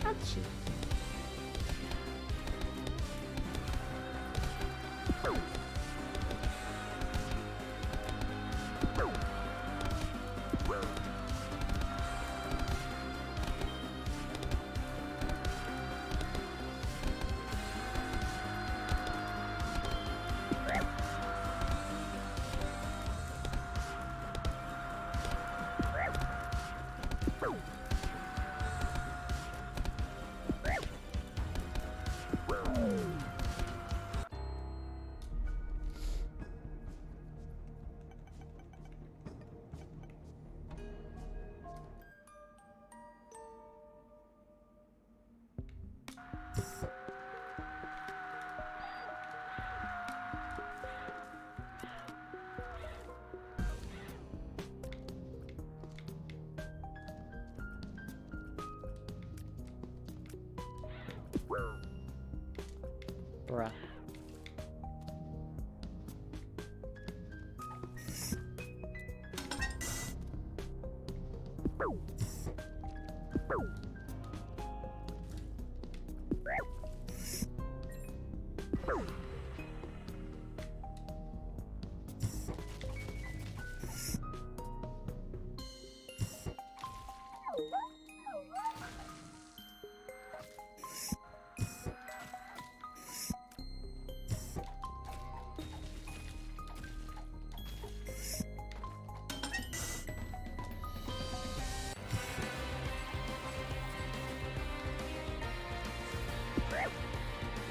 Ouchie. Bruh.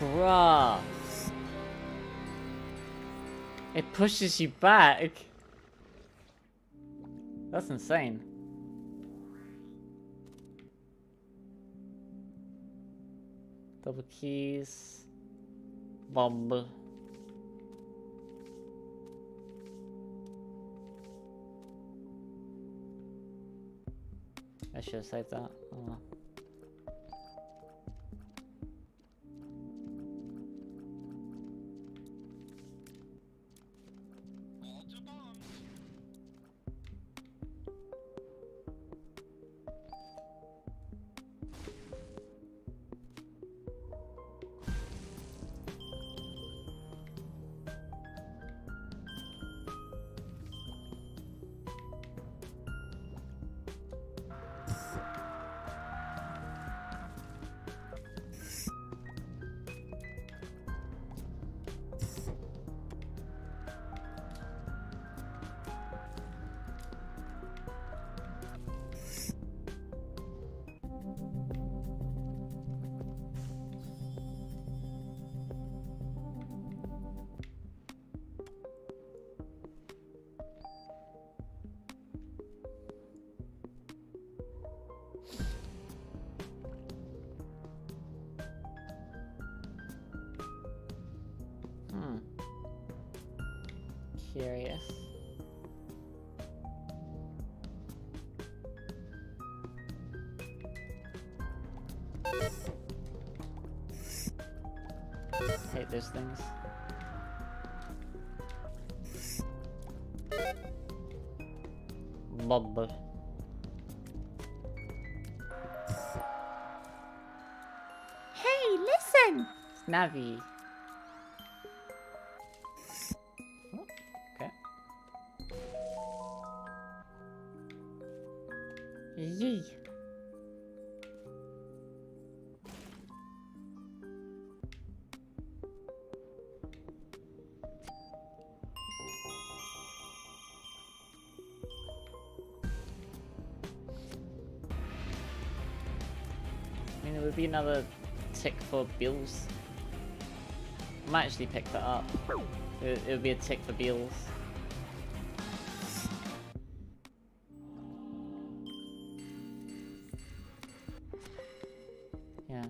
Bruh. It pushes you back. That's insane. Double keys. Bomb. I should have saved that. Oh well. Curious. Hate those things. Bob. Hey, listen! Snappy. Oh, okay. Yee. I mean, it would be another tick for bills. I might actually pick that up. It would be a tick for bills. Yeah.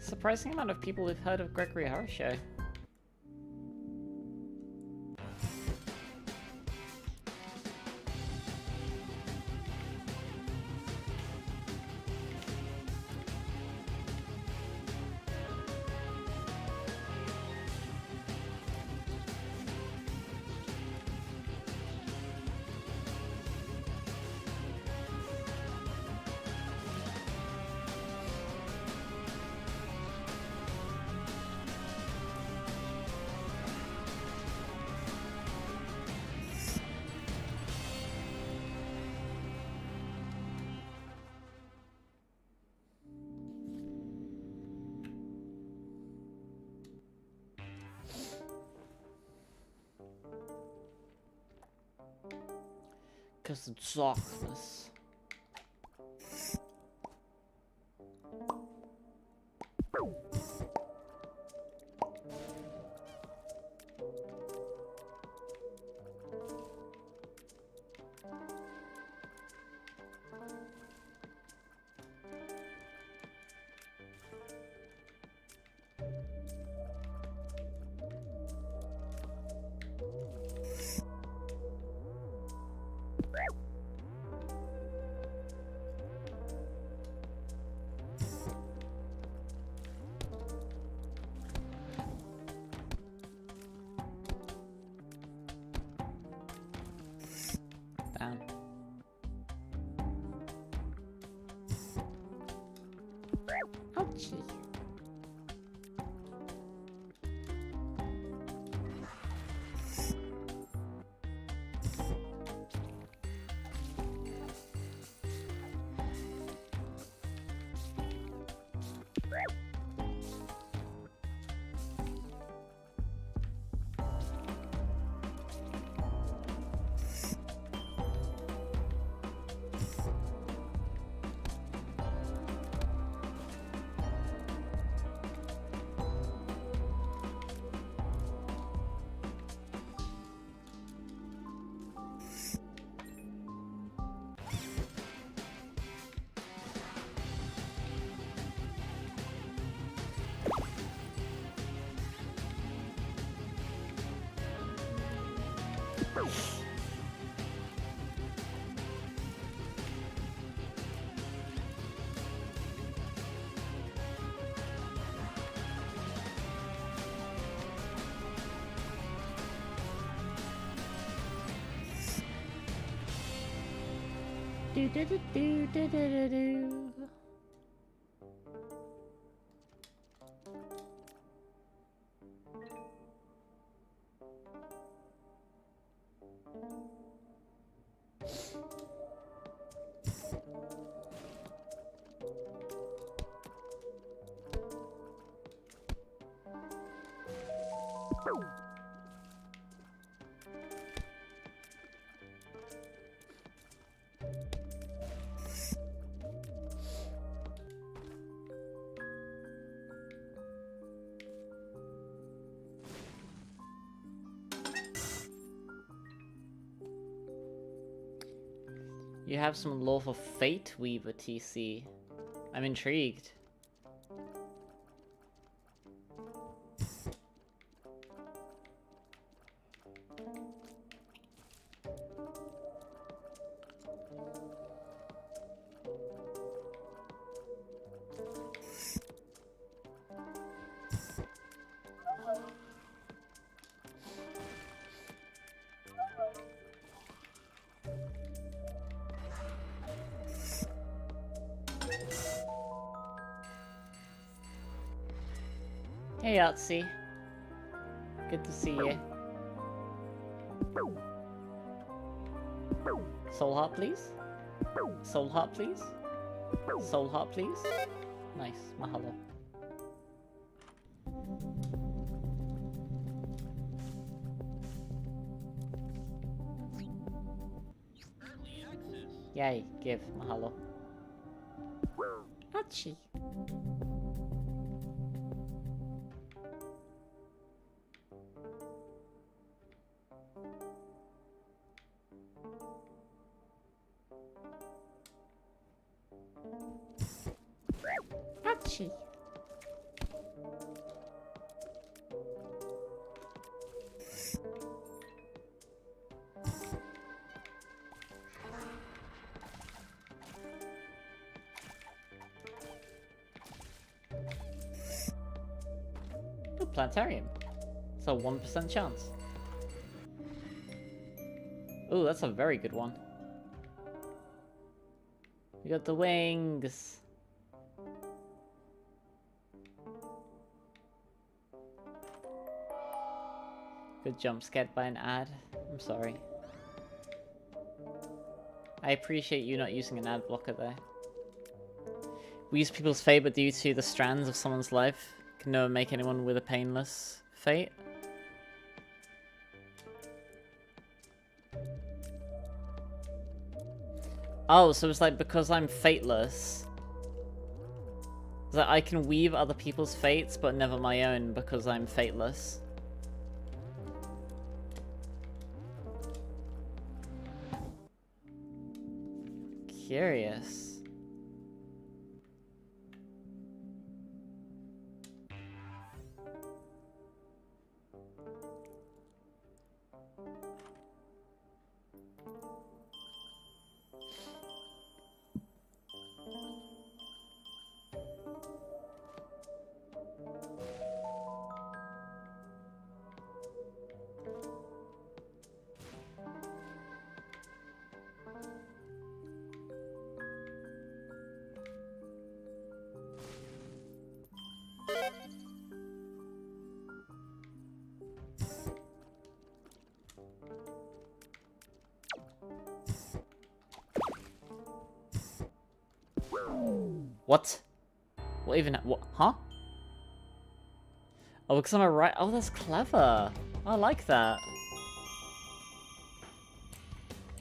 Surprising amount of people who've heard of Gregory Horror Show. Because it's darkness. Down. Ouchie. Do do do do do do do. You have some lore for Fate Weaver TC. I'm intrigued. Hey, Yahtzee. Good to see you. Soul Heart, please. Soul Heart, please. Soul Heart, please. Nice. Mahalo. Yay, give. Mahalo. Ouchie. Ouchie. planetarium. It's a 1% chance. Ooh, that's a very good one. We got the wings. Good jump scared by an ad. I'm sorry. I appreciate you not using an ad blocker there. We use people's fate, but due to the strands of someone's life, can never make anyone with a painless fate. Oh, so it's like because I'm fateless, that I can weave other people's fates, but never my own because I'm fateless. Curious. What? What even? What? Huh? Oh, because I'm a right. Oh, that's clever. I like that.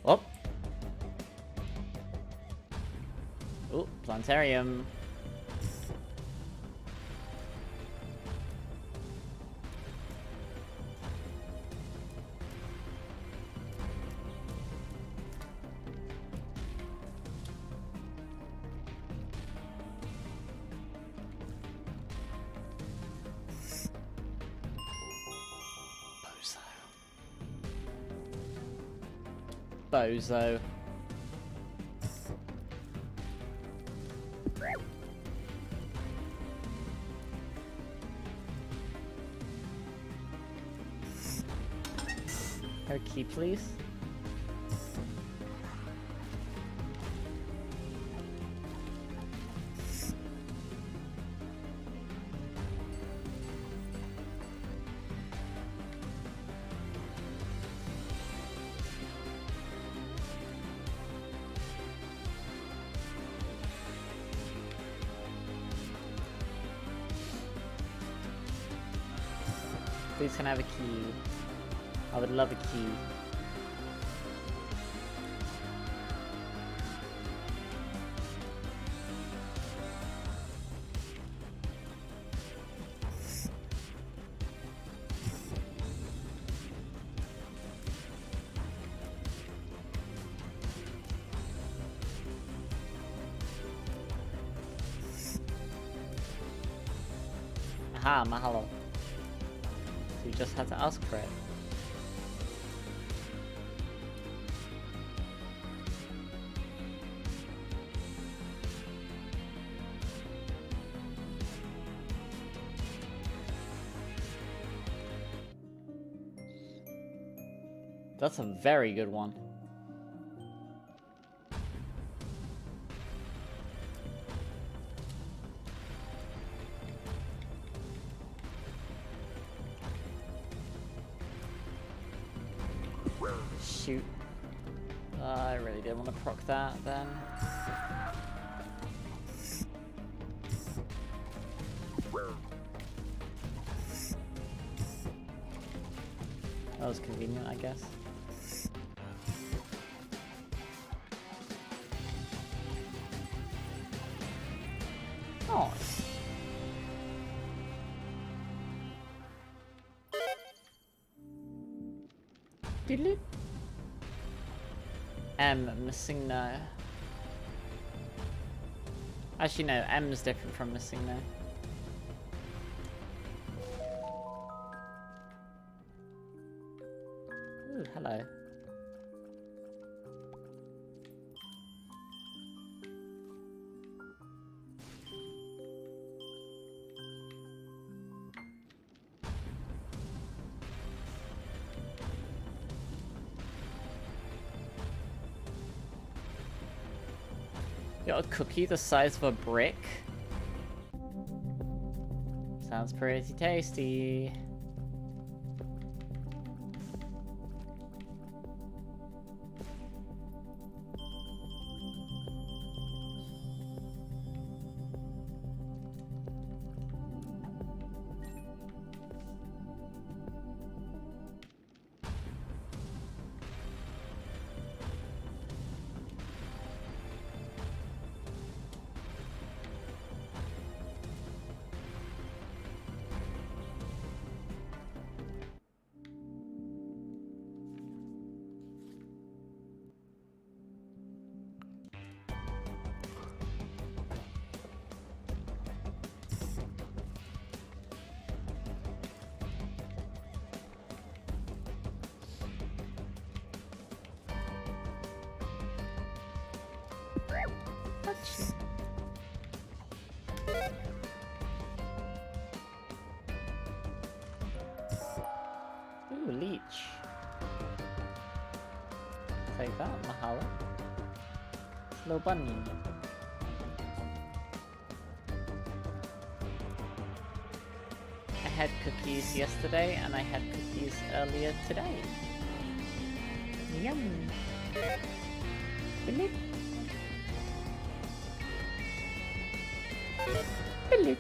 Oh. Oh, planetarium. Bozo. Her key, please. Please can I have a key? I would love a key. Aha, mahalo. You just had to ask for it. That's a very good one. Shoot. I really didn't want to proc that then. That was convenient, I guess. Oh. Doodle. M, missing no. Actually no, M is different from missing no. Ooh, hello. Got a cookie the size of a brick. Sounds pretty tasty. Ooh, leech. Take that, mahalo. Slow bunny. I had cookies yesterday and I had cookies earlier today. Yum. Philip. Philip.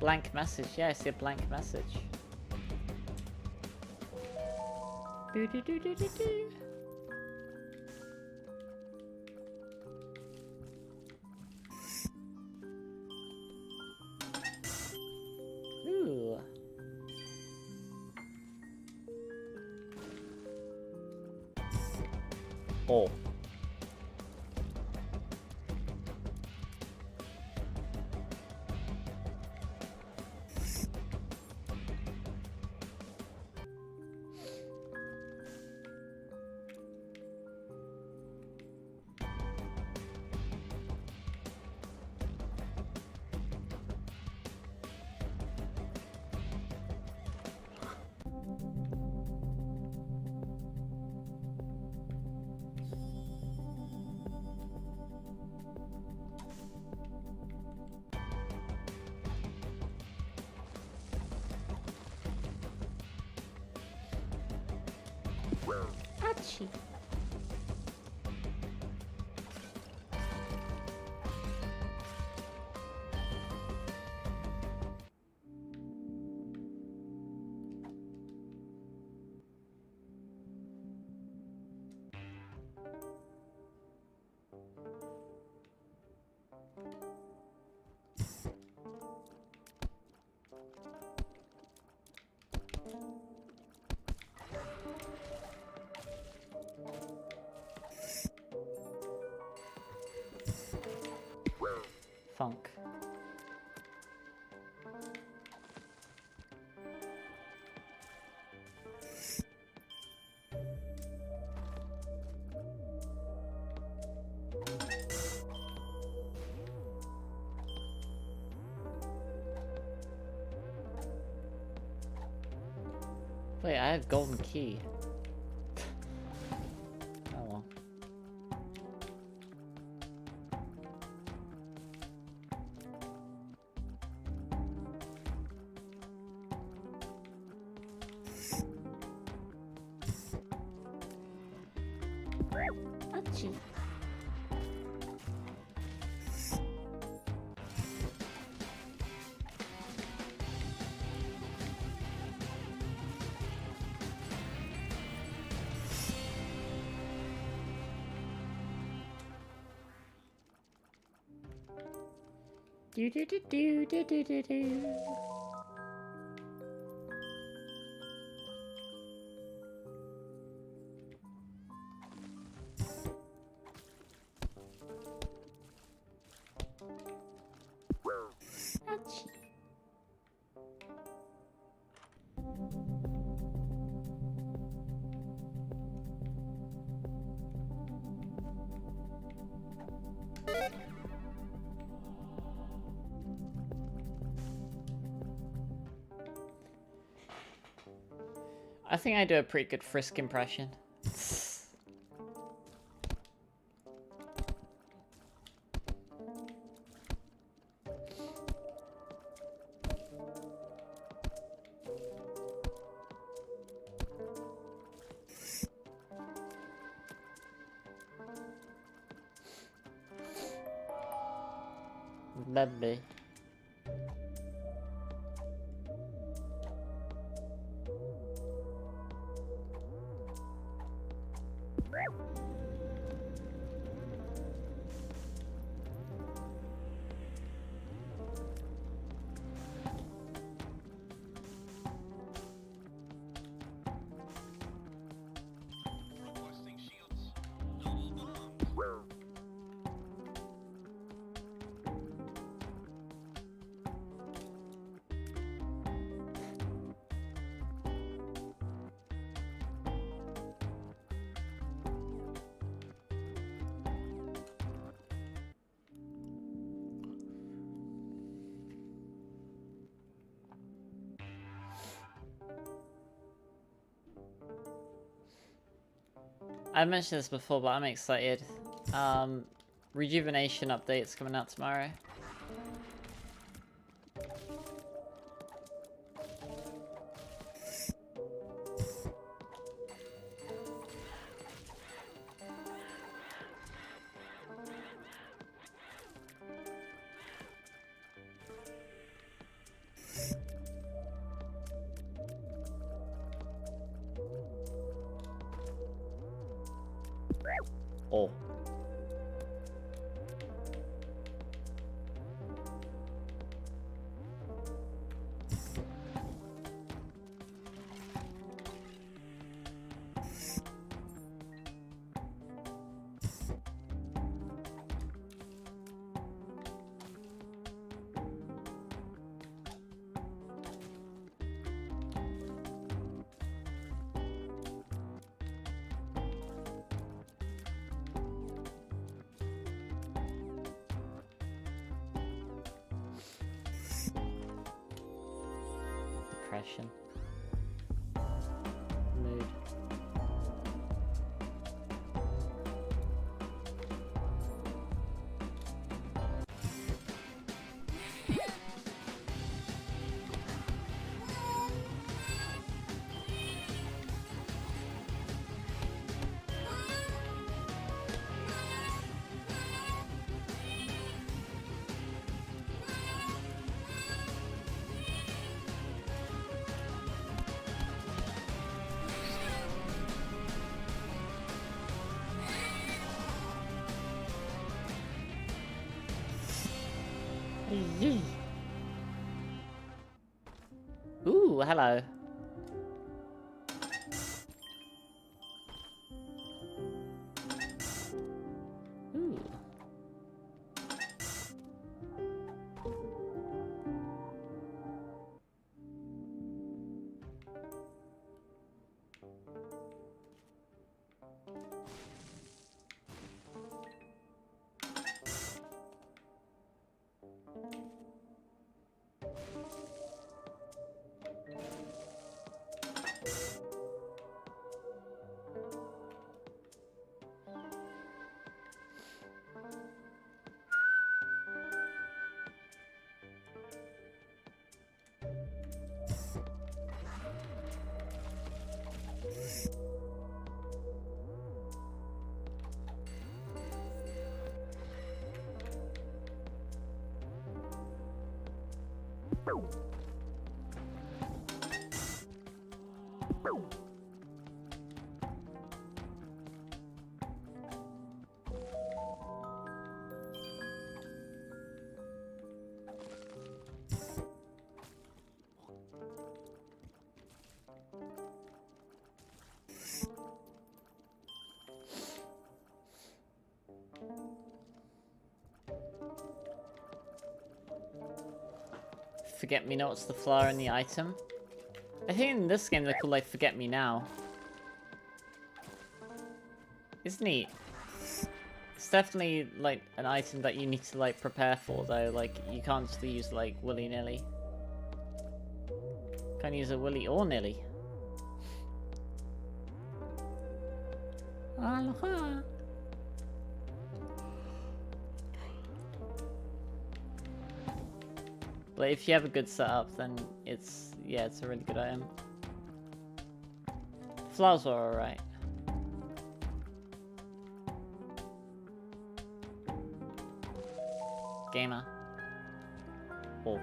Blank message. Yeah, I see a blank message. Do do do do do do. Ooh. Oh. Achoo. Funk. Wait, I have golden key. Oh well. Achoo. Do do do do do do do do. Ouchie. I think I do a pretty good Frisk impression. Baby. I mentioned this before, but I'm excited. Rejuvenation update's coming out tomorrow. Oh. Depression. Mood. Ooh, hello. Ooh. forget-me-nots, the flower and the item. I think in this game they're called like forget-me-now. It's neat. It's definitely like an item that you need to like prepare for though, like you can't just use like willy-nilly. Can't use it willy or nilly. Aloha. But if you have a good setup, then it's, yeah, it's a really good item. Flowers are alright. Gamer. Oh.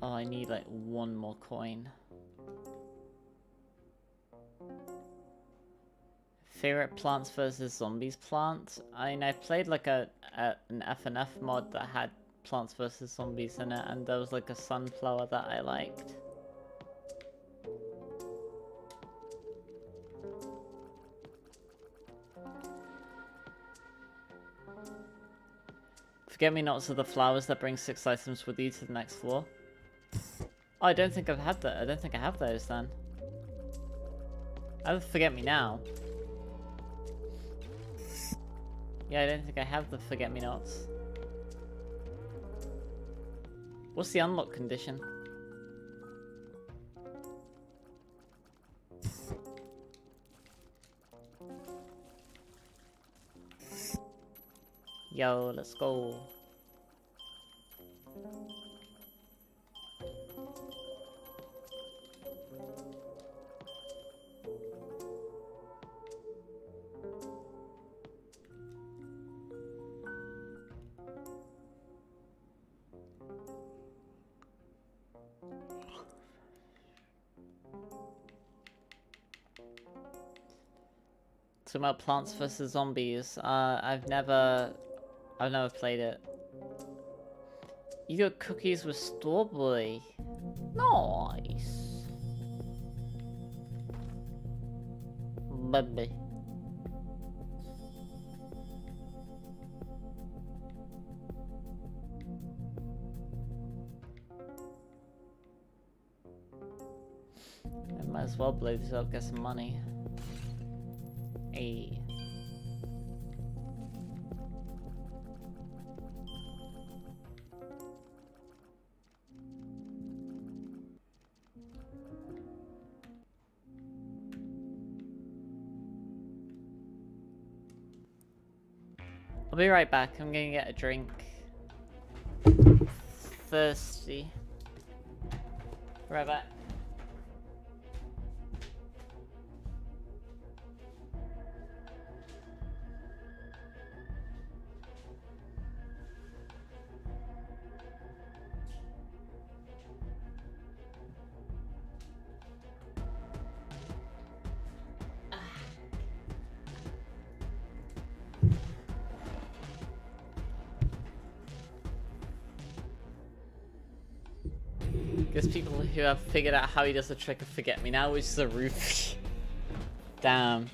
Oh, I need like one more coin. Favorite Plants vs Zombies plant? I mean, I played like an FNF mod that had Plants vs Zombies in it, and there was like a sunflower that I liked. Forget-me-nots are the flowers that bring 6 items with you to the next floor. Oh, I don't think I've had that. I don't think I have those then. I have the forget-me-now. Yeah, I don't think I have the forget-me-nots. What's the unlock condition? Yo, let's go. Talking about Plants vs Zombies, I've never played it. You got cookies with strawberry. Nice. Baby. I might as well blow this up, get some money. Hey. I'll be right back. I'm gonna get a drink. Thirsty. Right back. There's people who have figured out how he does the trick of forget me now, which is a roof. Damn.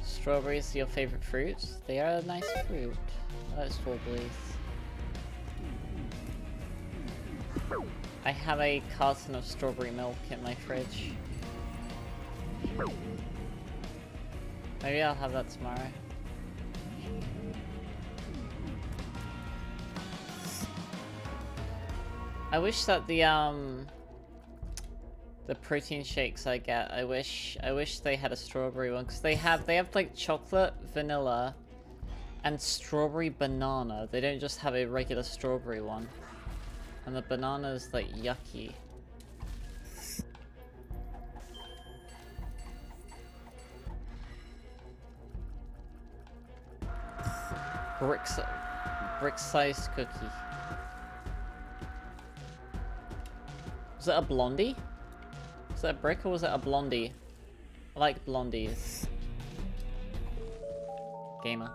Strawberries are your favorite fruit? They are a nice fruit. I like strawberries. I have a carton of strawberry milk in my fridge. Maybe I'll have that tomorrow. I wish that the protein shakes I get, I wish they had a strawberry one, because they have like chocolate, vanilla, and strawberry banana. They don't just have a regular strawberry one. And the banana's like yucky. Brick-sized cookie. Was it a blondie? Was it a brick or was it a blondie? I like blondies. Gamer.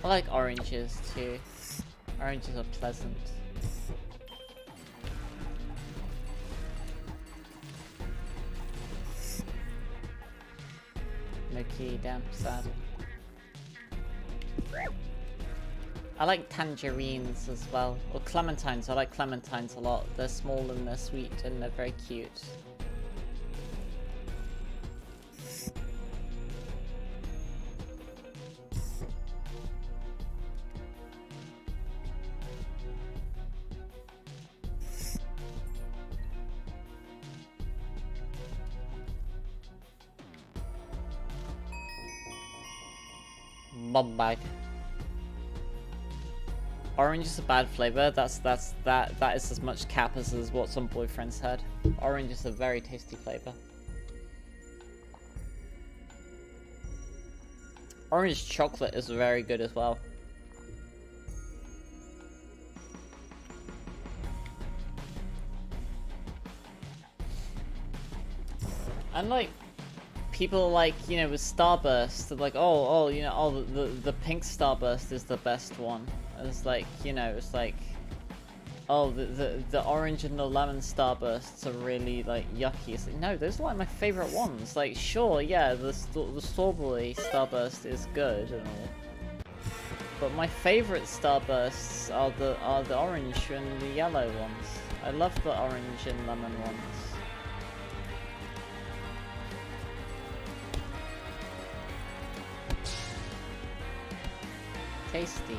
I like oranges too. Oranges are pleasant. No key, damn sad. I like tangerines as well. Or clementines, I like clementines a lot. They're small and they're sweet and they're very cute. Bob bag. Orange is a bad flavor. That is as much cap as what some boyfriends had. Orange is a very tasty flavor. Orange chocolate is very good as well. And like people like, you know, with Starburst, they're like, oh, you know, oh, the pink Starburst is the best one. And it's like, you know, it's like, oh, the orange and the lemon Starbursts are really like yucky. It's like, no, those are like my favorite ones. Like, sure, yeah, the strawberry Starburst is good and all, but my favorite Starbursts are the orange and the yellow ones. I love the orange and lemon ones. Tasty.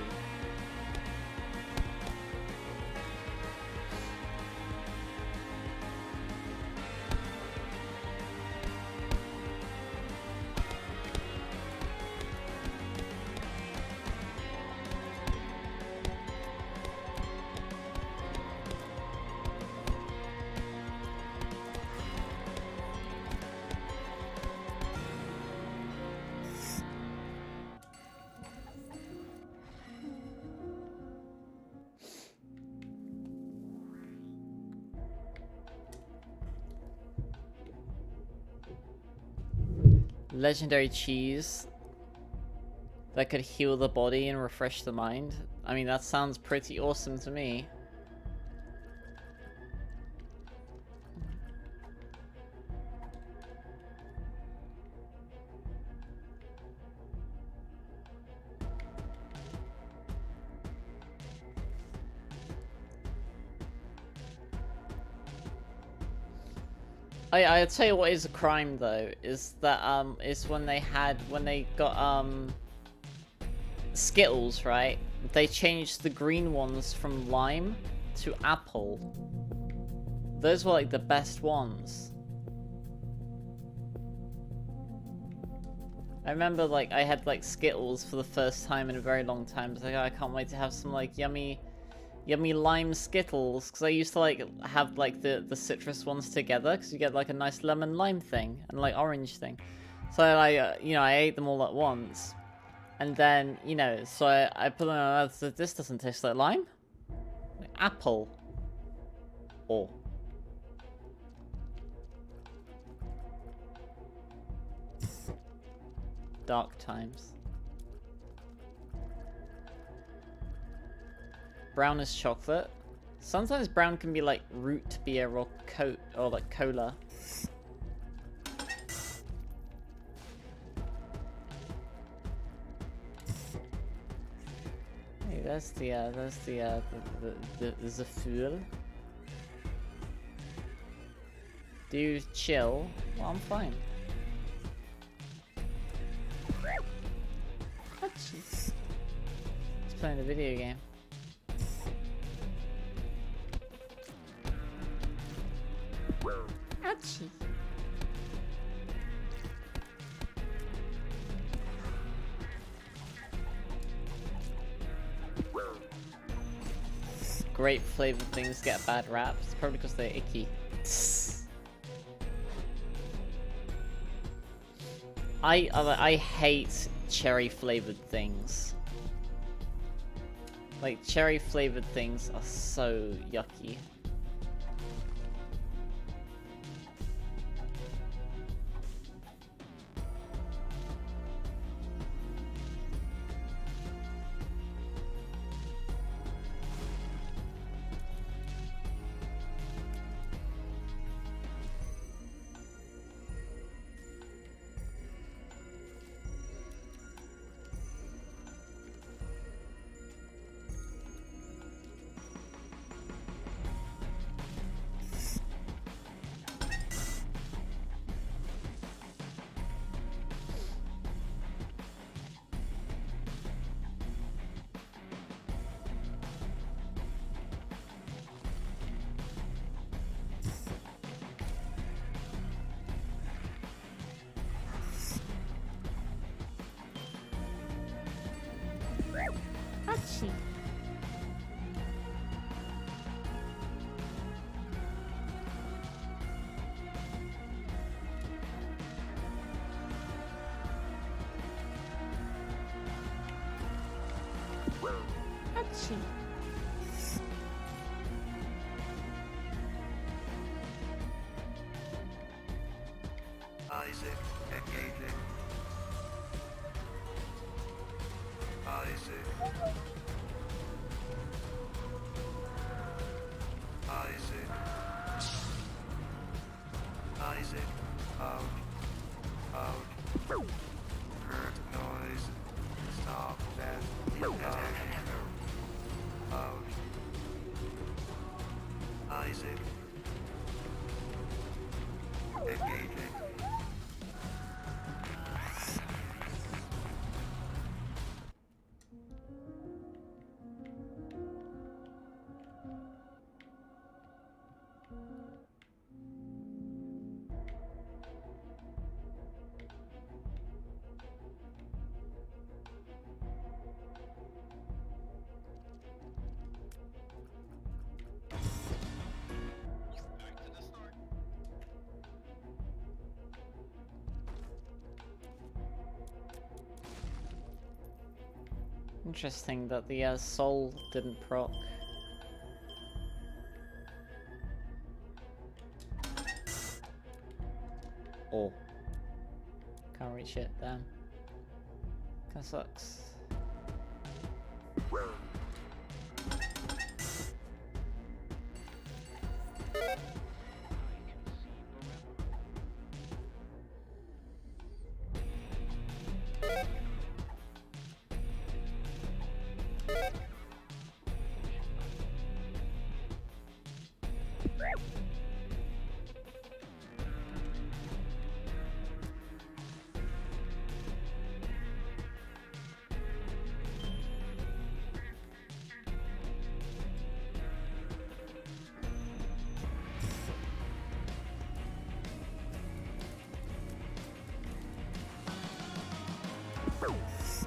Legendary cheese that could heal the body and refresh the mind. I mean, that sounds pretty awesome to me. I'd tell you what is a crime though, is that is when they got Skittles, right? They changed the green ones from lime to apple. Those were like the best ones. I remember like I had like Skittles for the first time in a very long time. I was like, oh, I can't wait to have some like yummy lime Skittles, because I used to like have like the citrus ones together, because you get like a nice lemon lime thing and like orange thing. So I you know, I ate them all at once, and then, you know, so I put them on. So this doesn't taste like lime. Like, Apple. Or. Dark times. Brown is chocolate. Sometimes brown can be like root beer or like cola. Hey, there's the fool. Do you chill? Well, I'm fine. Just playing a video game. Ouchie. Grape flavored things get a bad rap. It's probably because they're icky. I hate cherry flavored things. Like cherry flavored things are so yucky. Ouchie. Ouchie. Isaac, engaging. Isaac. Isaac. Isaac. Out. Out. Heard noise. Stop that. Out. Isaac. Engaging. Interesting that the soul didn't proc. Oh. Can't reach it, damn. Kinda sucks.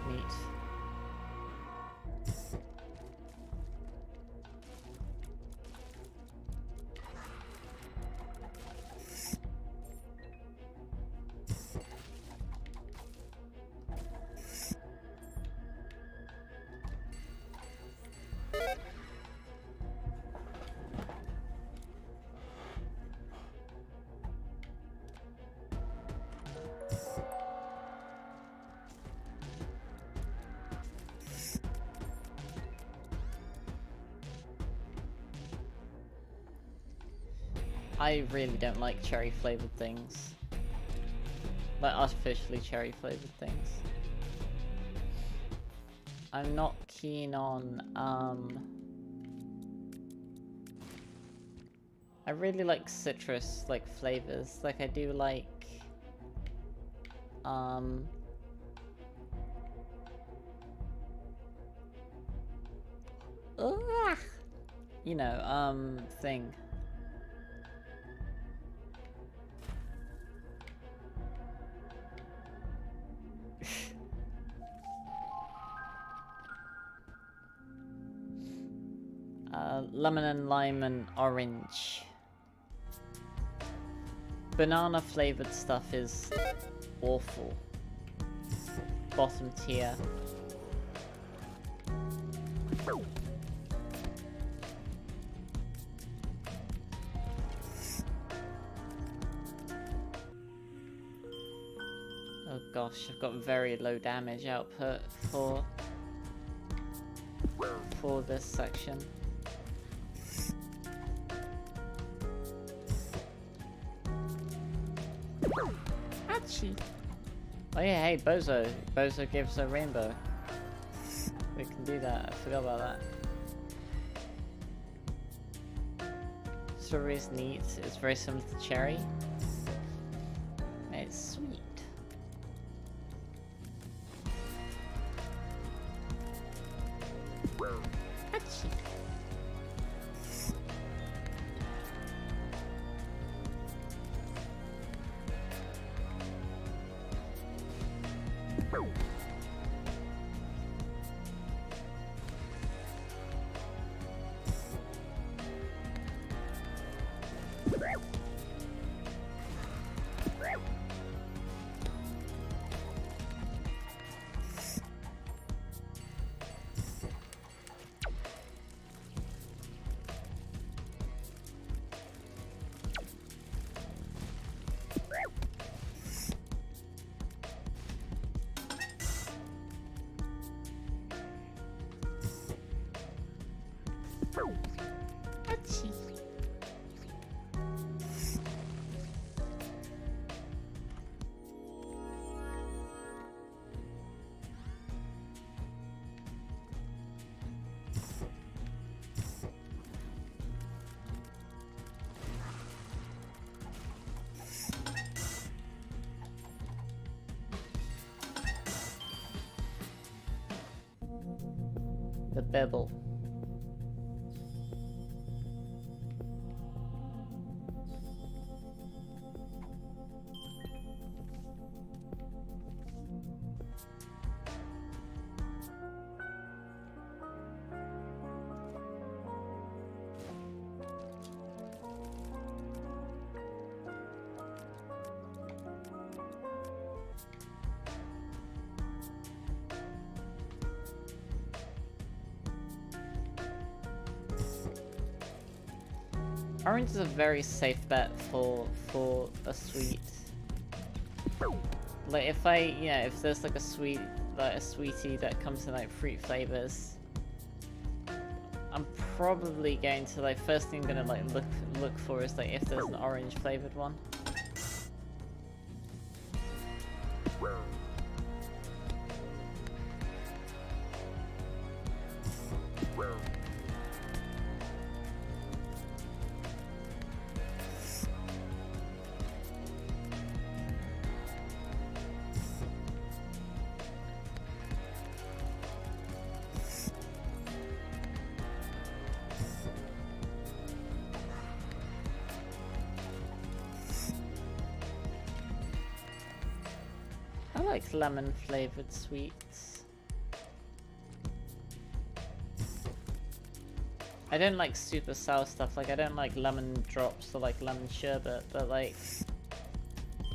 Neat. I really don't like cherry flavored things. Like artificially cherry flavored things. I'm not keen on, I really like citrus, like, flavors. Like, I do like, you know, thing. Lemon and lime and orange. Banana flavored stuff is awful. Bottom tier. Oh gosh, I've got very low damage output for this section. Achoo. Oh yeah, hey, Bozo. Bozo gives a rainbow. We can do that. I forgot about that. Strawberry is neat. It's very similar to cherry. It's sweet. Achoo. The bevel. Orange is a very safe bet for a sweet. Like if if there's like a sweetie that comes in like fruit flavors, I'm probably going to like first thing I'm gonna like look for is like if there's an orange flavored one. I like lemon flavored sweets. I don't like super sour stuff, like I don't like lemon drops or like lemon sherbet, but like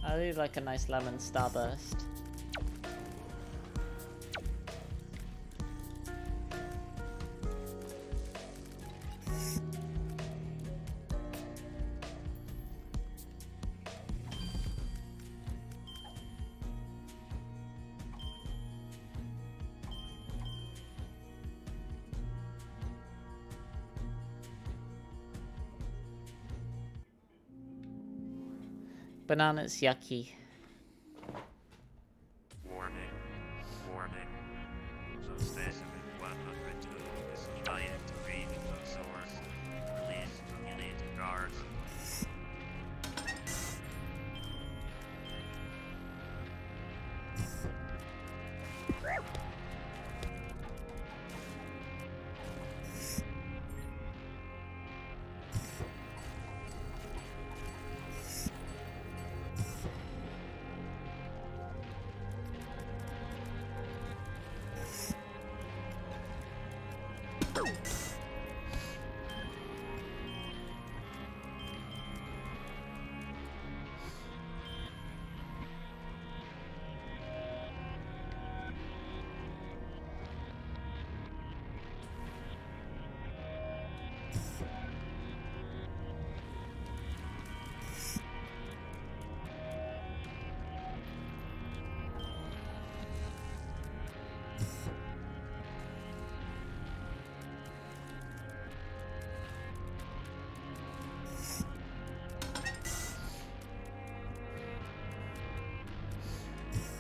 I really like a nice lemon starburst. Banana's yucky. Warning. Warning. The specimen 102 is trying to reach the source. Release elated guards.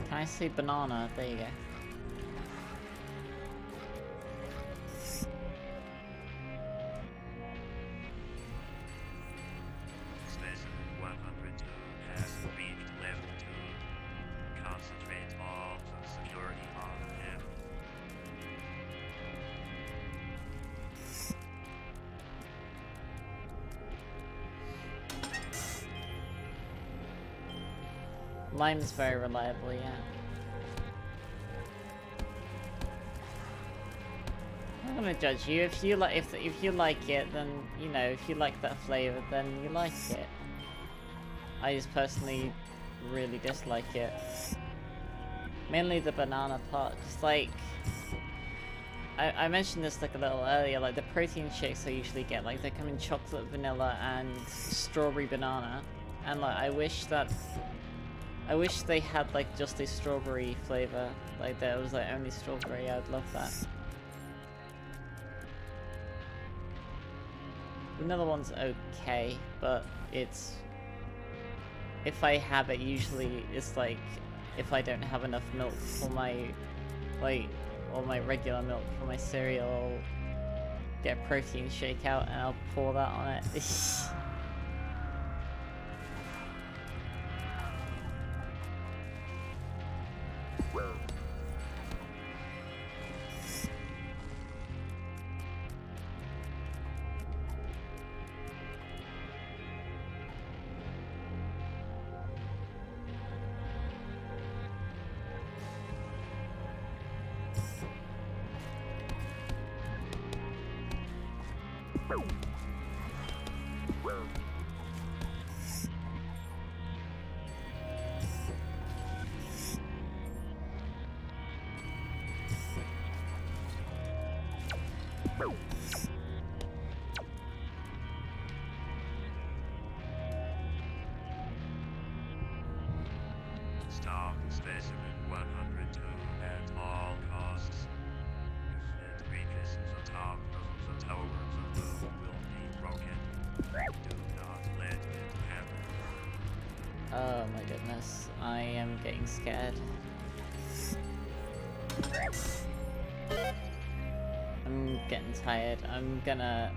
Can I say banana? There you go. Specimen 102 has reached level 2. Concentrate all the security on him. Lime's very reliable, yeah. I'm not gonna judge you. If you like, if you like it, then you know. If you like that flavor, then you like it. I just personally really dislike it. Mainly the banana part, because like I mentioned this like a little earlier. Like the protein shakes I usually get, like they come in chocolate, vanilla, and strawberry banana, and like I wish they had like just a strawberry flavor, like there was like only strawberry. I'd love that. Vanilla one's okay, but it's, if I have it, usually it's like if I don't have enough milk for my, like, or my regular milk for my cereal, I'll get a protein shake out and I'll pour that on it. Stop specimen 102 at all costs. If it reaches the top of the towers of the will be broken. Do not let it happen. Oh my goodness, I am getting scared. I'm getting tired. I'm gonna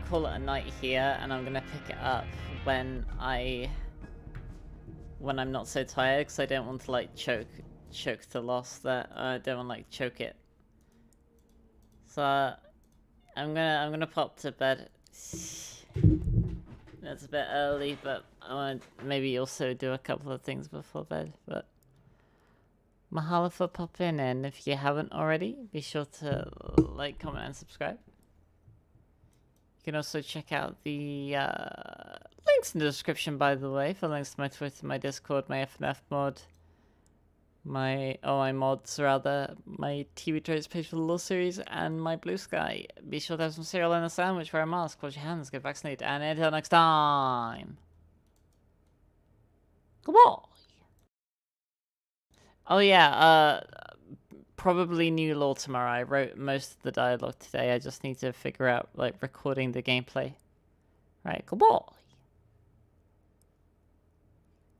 call it a night here, and I'm gonna pick it up when I'm not so tired, because I don't want to like choke the loss that I don't want to like choke it. So I'm gonna pop to bed. It's a bit early, but I want to maybe also do a couple of things before bed. But mahalo for popping in. If you haven't already, be sure to like, comment, and subscribe. You can also check out the links in the description, by the way, for links to my Twitter, my Discord, my FNF mod, my mods rather, my TV Trades page for the Law series, and my Blue Sky. Be sure to have some cereal and a sandwich, wear a mask, wash your hands, get vaccinated, and until next time, goodbye. Oh yeah, probably new lore tomorrow. I wrote most of the dialogue today. I just need to figure out like recording the gameplay. Right, goodbye.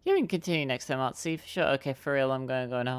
You can continue next time, Artsy, for sure. Okay, for real, I'm gonna go now.